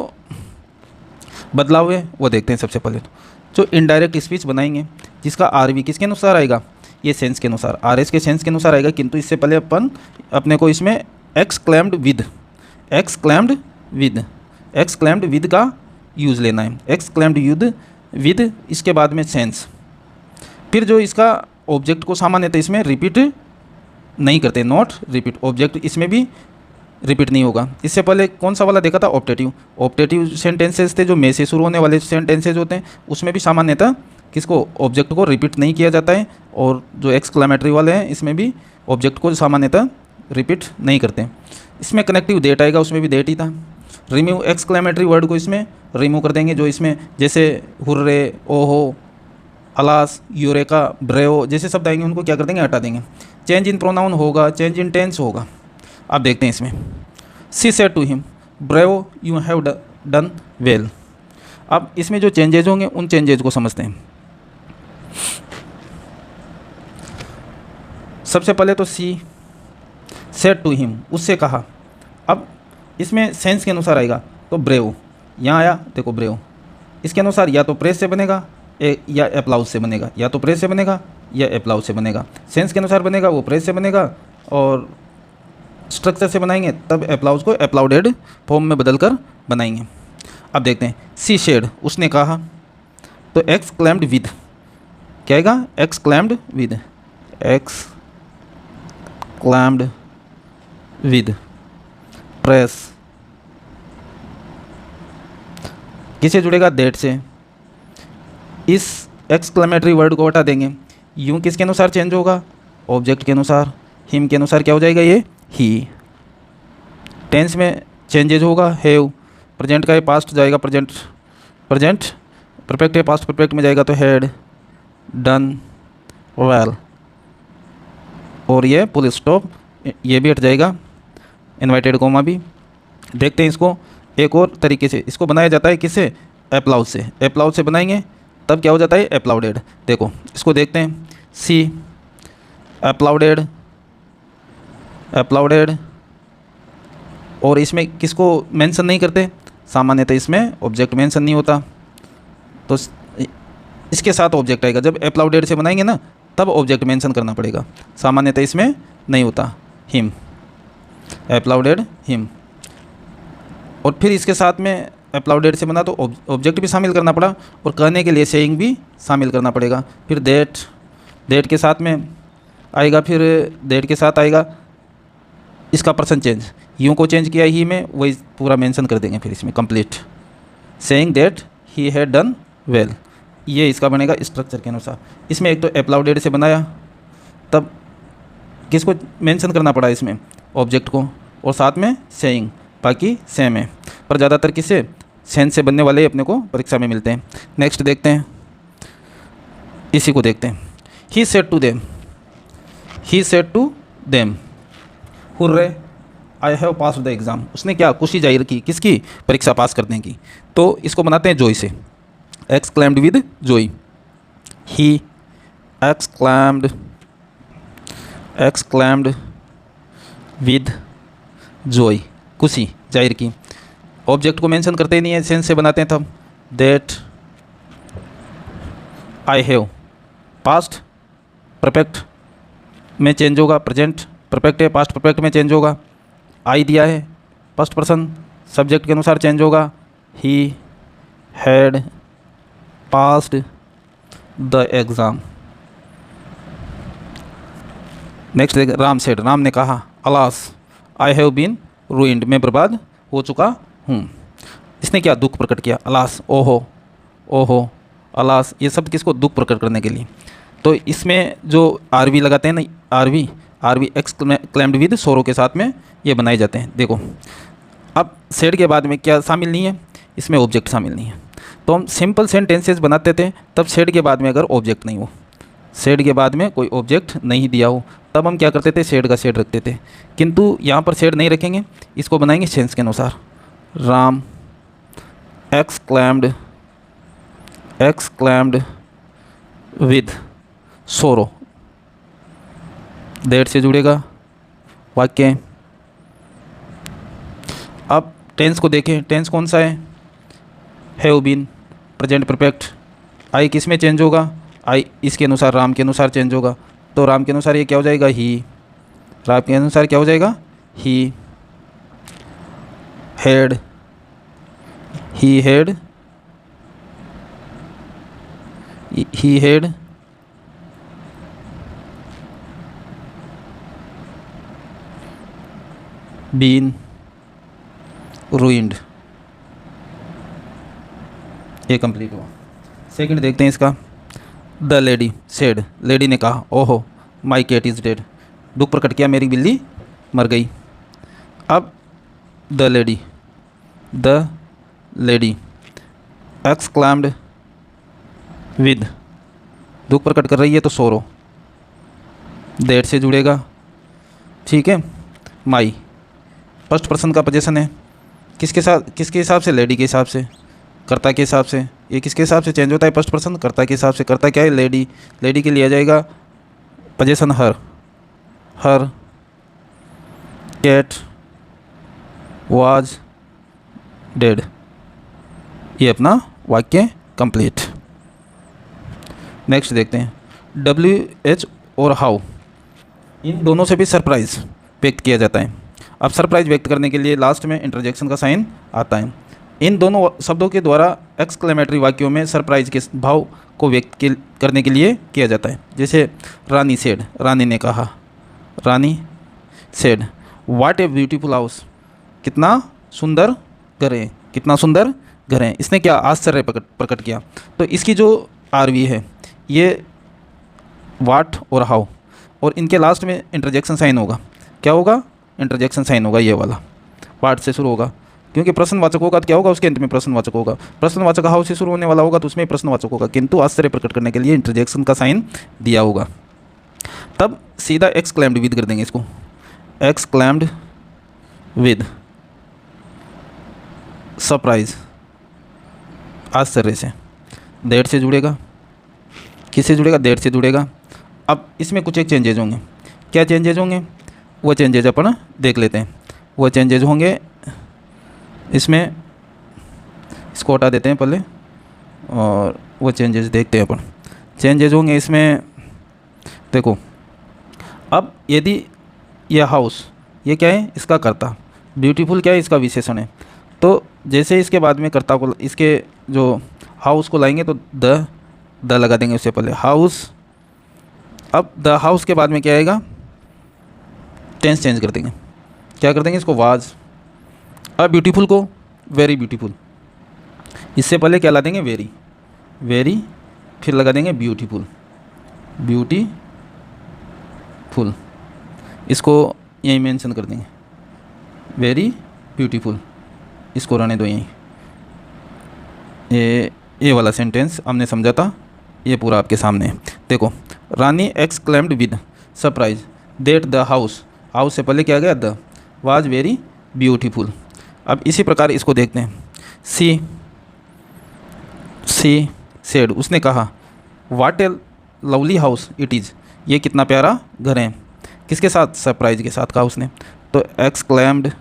बदलाव है वो देखते हैं। सबसे पहले तो जो इनडायरेक्ट स्पीच बनाएंगे जिसका आरवी किसके अनुसार आएगा, ये सेंस के अनुसार, आरएस के सेंस के अनुसार आएगा, किंतु इससे पहले अपने को इसमें exclaimed with, exclaimed with, exclaimed with का यूज़ लेना है, एक्सक्लेम्ड विद, इसके बाद में सेंस। फिर जो इसका ऑब्जेक्ट को सामान्यतः इसमें रिपीट नहीं करते, नॉट रिपीट, ऑब्जेक्ट इसमें भी रिपीट नहीं होगा। इससे पहले कौन सा वाला देखा था, ऑप्टेटिव, ऑप्टेटिव सेंटेंसेस थे जो मे से शुरू होने वाले सेंटेंसेज होते हैं, उसमें भी सामान्यतः किसको, ऑब्जेक्ट को रिपीट नहीं किया जाता है। और जो एक्सक्लेमेटरी वाले हैं इसमें भी ऑब्जेक्ट को सामान्यतः रिपीट नहीं करते। इसमें कनेक्टिव दैट आएगा, उसमें भी दैट ही था। रिमूव एक्सक्लेमेटरी वर्ड को इसमें रिमूव कर देंगे, जो इसमें जैसे हुर्रे, ओहो, अलास, यूरेका, ब्रेवो जैसे शब्द आएंगे उनको क्या कर देंगे, हटा देंगे। चेंज इन प्रोनाउन होगा, चेंज इन टेंस होगा। अब देखते हैं इसमें, she said to him bravo you have done well. अब इसमें जो चेंजेज होंगे उन चेंजेज को समझते हैं। सबसे पहले तो सी सेड टू हिम, उससे कहा। अब इसमें सेंस के अनुसार आएगा, तो ब्रेव यहाँ आया, देखो ब्रेव, इसके अनुसार या तो प्रेस से बनेगा या अप्लाउज से बनेगा, या तो प्रेस से बनेगा या अप्लाउज से बनेगा। सेंस के अनुसार बनेगा वो प्रेस से बनेगा, और स्ट्रक्चर से बनाएंगे तब अप्लाउज को अप्लाउडेड फॉर्म में बदलकर बनाएंगे। अब देखते हैं, सी शेड, उसने कहा, तो एक्सक्लेम्ड विद क्या आएगा, exclaimed with, exclaimed with, press किसे जुड़ेगा, दैट से। इस एक्सक्लेमेटरी वर्ड को हटा देंगे। यूँ किसके अनुसार चेंज होगा, ऑब्जेक्ट के अनुसार। हिम के अनुसार क्या हो जाएगा, ये ही। टेंस में चेंजेज होगा, हैव, प्रेजेंट का ये पास्ट जाएगा, प्रेजेंट परफेक्ट है, पास्ट परफेक्ट में जाएगा तो हैड डन वेल, और ये फुल स्टॉप ये भी हट जाएगा, इन्वर्टेड कोमा भी। देखते हैं इसको एक और तरीके से, इसको बनाया जाता है किससे, एप्लाउड से बनाएंगे तब क्या हो जाता है एप्लाउडेड। देखो इसको देखते हैं, सी एप्लाउडेड, और इसमें किसको मेंशन नहीं करते, सामान्यतः इसमें ऑब्जेक्ट मेंशन नहीं होता, तो इसके साथ ऑब्जेक्ट आएगा। जब एप्लाउडेड से बनाएंगे ना तब ऑब्जेक्ट मेंशन करना पड़ेगा, सामान्यतः इसमें नहीं होता। हिम, एप्लाउडेड हिम, और फिर इसके साथ में एप्लाउडेड से बना तो ऑब्जेक्ट भी शामिल करना पड़ा, और कहने के लिए सेइंग भी शामिल करना पड़ेगा। फिर देट के साथ में आएगा, फिर देट के साथ आएगा इसका पर्सन चेंज, यूँ को चेंज किया ही में, वही पूरा मेंशन कर देंगे फिर इसमें complete, saying that he had done well. ये इसका बनेगा स्ट्रक्चर के अनुसार। इसमें एक तो एप्लाउडेड से बनाया तब किसको मेंशन करना पड़ा इसमें, ऑब्जेक्ट को, और साथ में सेइंग, बाकी सेम है, पर ज़्यादातर किससे सेंस से बनने वाले अपने को परीक्षा में मिलते हैं। नेक्स्ट देखते हैं, इसी को देखते हैं। He said to them hurray I have passed the exam. उसने क्या खुशी जाहिर की, किसकी, परीक्षा पास करने की। तो इसको बनाते हैं जॉय से, exclaimed with Joy. He exclaimed with Joy, खुशी जाहिर की। ऑब्जेक्ट को मेंशन करते ही नहीं है, सेंस से बनाते हैं तब। That I have, past perfect में चेंज होगा, प्रेजेंट परफेक्ट है, पास्ट परफेक्ट में चेंज होगा। आई दिया है, फर्स्ट पर्सन सब्जेक्ट के अनुसार चेंज होगा। He had passed the exam. Next देख, राम सेड, राम ने कहा, alas I have been ruined, मैं बर्बाद हो चुका हूँ। इसने क्या दुख प्रकट किया, अलास, ओहो अलास, ये शब्द किसको, दुख प्रकट करने के लिए। तो इसमें जो आरवी लगाते हैं ना, आरवी एक्सक्लेम्ड विद सोरो के साथ में ये बनाए जाते हैं। देखो अब सेड के बाद में क्या शामिल नहीं है, इसमें ऑब्जेक्ट शामिल नहीं है, तो हम सिंपल सेंटेंसेस बनाते थे तब सेड के बाद में अगर ऑब्जेक्ट नहीं हो, सेड के बाद में कोई ऑब्जेक्ट नहीं दिया हो, तब हम क्या करते थे, सेड का सेड रखते थे। किंतु यहाँ पर सेड नहीं रखेंगे, इसको बनाएंगे सेंस के अनुसार। राम एक्सक्लेम्ड विद सोरो, दैट से जुड़ेगा वाक्य। अब टेंस को देखें, टेंस कौन सा है, हैव बीन, प्रेजेंट परफेक्ट। आई किस में चेंज होगा, आई इसके अनुसार, राम के अनुसार चेंज होगा, तो राम के अनुसार ये क्या हो जाएगा, ही। राम के अनुसार क्या हो जाएगा, ही हैड बीन रूइंड। ये कंप्लीट हुआ। सेकंड देखते हैं इसका, द लेडी सेड, लेडी ने कहा, ओहो माई कैट इज़ डेड, दुख प्रकट किया, मेरी बिल्ली मर गई। अब द लेडी एक्सक्लेम्ड विद, दुख प्रकट कर रही है तो सोरो, दैट से जुड़ेगा, ठीक है। माई फर्स्ट पर्सन का पोजीशन है, किसके साथ, किसके हिसाब से, लेडी के हिसाब से, कर्ता के हिसाब से। ये किसके हिसाब से चेंज होता है, फर्स्ट पर्सन, कर्ता के हिसाब से। कर्ता क्या है, लेडी, लेडी के लिए आ जाएगा position her cat was dead. ये अपना वाक्य कंप्लीट। नेक्स्ट देखते हैं, WH और हाउ, इन दोनों से भी सरप्राइज़ व्यक्त किया जाता है। अब सरप्राइज़ व्यक्त करने के लिए लास्ट में इंटरजेक्शन का साइन आता है। इन दोनों शब्दों के द्वारा एक्सक्लेमेटरी वाक्यों में सरप्राइज के भाव को व्यक्त करने के लिए किया जाता है। जैसे रानी सेड, रानी ने कहा, Rani said what a beautiful house, कितना सुंदर घर है, कितना सुंदर घर है। इसने क्या आश्चर्य प्रकट किया। तो इसकी जो आरवी है ये वाट और हाउ, और इनके लास्ट में इंटरजेक्शन साइन होगा। क्या होगा, इंटरजेक्शन साइन होगा ये वाला, वाट से शुरू होगा, क्योंकि प्रश्नवाचक होगा तो क्या होगा, उसके अंत में प्रश्नवाचक होगा। प्रश्नवाचक हाउ से शुरू होने वाला होगा तो उसमें प्रश्नवाचक होगा, किंतु आश्चर्य प्रकट करने के लिए इंटरजेक्शन का साइन दिया होगा। तब सीधा एक्सक्लेम्ड विद कर देंगे इसको, एक्सक्लेम्ड विद सरप्राइज, आश्चर्य से, दैट से जुड़ेगा, किससे जुड़ेगा, दैट से जुड़ेगा। अब इसमें कुछ एक चेंजेज होंगे। क्या चेंजेज होंगे, वो चेंजेज अपन देख लेते हैं। वो चेंजेज होंगे इसमें, इसको हटा देते हैं पहले और वो चेंजेस देखते हैं अपन। चेंजेज होंगे इसमें, देखो अब यदि यह हाउस, ये क्या है, इसका कर्ता, ब्यूटीफुल क्या है, इसका विशेषण है। तो जैसे इसके बाद में कर्ता को, इसके जो हाउस को लाएंगे तो द लगा देंगे उससे पहले, हाउस। अब द हाउस के बाद में क्या आएगा, टेंस चेंज कर देंगे। क्या कर देंगे, इसको वाज। अब ब्यूटीफुल को वेरी ब्यूटीफुल, इससे पहले क्या ला देंगे, वेरी, वेरी, फिर लगा देंगे ब्यूटीफुल, ब्यूटीफुल, इसको यहीं मेंशन कर देंगे, वेरी ब्यूटीफुल, इसको रहने दो यहीं। ये वाला सेंटेंस हमने समझा था, ये पूरा आपके सामने है। देखो, Rani exclaimed with surprise that the house, house से पहले क्या गया, द, वाज वेरी ब्यूटीफुल। अब इसी प्रकार इसको देखते हैं। सी सेड, उसने कहा, what A lovely house it is, ये कितना प्यारा घर है। किसके साथ, सरप्राइज के साथ कहा उसने। तो एक्सक्लेम्ड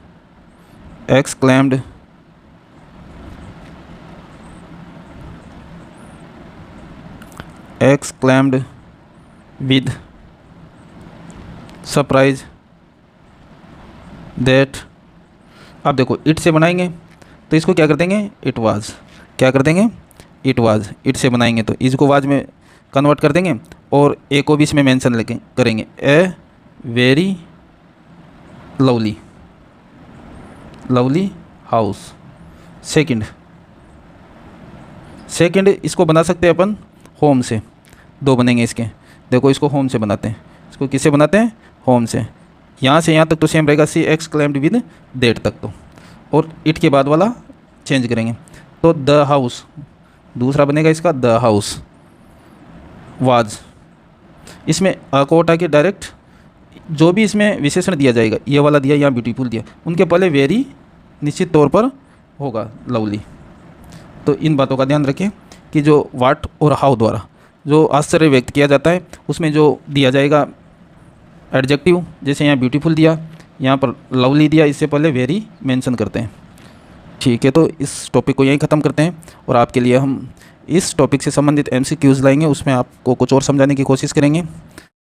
विद सरप्राइज दैट। अब देखो, इट से बनाएंगे तो इसको क्या कर देंगे, इट वाज। क्या कर देंगे, इट वाज। इट से बनाएंगे तो इसको वाज में कन्वर्ट कर देंगे और ए को भी इसमें मेंशन लेके करेंगे, a very lovely house. Second इसको बना सकते हैं अपन होम से, दो बनेंगे इसके। देखो, इसको होम से बनाते हैं, इसको किससे बनाते हैं, होम से। यहाँ से यहाँ तक तो सेम रहेगा, सी एक्सक्लेम्ड विद दैट तक तो, और इट के बाद वाला चेंज करेंगे। तो द हाउस दूसरा बनेगा इसका, द हाउस वाज। इसमें अ को हटा के डायरेक्ट जो भी इसमें विशेषण दिया जाएगा, ये वाला दिया या ब्यूटीफुल दिया, उनके पहले वेरी निश्चित तौर पर होगा, लवली। तो इन बातों का ध्यान रखें कि जो वाट और हाउ द्वारा जो आश्चर्य व्यक्त किया जाता है, उसमें जो दिया जाएगा एडजेक्टिव, जैसे यहाँ ब्यूटीफुल दिया, यहाँ पर लवली दिया, इससे पहले वेरी मेंशन करते हैं। ठीक है, तो इस टॉपिक को यहीं ख़त्म करते हैं और आपके लिए हम इस टॉपिक से संबंधित MCQs लाएंगे, उसमें आपको कुछ और समझाने की कोशिश करेंगे।